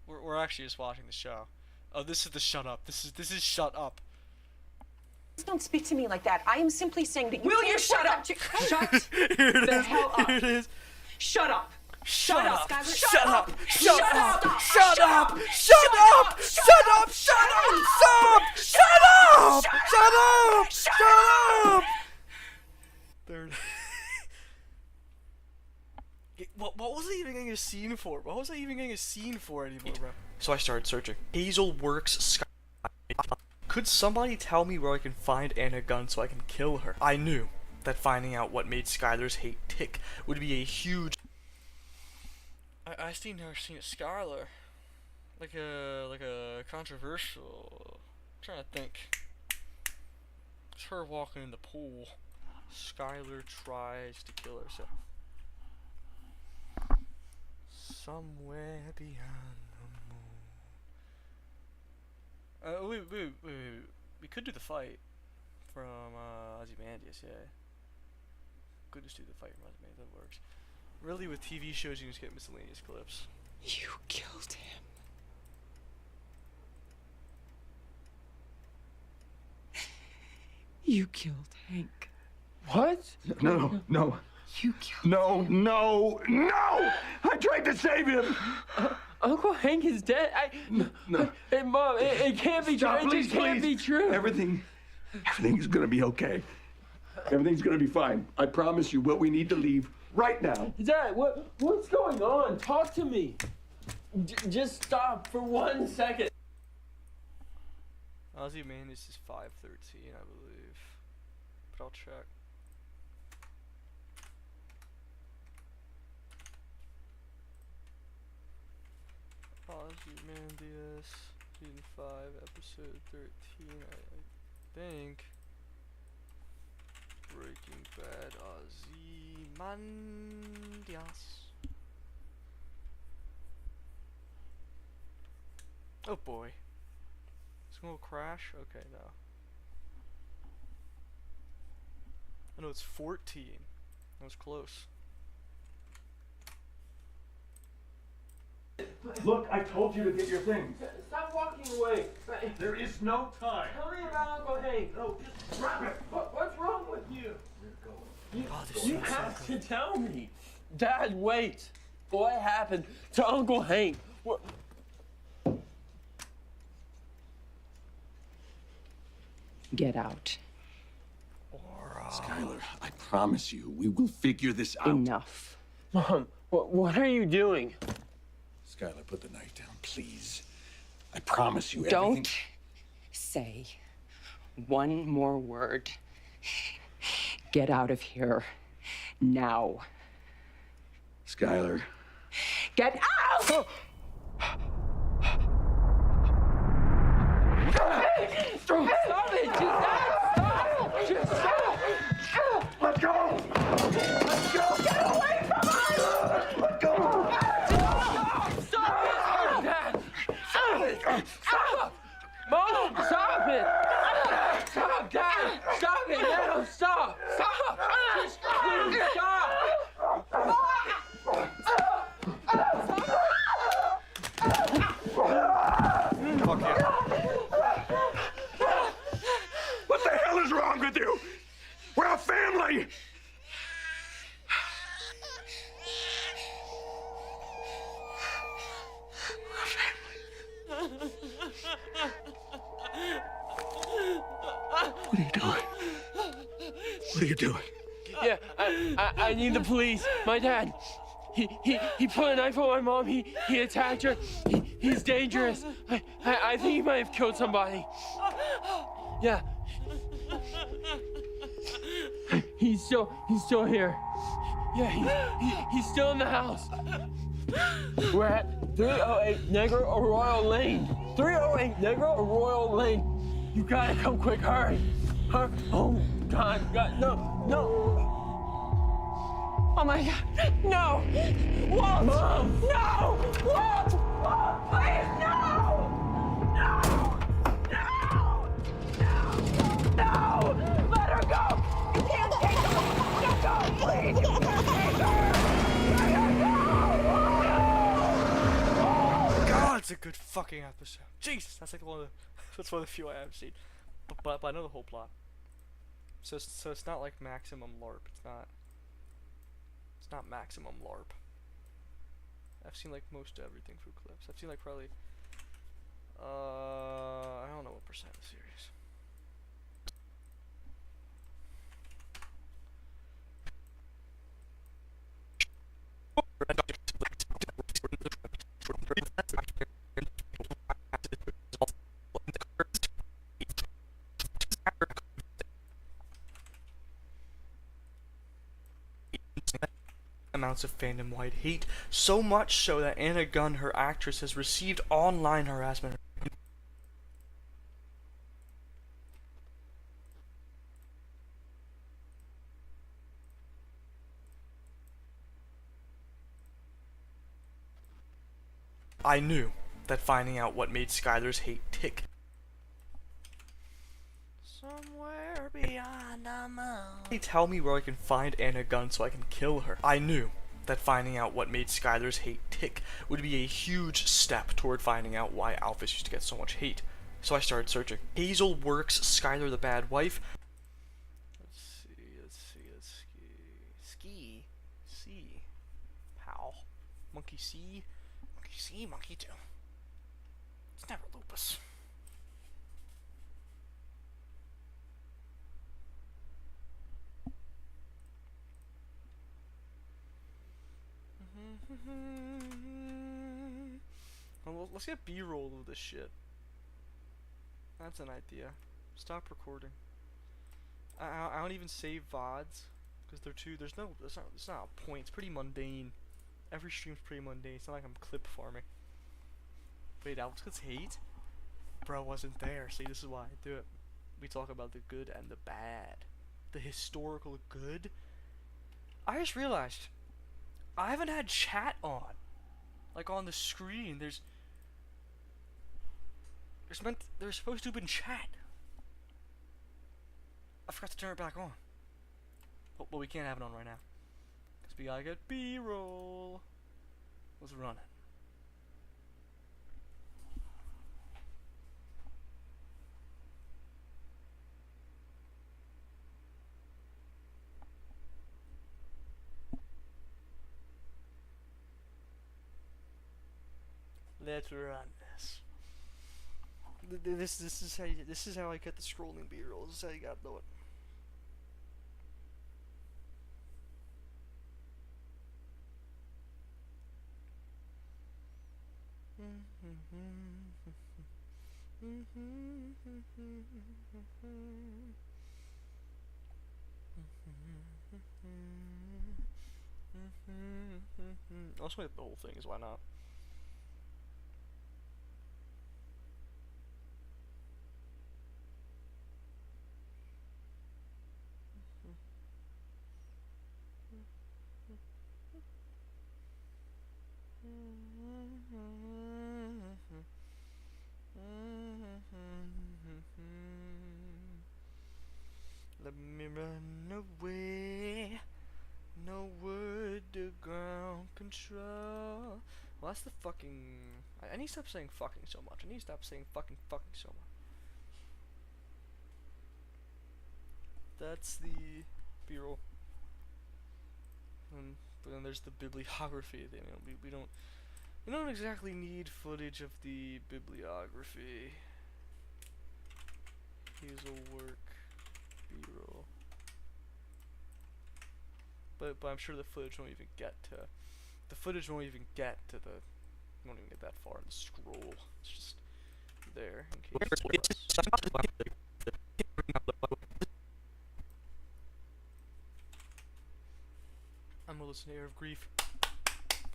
We're actually just watching the show. Oh, this is the shut up. This is shut up. Don't speak to me like that. I am simply saying that you Will can't you shut up? Shut Here it the is. hell up. Here it is. Shut up. Shut up. Skylar. Shut up. Shut Shut up. up. Shut up. Shut up. Shut up. Shut up. Stop. Shut up. Shut up. Shut up. There. What was I even getting a scene for? What was I even getting a scene for anymore, bro? So I started searching. Hazel Works Sky. Could somebody tell me where I can find Anna Gunn so I can kill her? I knew that finding out what made Skylar's hate tick would be a huge. I still never seen a Skylar. Like a controversial. I'm trying to think. It's her walking in the pool. Skylar tries to kill herself. Somewhere beyond the moon. Wait. We could do the fight from Ozymandias, yeah. Could just do the fight from Ozymandias, that works. Really, with TV shows, you just get miscellaneous clips. You killed him. You killed Hank. What? No. You killed No! I tried to save him! Uncle Hank is dead. No. Hey, Mom, it can't be true. Stop, It just can't be true. Everything's gonna be okay. Everything's gonna be fine. I promise you. What we need to leave right now. Dad, what's going on? Talk to me. Just stop for 1 second. Ozymandias is 513, I believe. But I'll check. Ozymandias, season 5, episode 13, I think. Breaking Bad, Ozymandias. Oh boy. It's gonna crash? Okay, no. I know it's 14. That was close. Look, I told you to get your things. Stop walking away. There is no time. Tell me about Uncle Hank. No, just drop it. What's wrong with you? Oh, You have to tell me. Dad, wait. What happened to Uncle Hank? What? Get out. Skylar, I promise you, we will figure this out. Enough. Mom, what are you doing? Skylar, put the knife down, please. I promise you Don't everything. say one more word. Get out of here. Now. Skylar. Get out! Stop it! Just stop! Let go! Let go! Get away from us! Let go! Stop it! Dad! Stop! Mom, stop it! Stop, Dad! Stop it now! Stop! Stop! Just please stop! Fuck yeah. What the hell is wrong with you? We're a family! What are you doing? What are you doing? Yeah, I need the police. My dad, he put a knife on my mom. He attacked her. He's dangerous. I think he might have killed somebody. Yeah. He's still here. Yeah, he's still in the house. We're at 308 Negro Arroyo Lane. 308 Negro Arroyo Lane. You gotta come quick, hurry. Oh, God, no. Oh my God, no! Walt! Mom! No! Walt! Walt, please, no! No! No! Let her go! You can't take her! Let her go, please! You can't take her! Let her go! God, it's a good fucking episode. Jesus, that's like that's one of the few I haven't seen. But I know the whole plot. So it's not like maximum LARP. It's not maximum LARP. I've seen like most everything through clips. I've seen like probably I don't know what percent of the series. Amounts of fandom-wide hate, so much so that Anna Gunn, her actress, has received online harassment. I knew that finding out what made Skylar's hate tick. Somewhere beyond the moon. They tell me where I can find Anna Gunn so I can kill her. I knew that finding out what made Skylar's hate tick would be a huge step toward finding out why Alphys used to get so much hate. So I started searching. Hazel Works, Skylar the Bad Wife. Let's see. C. Pal. Monkey C. Monkey C, Monkey 2. It's never lupus. Well, let's get B-roll of this shit. That's an idea. Stop recording. I don't even save VODs because they're too. It's not a point. It's pretty mundane. Every stream's pretty mundane. It's not like I'm clip farming. Wait, Alex gets hate? Bro wasn't there. See, this is why I do it. We talk about the good and the bad. The historical good. I just realized I haven't had chat on. Like on the screen, there's supposed to have been chat. I forgot to turn it back on. But we can't have it on right now. Because we gotta get B-roll. Let's run it. Let's run this. This is how I get the scrolling B-roll. This is how you gotta do it. I'll just make the whole thing, is why not? Let me run away. No word to ground control. Well, that's the fucking. I need to stop saying fucking so much. I need to stop saying fucking so much. That's the B-roll. But then there's the bibliography. We don't exactly need footage of the bibliography. Hazel work B-roll. But I'm sure the footage won't even get to the You don't even get that far in the scroll. It's just there in case. I'm a listener of grief.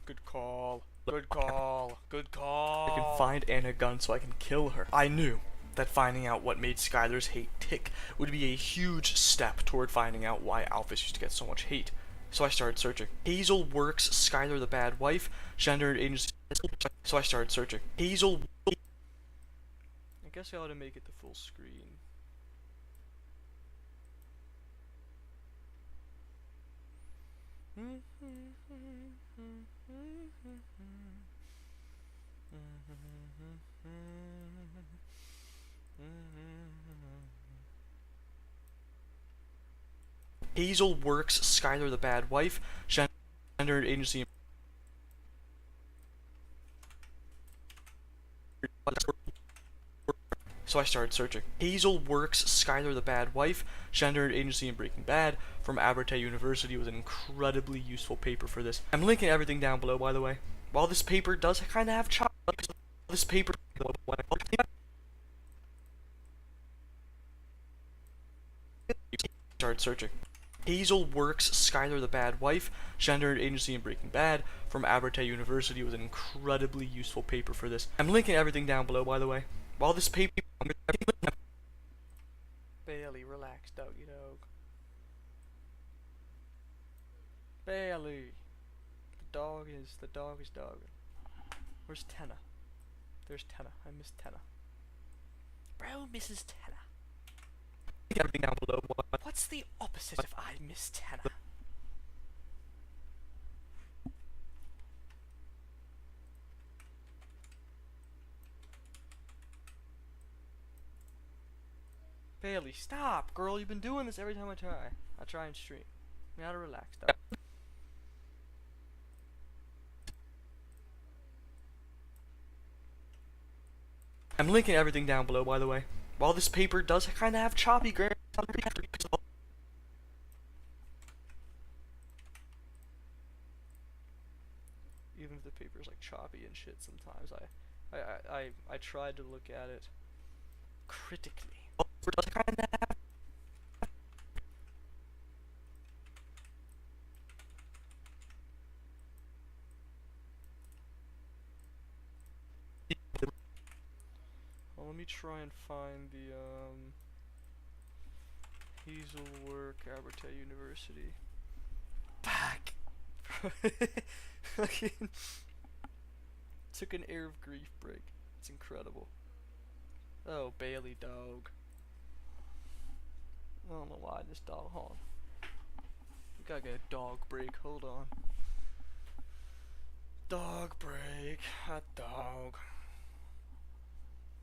Good call. Good call. Good call. I can find Anna Gunn so I can kill her. I knew that finding out what made Skylar's hate tick would be a huge step toward finding out why Alphys used to get so much hate. So I started searching. Hazel Works, Skylar the bad wife, gender and agency. So I started searching. Hazel. I guess I ought to make it the full screen. Hazel Works, Skylar the bad wife, gender and agency. So I started searching. Hazel Works, Skylar the bad wife, gender and agency in Breaking Bad from Abertay University was an incredibly useful paper for this. I'm linking everything down below, by the way. While this paper does kind of have this paper. Started searching. Hazel Works, Skylar the bad wife, gender and agency in Breaking Bad from Abertay University was an incredibly useful paper for this. I'm linking everything down below, by the way. While this paper. Bailey, relax, doggy dog. Bailey. The dog is dogging. Where's Tenna? There's Tenna. I miss Tenna. Bro, Mrs. Tenna. Everything down below. What's the opposite of I miss Tenna? Bailey, stop, girl. You've been doing this every time I try. I try and stream. You gotta relax, though. I'm linking everything down below, by the way. While this paper does kind of have choppy grammar, even if the paper's like choppy and shit, sometimes I tried to look at it critically. Well, let me try and find the Hazel Work, Abertay University. Fuck! Fucking took an air of grief break. It's incredible. Oh, Bailey dog. I don't know why this dog, hold on. We gotta get a dog break, hold on. Dog break, hot dog.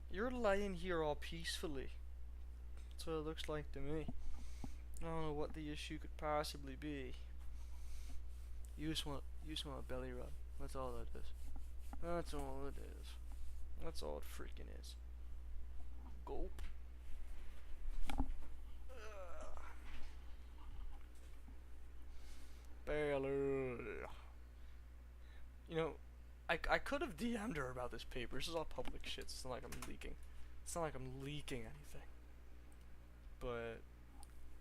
You're laying here all peacefully. That's what it looks like to me. I don't know what the issue could possibly be. You just want a belly rub. That's all that is. That's all it is. That's all it freaking is. Gulp. Bailey. You know, I could have DM'd her about this paper. This is all public shit. It's not like I'm leaking. It's not like I'm leaking anything. But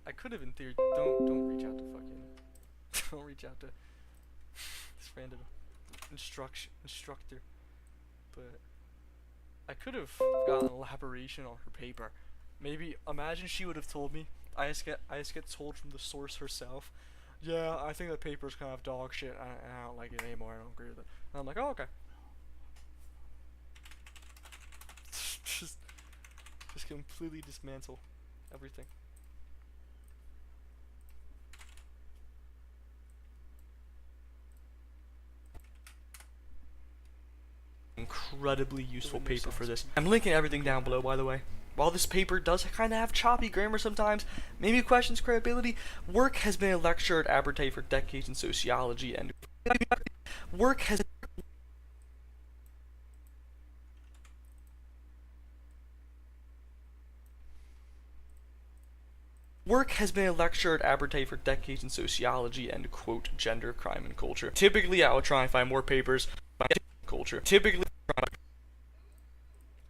I could have in theory. Don't reach out to fucking. Don't reach out to this random instructor. But I could have gotten an elaboration on her paper. Maybe imagine she would have told me. I just get told from the source herself. Yeah, I think the paper's kind of dog shit. I don't like it anymore. I don't agree with it. And I'm like, oh, okay. just completely dismantle everything. Incredibly useful paper for this. I'm linking everything down below, by the way. While this paper does kind of have choppy grammar sometimes, maybe questions credibility, Work has been a lecturer at Abertay for decades in sociology, and Work has been a lecturer at Abertay for decades in sociology and, quote, gender, crime, and culture. Typically, I would try and find more papers. culture. Typically,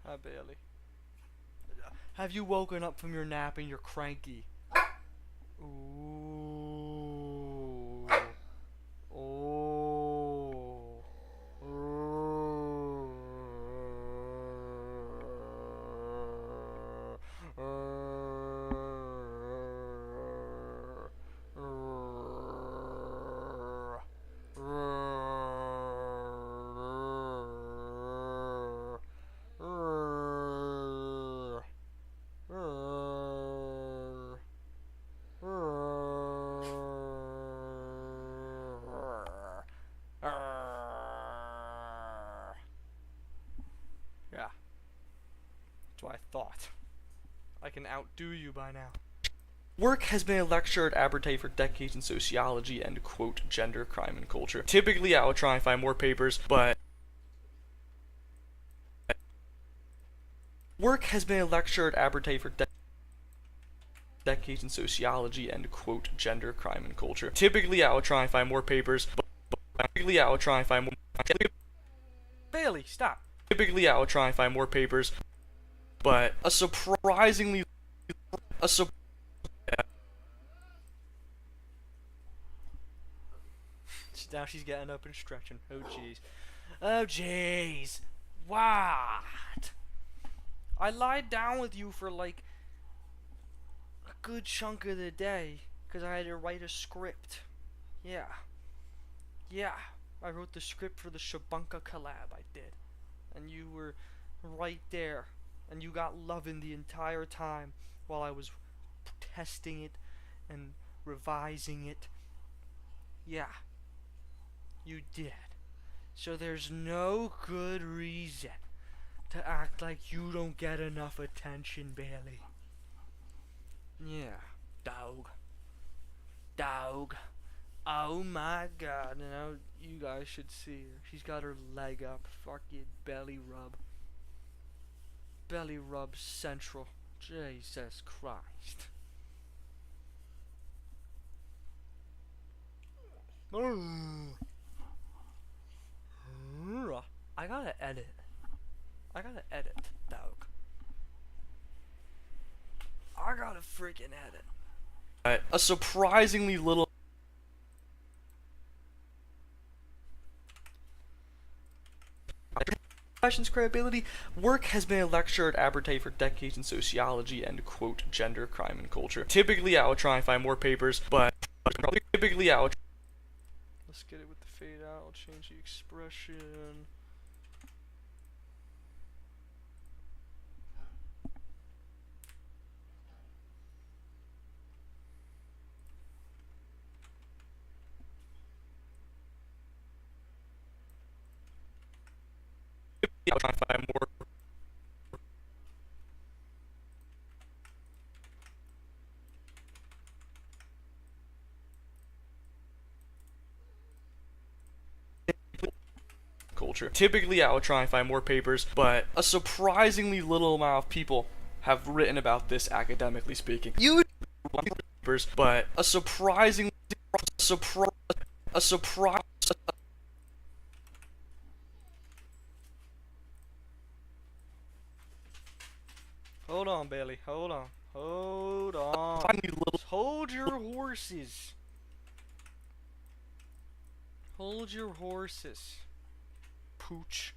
hi Bailey. Have you woken up from your nap and you're cranky? Ooh. Oh. Yeah. That's what I thought. I can outdo you by now. Work has been a lecturer at Abertay for decades in sociology and, quote, gender, crime, and culture. Typically, I would try and find more papers, but Work has been a lecturer at Abertay for decades in sociology and, quote, gender, crime, and culture. Typically, I would try and find more papers, but typically, I would try and find more. Bailey, stop. Typically, I would try and find more papers, but now she's getting up and stretching. Oh jeez. Oh jeez. What? I lied down with you for like a good chunk of the day because I had to write a script. Yeah. Yeah. I wrote the script for the Shabunka collab. I did. And you were right there. And you got loving the entire time while I was testing it and revising it. Yeah. You did. So there's no good reason to act like you don't get enough attention, Bailey. Yeah. Dog. Dog. Oh my god. Now you guys should see her. She's got her leg up. Fucking belly rub. Belly rub central. Jesus Christ. I gotta edit. Dog. I gotta freaking edit. A surprisingly little. Questions credibility. Work has been a lecturer at Abertay for decades in sociology and, quote, gender, crime, and culture. Typically, I would try and find more papers, but typically, I would. Let's get it with the fade out. I'll change the expression. I'll try and find more. Culture. Typically, I would try and find more papers, but a surprisingly little amount of people have written about this academically speaking. You papers, but a surprisingly Hold on, Bailey. Hold on. Hold on. Hold your horses. Hold your horses. Pooch.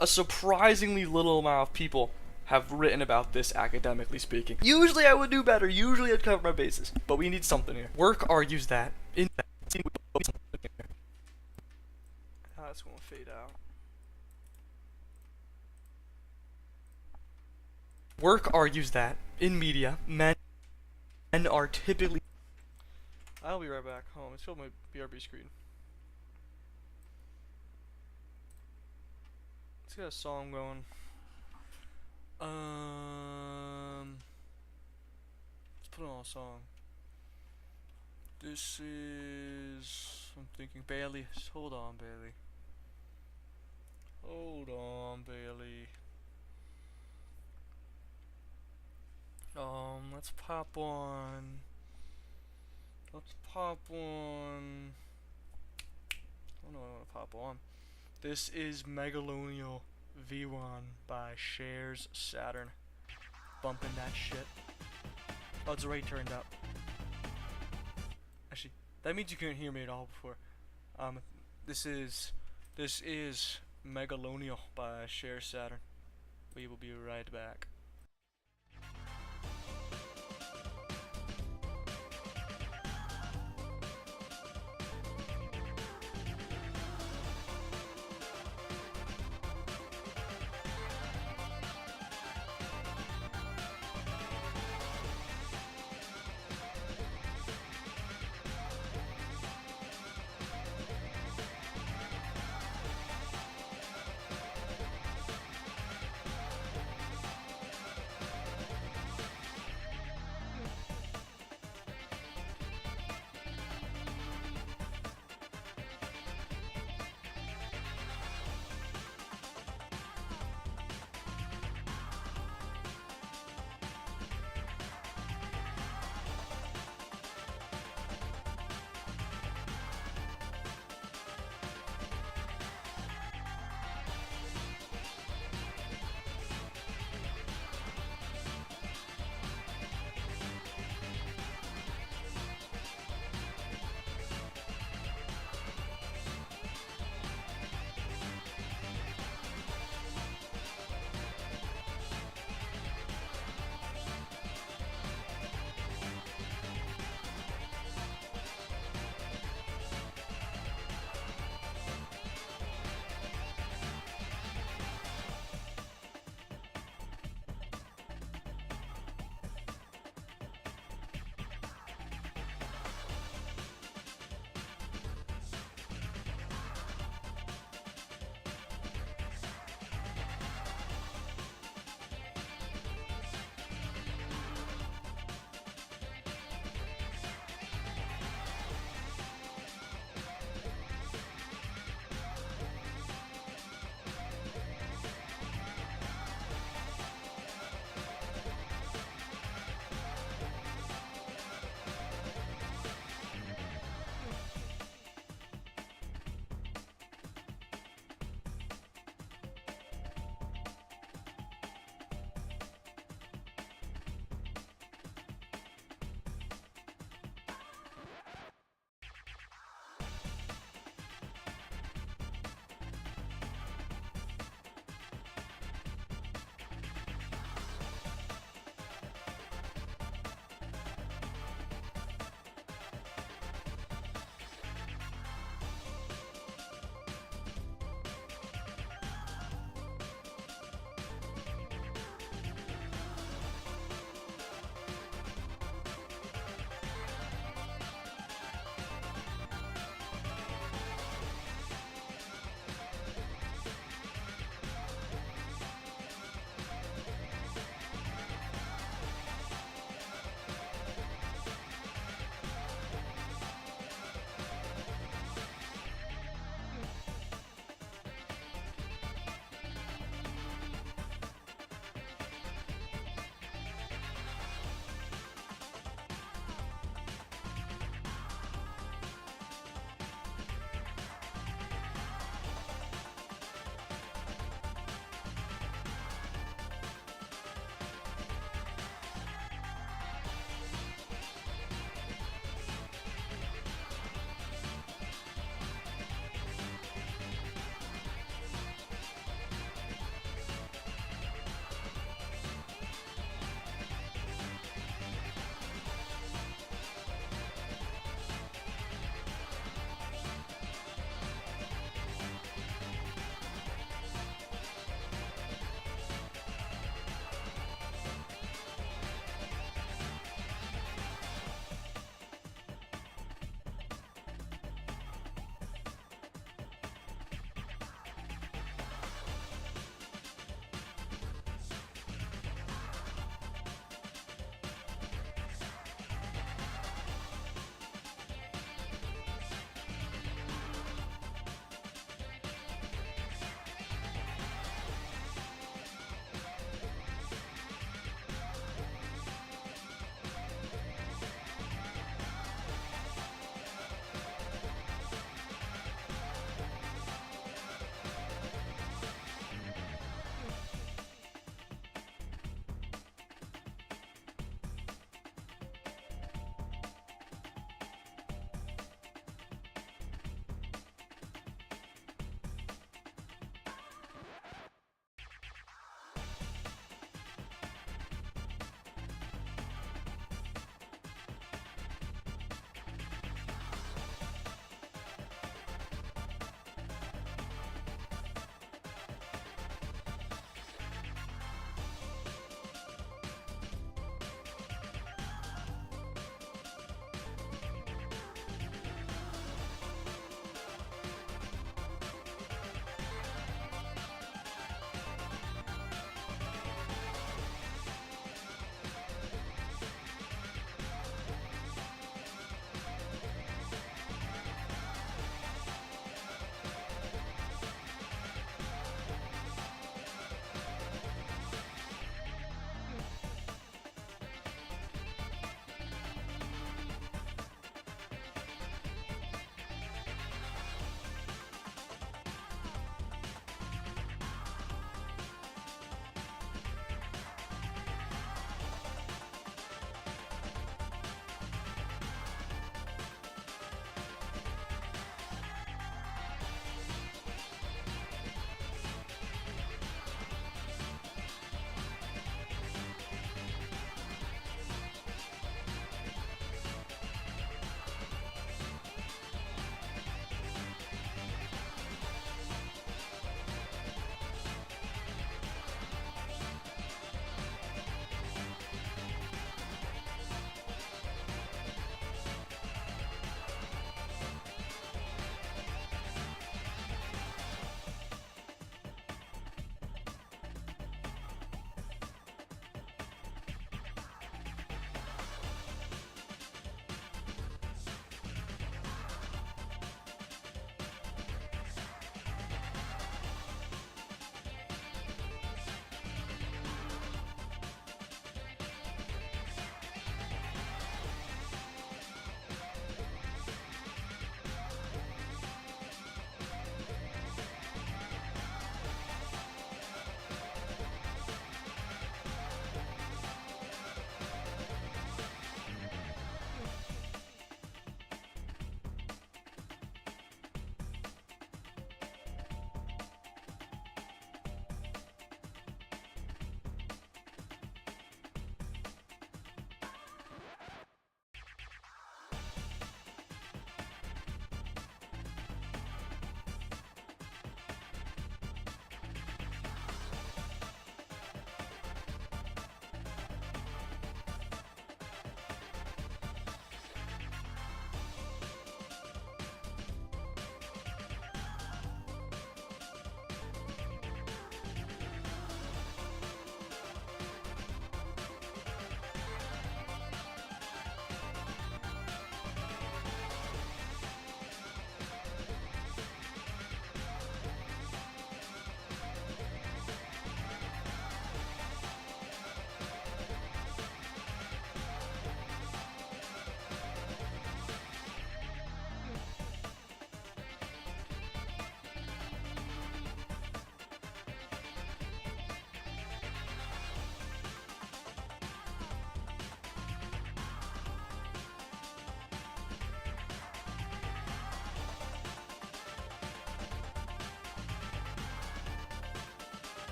A surprisingly little amount of people have written about this academically speaking. Usually I would do better. Usually I'd cover my bases. But we need something here. Work argues that that's gonna fade out. Work argues that, in media, men are typically... I'll be right back. Hold on, let's fill my BRB screen. Let's get a song going. Let's put on a song. This is... I'm thinking Bailey. Hold on, Bailey. Hold on, Bailey. Let's pop on. I want to pop on. This is Megalonial V1 by Shares Saturn. Bumping that shit. Oh, it's already turned up. Actually, that means you couldn't hear me at all before. This is Megalonial by Shares Saturn. We will be right back.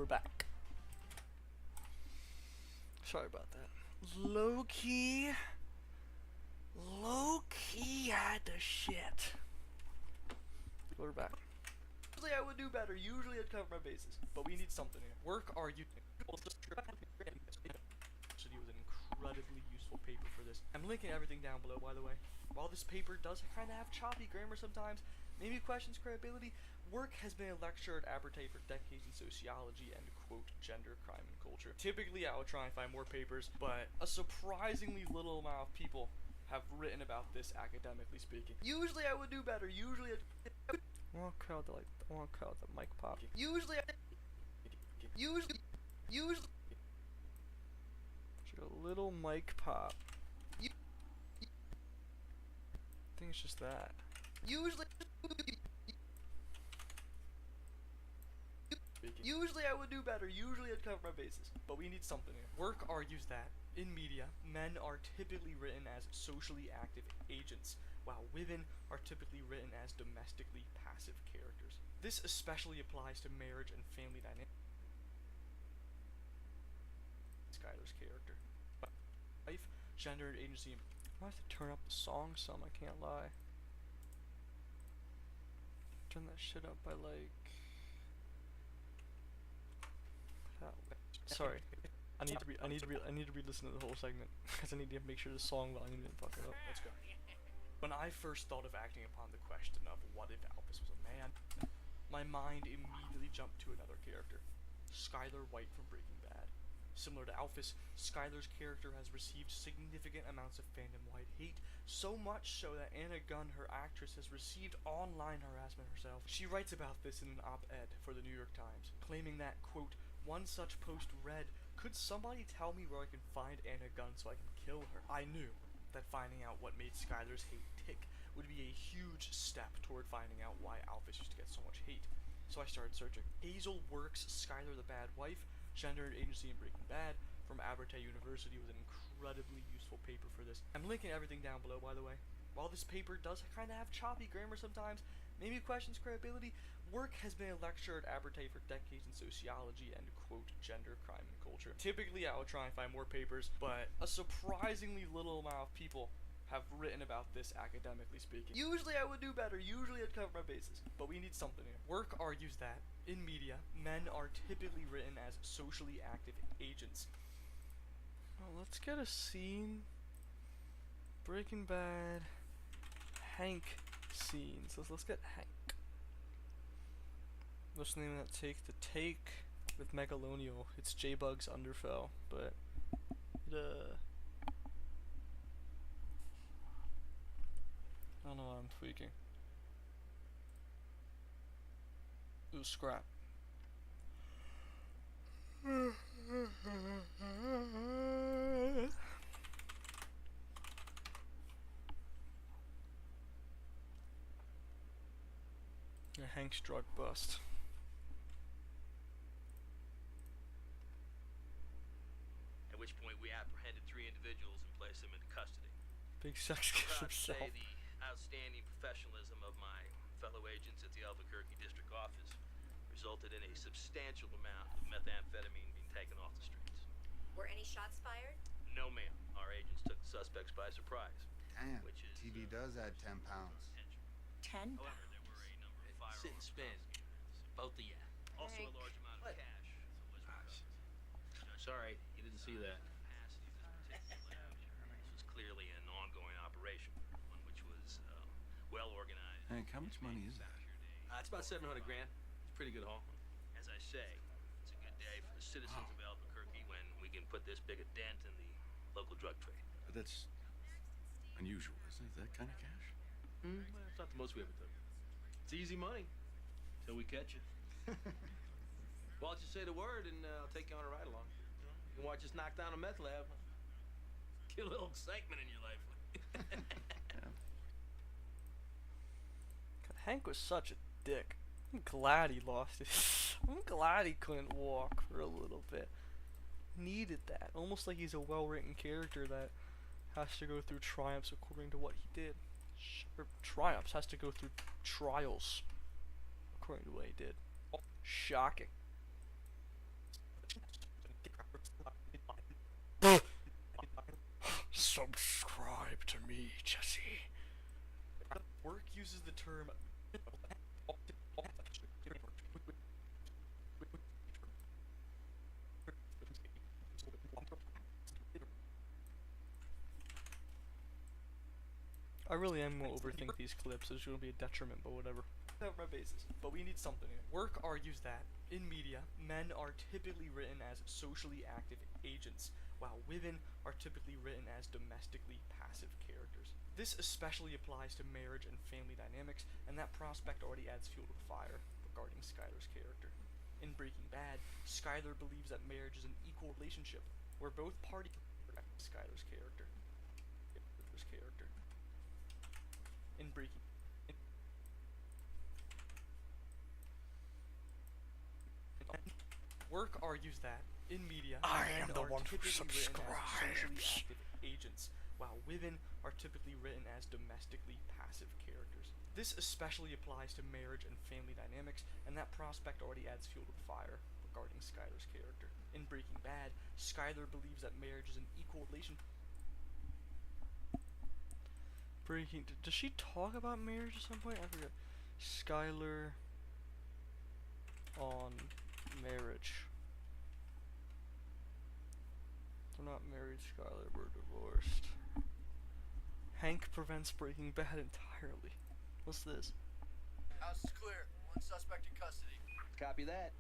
back. Sorry about that. Low key had the shit. We're back. Usually I would do better. Usually I'd cover my bases. But we need something here. Work argued. It was an incredibly useful paper for this. I'm linking everything down below, by the way. While this paper does kind of have choppy grammar sometimes, maybe questions credibility, Work has been a lecturer at Abertay for decades in sociology and, quote, gender, crime, and culture. Typically, I would try and find more papers, but a surprisingly little amount of people have written about this academically speaking. Usually, I would do better. Usually, I want to cut out the mic pop. Usually, a little mic pop. I think it's just that. Usually I would do better. Usually I'd cover my bases. But we need something here. Work argues that, in media, men are typically written as socially active agents, while women are typically written as domestically passive characters. This especially applies to marriage and family dynamics. Skylar's character. Life, gender, and agency. I might have to turn up the song some, I can't lie. Turn that shit up by like... Sorry, I need to re-listen to the whole segment because I need to make sure the song volume didn't fuck it up. Let's go. When I first thought of acting upon the question of what if Alphys was a man, my mind immediately jumped to another character, Skylar White from Breaking Bad. Similar to Alphys, Skylar's character has received significant amounts of fandom-wide hate, so much so that Anna Gunn, her actress, has received online harassment herself. She writes about this in an op-ed for the New York Times, claiming that, quote, one such post read, could somebody tell me where I can find Anna Gunn so I can kill her? I knew that finding out what made Skylar's hate tick would be a huge step toward finding out why Alphys used to get so much hate. So I started searching. Hazel Works' Skylar the Bad Wife, Gender and Agency in Breaking Bad from Abertay University was an incredibly useful paper for this. I'm linking everything down below, by the way. While this paper does kind of have choppy grammar sometimes, maybe questions credibility, Work has been a lecturer at Abertay for decades in sociology and, quote, gender, crime, and culture. Typically, I would try and find more papers, but a surprisingly little amount of people have written about this academically speaking. Usually I would do better. Usually I'd cover my bases. But we need something here. Work argues that, in media, men are typically written as socially active agents. Well, let's get a scene. Breaking Bad. Hank scenes. Let's get Hank. What's the name of that take? The Take with Megalonial. It's J-Bug's Underfell, but I don't know why I'm tweaking. Ooh, scrap. Yeah, Hank's drug bust. At which point we apprehended 3 individuals and placed them into custody. Big sex kiss I'm proud to say himself. the outstanding professionalism of my fellow agents at the Albuquerque District Office resulted in a substantial amount of methamphetamine being taken off the streets. Were any shots fired? No, ma'am. Our agents took the suspects by surprise. Damn, which is, TV does add 10 pounds. 10 However, there were a number of firearms. Sit and spin. Both of you. Also a large amount of cash. Sorry, you didn't see that. This was clearly an ongoing operation, one which was well organized. Hank, how much money is that? It's about $700 grand. It's pretty good haul. As I say, it's a good day for the citizens of Albuquerque when we can put this big a dent in the local drug trade. But that's unusual, isn't it? That kind of cash? Well, it's not the most we ever took. It's easy money till we catch you. Well, just say the word and I'll take you on a ride along. You can watch us knock down a meth lab. Get a little excitement in your life. God, Hank was such a dick. I'm glad he lost it. I'm glad he couldn't walk for a little bit. Needed that. Almost like he's a well-written character that has to go through triumphs according to what he did. Or triumphs, has to go through trials according to what he did. Shocking. Subscribe to me, Jesse. Work uses the term I really am gonna overthink these clips. It's gonna be a detriment, but whatever. cover my bases, but we need something here. Work argues that, in media, men are typically written as socially active agents, while women are typically written as domestically passive characters. This especially applies to marriage and family dynamics, and that prospect already adds fuel to the fire regarding Skylar's character. In Breaking Bad, Skylar believes that marriage is an equal relationship, where both parties Skylar's character. In Breaking Work argues that, in media, I men am the are one who typically written as socially subscribes. active agents, while women are typically written as domestically passive characters. This especially applies to marriage and family dynamics, and that prospect already adds fuel to the fire regarding Skylar's character. In Breaking Bad, Skylar believes that marriage is an equal relationship. Does she talk about marriage at some point? I forget. Skylar on marriage. We're not married, Skylar. We're divorced. Hank prevents Breaking Bad entirely. What's this? House is clear. One suspect in custody. Copy that.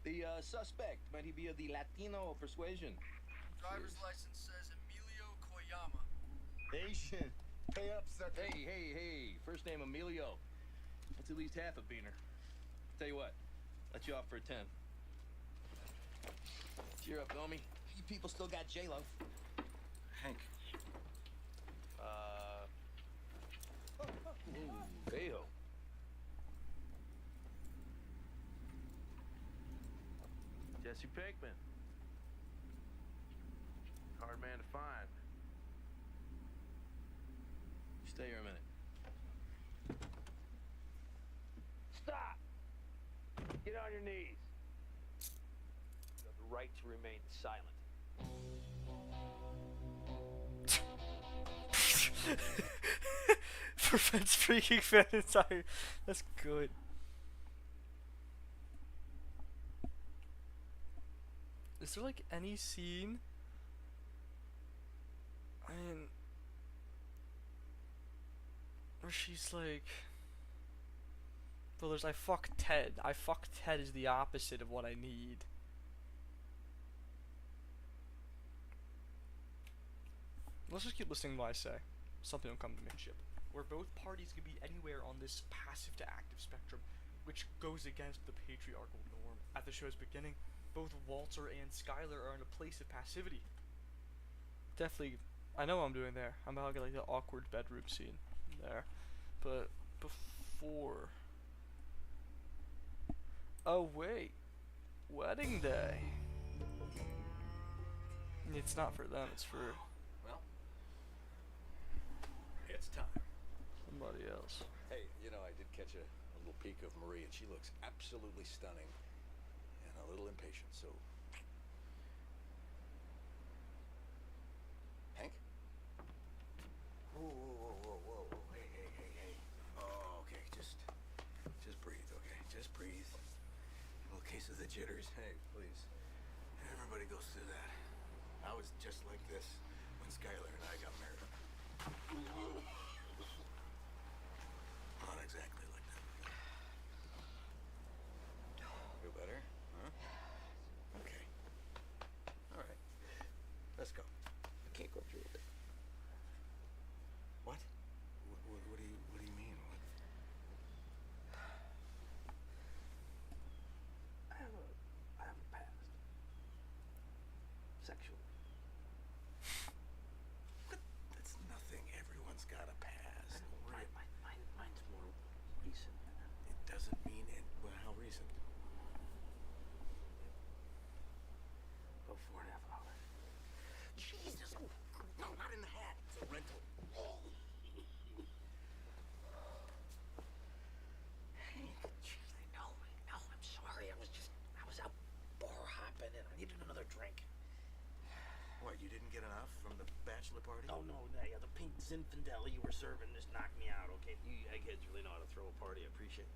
The suspect, might he be of the Latino persuasion? Driver's license says Emilio Koyama. Asian. Pay up, sucker. Hey. First name Emilio. That's at least half a beaner. Tell you what, let you off for a 10. Cheer up, homie. You people still got J-Lo. Hank. Ooh, hey-ho. Jesse Pinkman. Hard man to find. Stay here a minute. Stop! Get on your knees. You have the right to remain silent. Prevents freaking fan entire. That's good. Is there like any scene? I mean, where she's like, well, there's I fuck Ted. I fuck Ted is the opposite of what I need. Let's just keep listening to what I say. Something will come to me. Where both parties can be anywhere on this passive to active spectrum, which goes against the patriarchal norm. At the show's beginning, both Walter and Skylar are in a place of passivity. Definitely, I know what I'm doing there. I'm about to get like the awkward bedroom scene there. But before, oh wait, wedding day. It's not for them, it's for Well, it's time. somebody else. Hey, you know, I did catch a little peek of Marie, and she looks absolutely stunning and a little impatient, so... Hank? Whoa. Hey. Oh, okay, just breathe, okay? Just breathe. A little case of the jitters. Hey, please. Everybody goes through that. I was just like this when Skylar and I got married. Not exactly like that. Feel better? Huh? Okay. All right. Let's go. I can't go through with it. What? What do you mean? What? I have a past. Sexual. What? That's nothing. Everyone's got a past. Don't worry. Mine's more recent. It doesn't mean it. Well, how recent? About 4.5 hours. Jesus! No, not in the hat. It's a rental. Hey, jeez, I know. I'm sorry. I was out bar hopping and I needed another drink. What, you didn't get enough from the bachelor party? deli you were serving just knocked me out, okay? You eggheads really know how to throw a party. I appreciate it.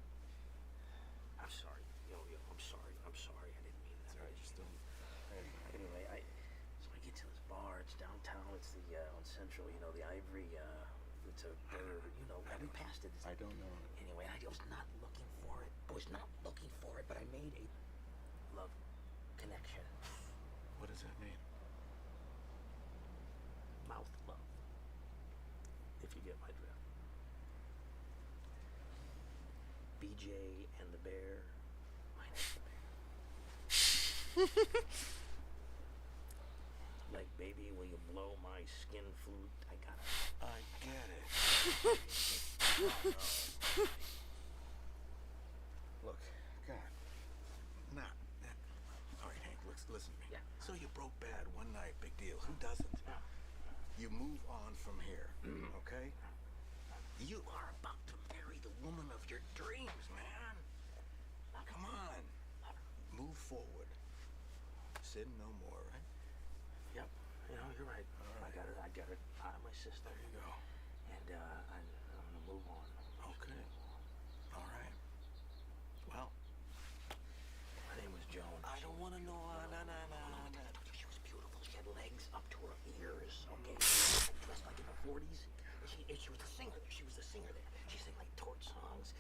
I'm sorry. Yo, I'm sorry. I'm sorry. I didn't mean that. Sorry, just don't. Anyway, so I get to this bar. It's downtown. It's the on Central. You know, the Ivory. It's a burger. You know, we passed it. I don't know. Anyway, I was not looking for it. I was not looking for it, but I made a love connection. What does that mean? Mouth love. If you get my drift. BJ and the bear. My name's the bear. Like, baby, will you blow my skin flute? I gotta. I get it. Look, God. Not. All right, Hank, listen to me. Yeah. So you broke bad one night, big deal. Who doesn't? You move on from here, okay? You are about to marry the woman of your dreams, man. Come on. Move forward. Sin no more, right? Yep. You know, you're right. All right. I got it out of my system. There you go. And I'm gonna move on. Okay. All right. Well, my name was Joan. I don't want to know. She was beautiful. She had legs up to her ears. Okay. Dressed like in the 40s. And she was a singer. She was a singer there. She sang like torch songs.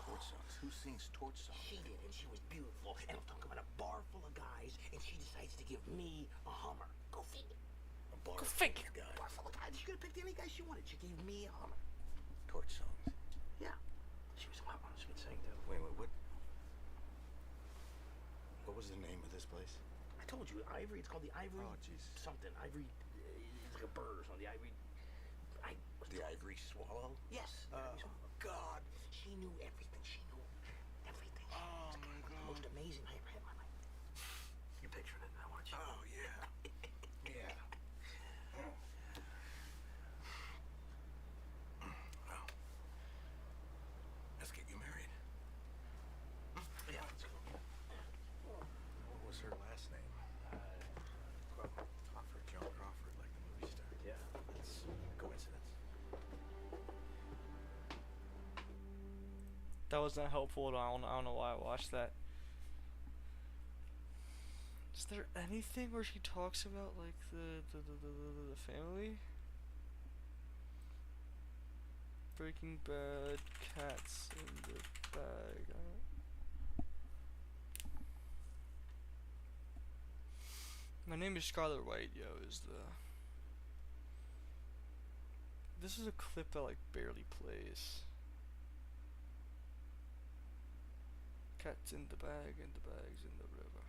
Torch songs? Who sings torch songs? She did, and she was beautiful. And I'm talking about a bar full of guys, and she decides to give me a Hummer. Go figure. A bar Go figure. Bar full of guys. She could have picked any guy she wanted. She gave me a Hummer. Torch songs. Yeah. She was hot. She would sing too. Wait, what? What was the name of this place? I told you, Ivory. It's called the Ivory. Oh, jeez. Something. Ivory. It's like a bird or something. The Ivory. The Ivory Swallow? Yes. God. She knew everything. She knew everything. Oh, my God. The most amazing I ever had in my life. You're picturing it now, aren't you? Oh, yeah. Yeah. Well, let's get you married. Yeah, let's go. What was her last name? Crawford. Joan Crawford, like the movie star. Yeah. That's coincidence. That was not helpful at all. I don't know why I watched that. Is there anything where she talks about like the family? Breaking Bad, Cats in the Bag. My name is Scarlet White, yo, is the... This is a clip that like barely plays. Cats in the bag, and the bag's in the river.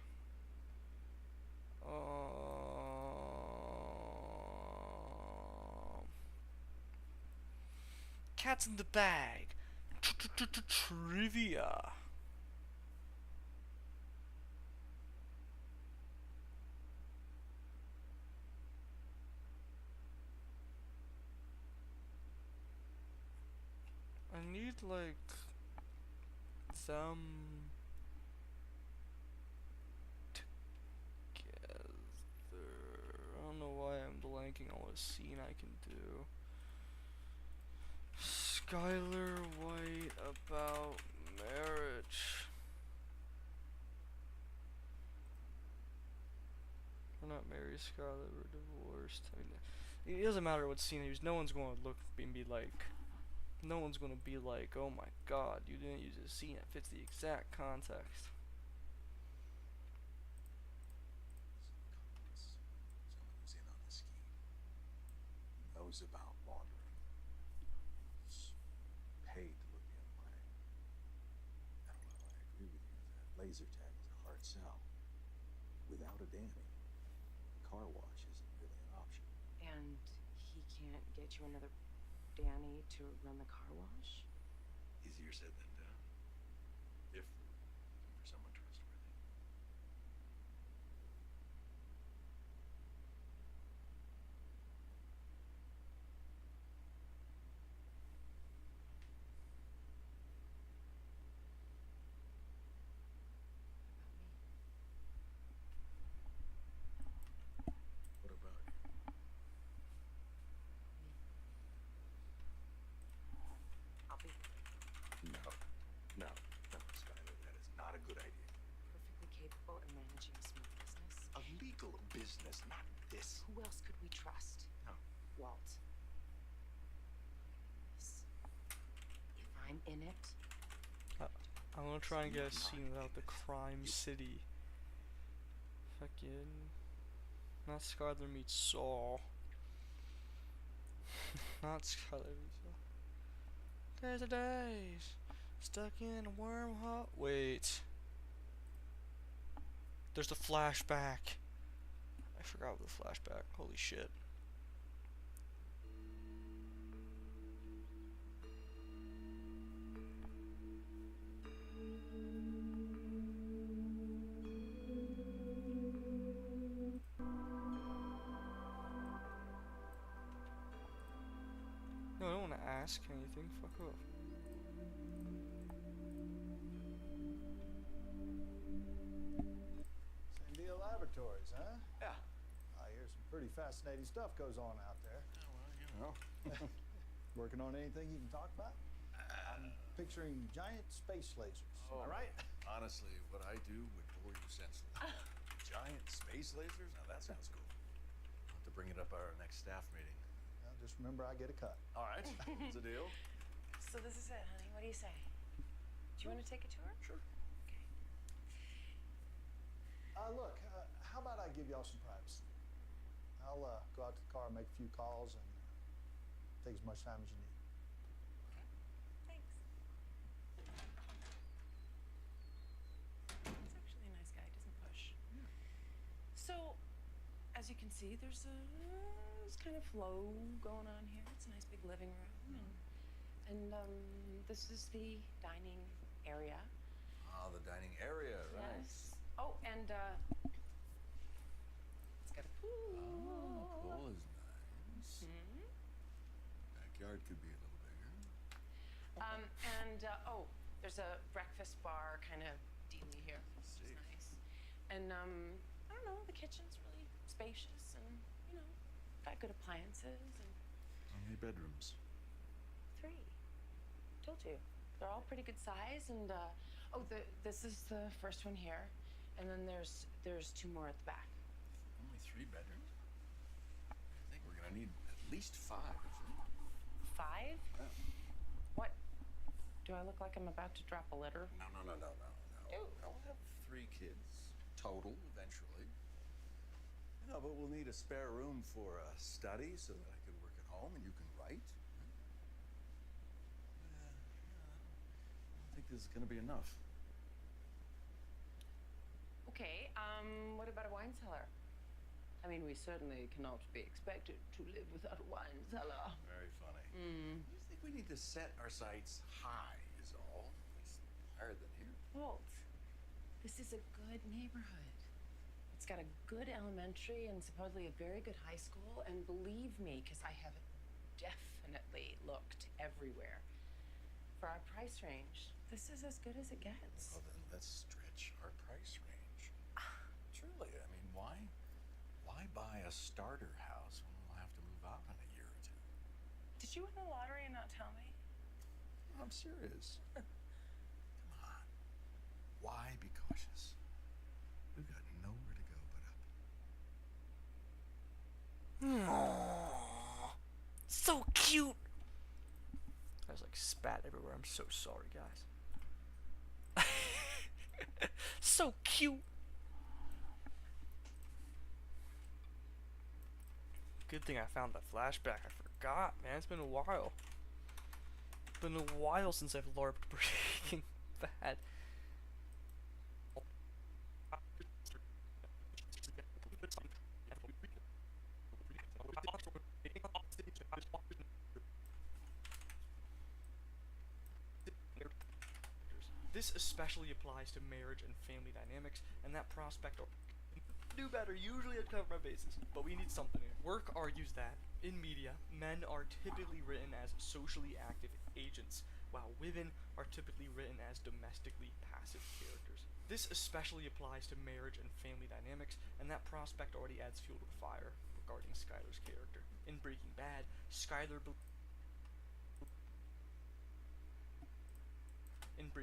Cats in the bag. Trivia. I need like some together. I don't know why I'm blanking on what scene I can do. Skylar White about marriage. We're not married, Skylar. We're divorced. I mean, it doesn't matter what scene I use. No one's going to look and be like. No one's gonna be like, oh my god, you didn't use a scene that fits the exact context. Someone who's in on the scheme. Knows about laundering. Is paid to look the other way. Now, while I agree with you that laser tag is a hard sell, without a Danny, car wash isn't really an option. And he can't get you another Danny to run the car wash? Easier said than done. If for someone trustworthy. What about you? No, no, Skylar, that is not a good idea. Perfectly capable of managing a small business. A legal business, not this. Who else could we trust? No. Walt. If I'm in it, I want to try and get a scene without the crime city. Fucking. Not Skylar meets Saul. Not Skylar meets Saul. Days of days. Stuck in a wormhole. Wait. There's the flashback. I forgot the flashback. Holy shit. No, I don't want to ask anything. Fuck off. Sandia Laboratories, huh? Yeah. I hear some pretty fascinating stuff goes on out there. Well, Working on anything you can talk about? I'm picturing giant space lasers. Oh, Am I right? Honestly, what I do would bore you senseless. Giant space lasers? Now that sounds cool. I'll have to bring it up at our next staff meeting. Well, just remember I get a cut. All right, it's a deal. So this is it, honey. What do you say? Do you want to take a tour? Sure. Look, how about I give y'all some privacy? I'll go out to the car, make a few calls, and take as much time as you need. Thanks. He's actually a nice guy. Doesn't push. So, as you can see, there's this kind of flow going on here. It's a nice big living room, and this is the dining area. Ah, the dining area, right? Yes. Oh, and it's got a pool. Oh, pool is nice. Backyard could be a little bigger. And oh, there's a breakfast bar kind of dealy here. Which is nice. And I don't know, the kitchen's really spacious and got good appliances and. How many bedrooms? 3. Told you, they're all pretty good size. And this is the first one here, and then there's 2 more at the back. Only 3 bedrooms? I think we're gonna need at least 5. 5? Yeah. What? Do I look like I'm about to drop a litter? No. I'll have 3 kids total eventually. No, but we'll need a spare room for study so that I can work at home and you can write. I don't think this is gonna be enough. Okay. What about a wine cellar? I mean, we certainly cannot be expected to live without a wine cellar. Very funny. I just think we need to set our sights high is all. It's higher than here. Walt, this is a good neighborhood. It's got a good elementary and supposedly a very good high school. And believe me, because I have definitely looked everywhere. For our price range, this is as good as it gets. Well, then let's stretch our price range. Truly, I mean, why buy a starter house when we'll have to move out in a year or 2? Did you win the lottery and not tell me? I'm serious. Come on. Why be cautious? We've got nowhere to go but up. Aww. So cute. I was like spat everywhere. I'm so sorry, guys. So cute. Good thing I found that flashback. I forgot, man. It's been a while. It's been a while since I've LARPed Breaking Bad. This especially applies to marriage and family dynamics, and that prospect do better. Usually I'd cover my bases, but we need something here. Work argues that, in media, men are typically written as socially active agents, while women are typically written as domestically passive characters. This especially applies to marriage and family dynamics, and that prospect already adds fuel to the fire regarding Skylar's character. In Breaking Bad, Skylar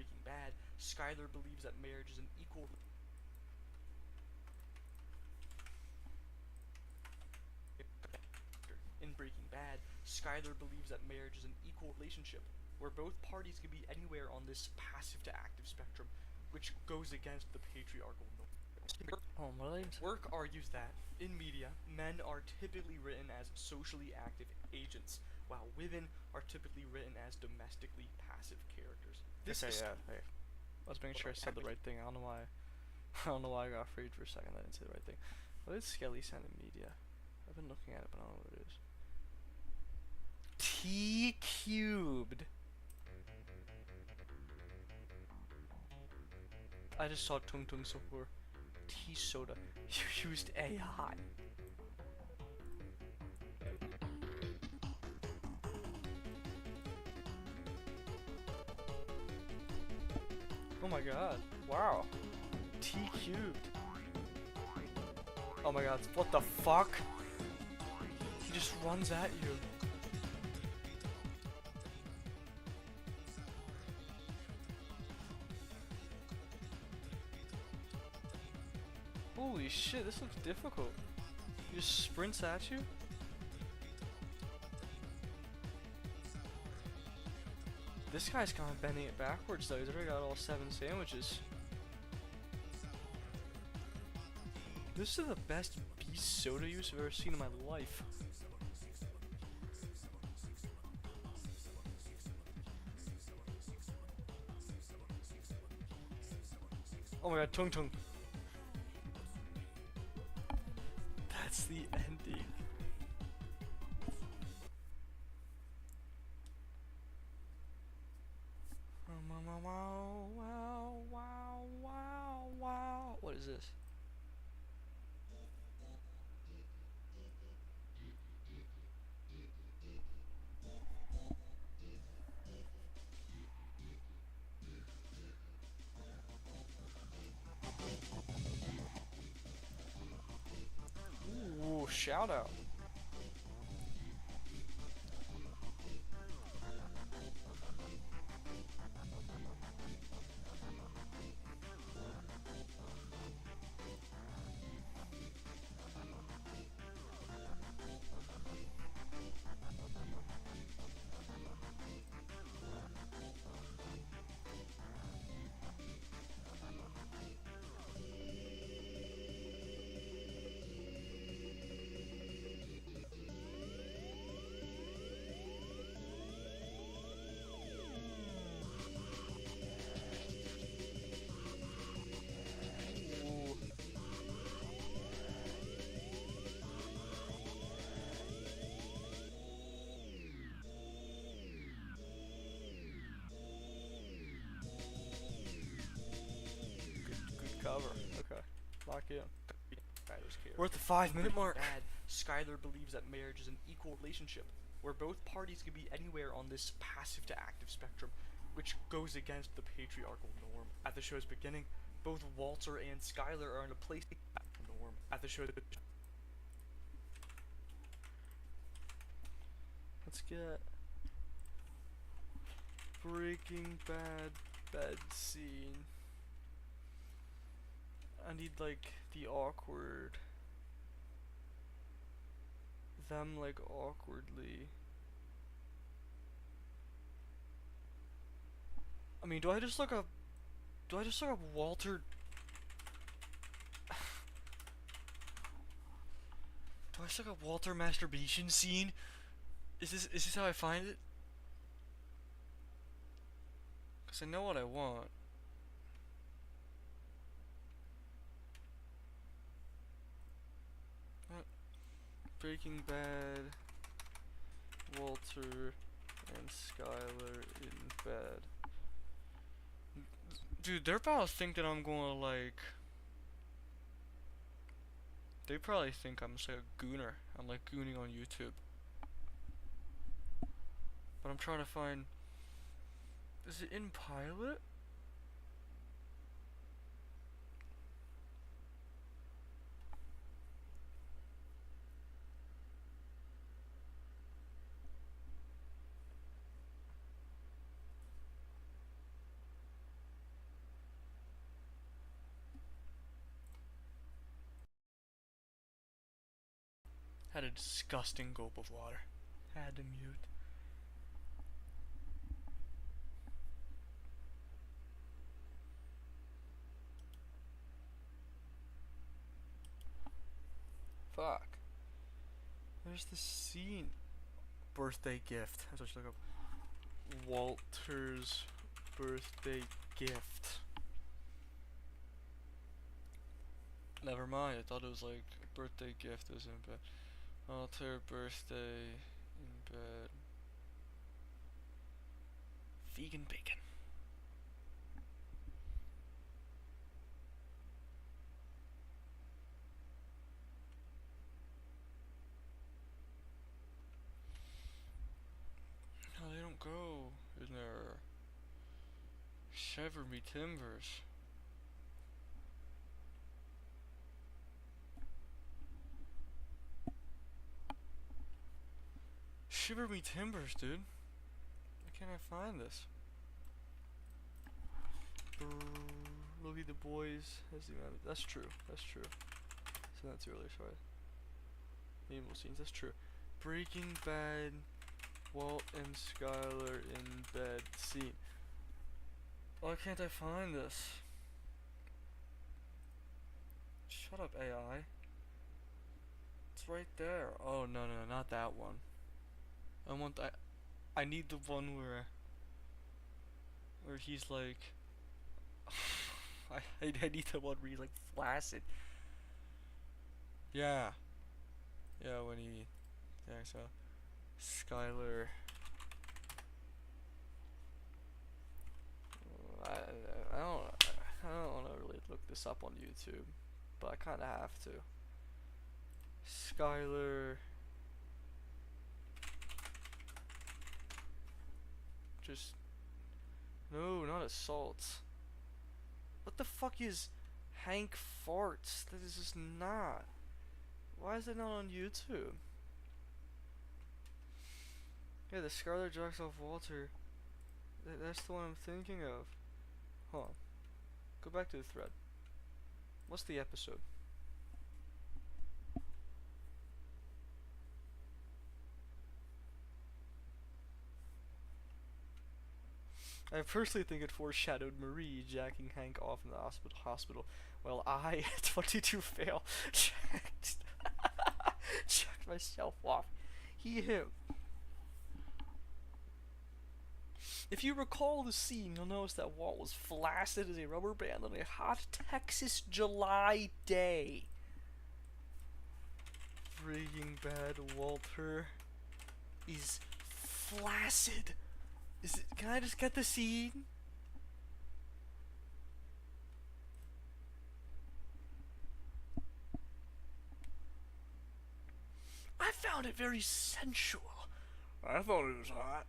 Breaking Bad, Skyler believes that marriage is an equal... In Breaking Bad, Skyler believes that marriage is an equal relationship, where both parties can be anywhere on this passive to active spectrum, which goes against the patriarchal norm. Work argues that, in media, men are typically written as socially active agents, while women are typically written as domestically passive characters. This okay, is yeah, hey. I was making sure I said the right thing. I don't know why I got afraid for a second. I didn't say the right thing. What is Skelly send in media? I've been looking at it, but I don't know what it is. T cubed. I just saw Tung Tung Sahur. Tea soda. You used AI. Oh my god. Wow. T cubed. Oh my god. What the fuck? He just runs at you. Holy shit, this looks difficult. He just sprints at you? This guy's kind of bending it backwards though. He's already got all 7 sandwiches. This is the best beast soda use I've ever seen in my life. Oh my god, Tung Tung. That's the ending. Wow, wow, wow, wow, wow. What is this? Ooh, shout out. Good cover. Okay. Lock in. We're at the 5-minute mark. Bad, Skyler believes that marriage is an equal relationship, where both parties can be anywhere on this passive to active spectrum, which goes against the patriarchal norm. At the show's beginning, both Walter and Skyler are in a place norm. At the show's Let's get Breaking Bad bed scene. I need like the awkward. Them like awkwardly. I mean, do I just look up Walter? Do I just look up Walter masturbation scene? Is this how I find it? Cause I know what I want. Breaking Bad, Walter and Skyler in bed. Dude, they're about to think that I'm gonna like. They probably think I'm just like a gooner. I'm like gooning on YouTube. But I'm trying to find. Is it in pilot? Had a disgusting gulp of water. Had to mute. Fuck. There's the scene. Birthday gift. That's what you look up. Walter's birthday gift. Never mind. I thought it was like a birthday gift was in bed. Walter birthday in bed. Vegan bacon. No, they don't go in there. Shiver me timbers. Shiver me timbers, dude. Why can't I find this? Look at the boys. That's true. That's true. So that's earlier, sorry. Minimal scenes. That's true. Breaking Bad. Walt and Skylar in bed scene. Why can't I find this? Shut up, AI. It's right there. Oh no, not that one. I want I need the one where he's like I need the one where he's like flaccid. Yeah. Yeah, when he so Skylar. I don't want to really look this up on YouTube, but I kind of have to. Skylar. Just no, not assaults. What the fuck is Hank farts? That is just not. Why is it not on YouTube? Yeah, the Skylar jacks off Walter. That's the one I'm thinking of. Hold on. Go back to the thread. What's the episode? I personally think it foreshadowed Marie jacking Hank off in the hospital while I, 22 fail, jacked myself off. Him. If you recall the scene, you'll notice that Walt was flaccid as a rubber band on a hot Texas July day. Breaking Bad Walter is flaccid. Can I just get the scene? I found it very sensual. I thought it was hot.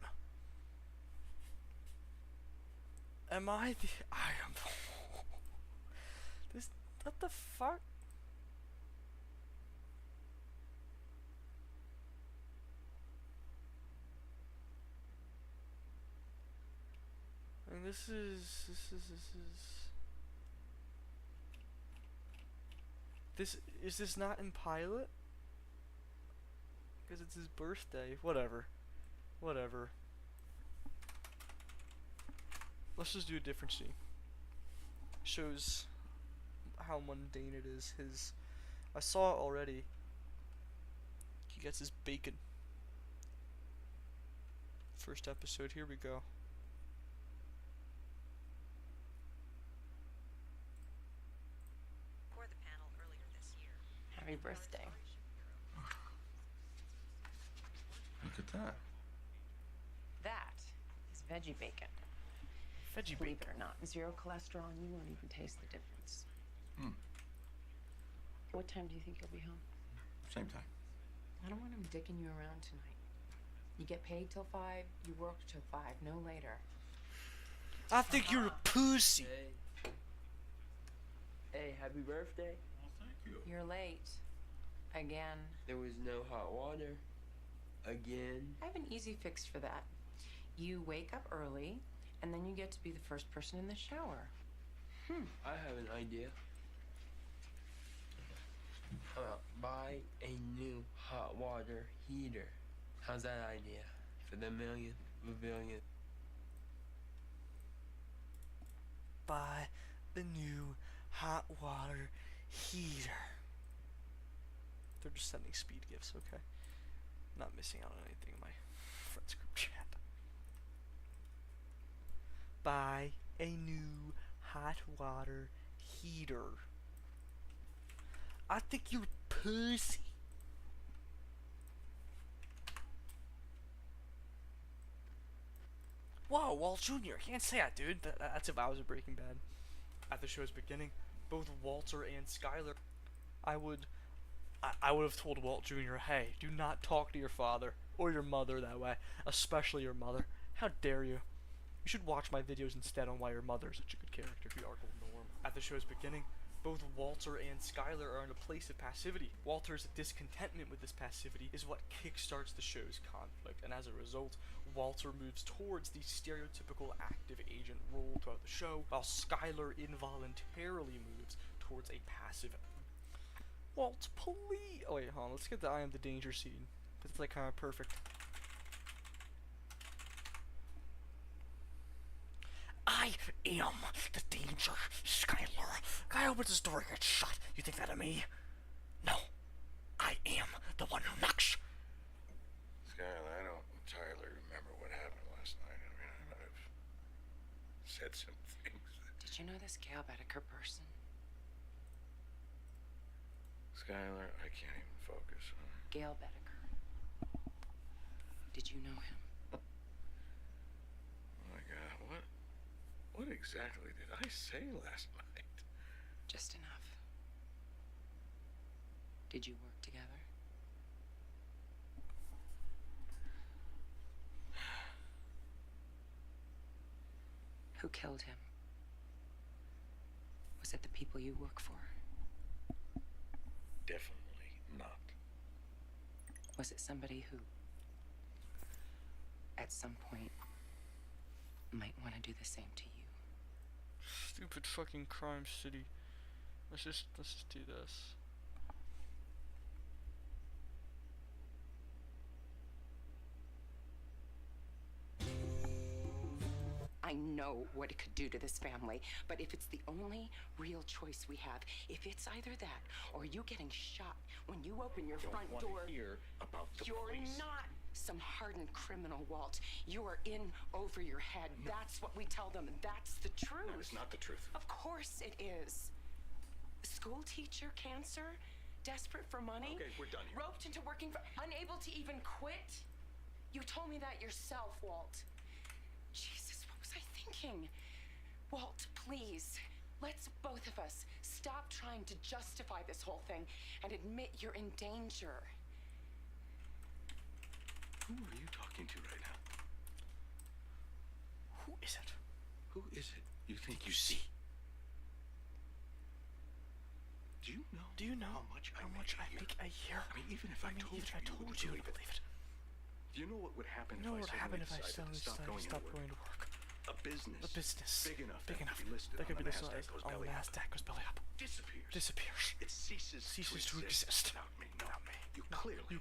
Am I the... I am... This... What the fuck? I mean, this is... Is this not in pilot? Because it's his birthday. Whatever. Whatever. Let's just do a different scene. Shows how mundane it is. I saw it already. He gets his bacon. First episode, here we go. For the panel earlier this year. Happy birthday. Look at that. That is veggie bacon. Veggie Believe bacon. it or not, zero cholesterol, and you won't even taste the difference. What time do you think you'll be home? Same time. I don't want him dicking you around tonight. You get paid till 5, you work till 5, no later. I think you're a pussy. Hey, happy birthday. Well, thank you. You're late. Again. There was no hot water. Again. I have an easy fix for that. You wake up early, and then you get to be the first person in the shower. I have an idea. How about buy a new hot water heater? How's that idea? For the millionth pavilion. Buy a new hot water heater. They're just sending speed gifts, okay. Not missing out on anything in my friends group chat. Buy a new hot water heater. I think you're pussy. Whoa, Walt Jr. Can't say that, dude. That's if I was a Breaking Bad. At the show's beginning, both Walter and Skyler, I would have told Walt Jr., hey, do not talk to your father or your mother that way, especially your mother. How dare you? You should watch my videos instead on why your mother is such a good character. Patriarchal norm. At the show's beginning, both Walter and Skyler are in a place of passivity. Walter's discontentment with this passivity is what kickstarts the show's conflict, and as a result, Walter moves towards the stereotypical active agent role throughout the show, while Skyler involuntarily moves towards a passive. Walt, please. Oh wait, hold on. Let's get the I am the danger scene. It's like kind of perfect. I am the danger, Skyler. Guy opens his door and gets shot. You think that of me? No. I am the one who knocks. Skyler, I don't entirely remember what happened last night. I mean, I might have said some things. Did you know this Gail Bedecker person? Skyler, I can't even focus. Gail Bedecker. Did you know him? Oh my God, what exactly did I say last night? Just enough. Did you work together? Who killed him? Was it the people you work for? Definitely not. Was it somebody who, at some point, might want to do the same to you? Stupid fucking crime city. Let's just do this. I know what it could do to this family, but if it's the only real choice we have, if it's either that or you getting shot when you open your front door, Hear about the you're police. not some hardened criminal, Walt. You are in over your head. No. That's what we tell them. That's the truth. No, it's not the truth. Of course it is. School teacher, cancer, desperate for money. Okay, we're done here. Roped into working for, unable to even quit. You told me that yourself, Walt. Jesus, what was I thinking? Walt, please. Let's both of us stop trying to justify this whole thing and admit you're in danger. Who are you talking to right now? Who is it? Who is it you think you see? Do you know how much I make a year? I mean, even if I told you, you wouldn't believe it. Do you know what would happen if I suddenly decided to stop going to work? A business big enough that could be listed on the NASDAQ goes belly up. Disappears. It ceases to exist. Without me. You clearly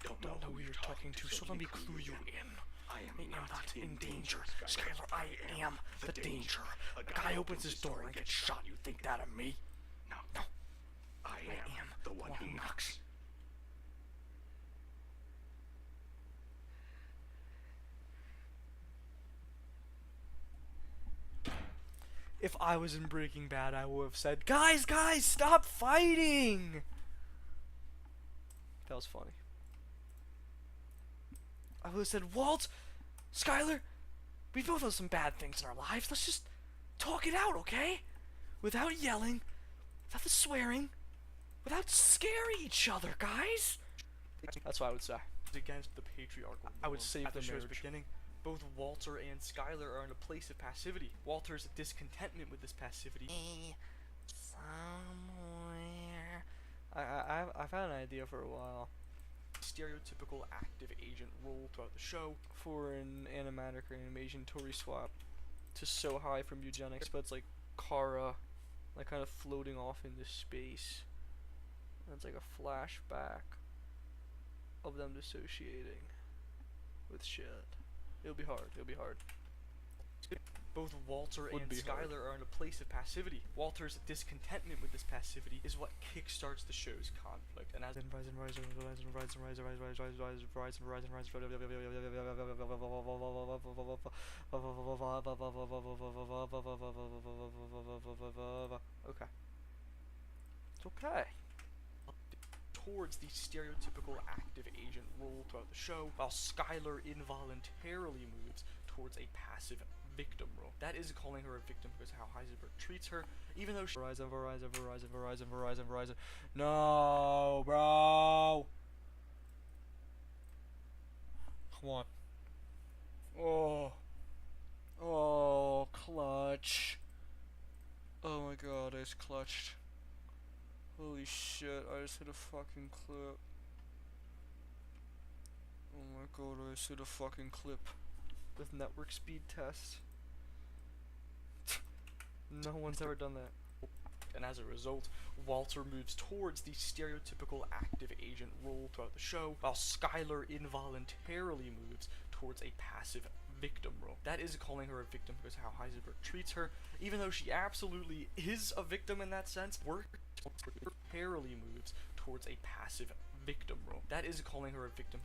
don't know who you're talking to, so let me clue you in. I am not in danger, Skyler. I am the danger. A guy opens his door and gets shot. You think that of me? No. I am the one who knocks. If I was in Breaking Bad, I would have said, guys, stop fighting! That was funny. I would have said, Walt, Skyler, we both have some bad things in our lives. Let's just talk it out, okay? Without yelling, without the swearing, without scaring each other, guys. That's what I would say. Against the patriarchal. I would save the show's beginning. Both Walter and Skyler are in a place of passivity. Walter's discontentment with this passivity. Somewhere. I've had an idea for a while. Stereotypical active agent role throughout the show for an animatic or animation Tori swap to So High from Eugenics, but it's like Kara, like kind of floating off into space. And it's like a flashback of them dissociating with shit. It'll be hard. It'll be hard. Both Walter Would and be hard. Skylar are in a place of passivity. Walter's discontentment with this passivity is what kickstarts the show's conflict. And as okay. It's okay. Towards the stereotypical active agent role throughout the show, while Skylar involuntarily moves towards a passive victim role. That is calling her a victim because of how Heisenberg treats her, even though she Verizon. No, bro. Come on. Oh, clutch. Oh my god, I just clutched. Holy shit, I just hit a fucking clip. Oh my god, I just hit a fucking clip with network speed test. No one's ever done that. And as a result, Walter moves towards the stereotypical active agent role throughout the show, while Skylar involuntarily moves towards a passive victim role. That is calling her a victim because of how Heisenberg treats her, even though she absolutely is a victim in that sense. Involuntarily moves towards a passive victim role. That is calling her a victim.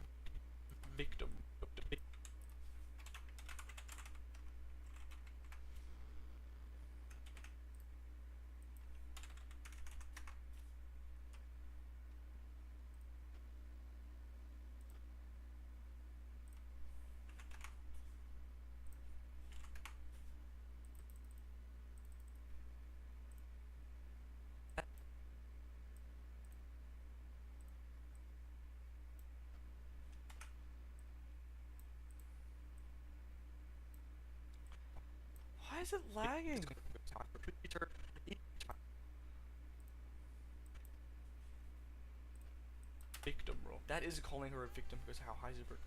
Why is it lagging? Victim role. That is calling her a victim because of how Heisenberg.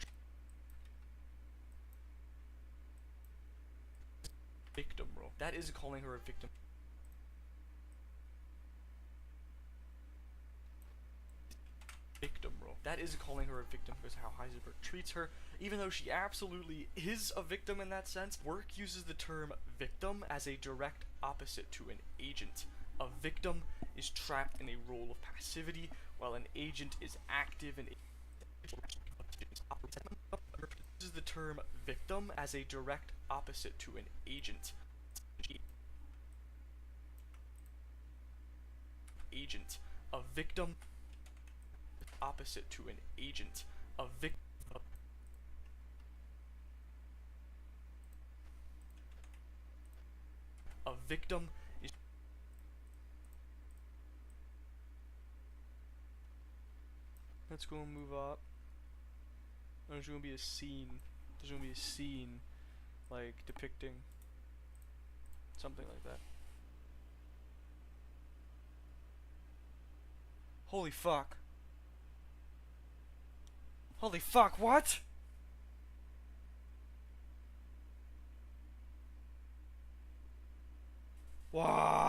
Victim role. That is calling her a victim. Victim role. That is calling her a victim because of how Heisenberg treats her, even though she absolutely is a victim in that sense. Work uses the term victim as a direct opposite to an agent. A victim is trapped in a role of passivity, while an agent is active and uses the term victim as a direct opposite to an agent. A victim opposite to an agent. A victim. A victim is. Let's go and move up. There's gonna be a scene. There's gonna be a scene, like depicting something like that. Holy fuck. Holy fuck, what? Wow.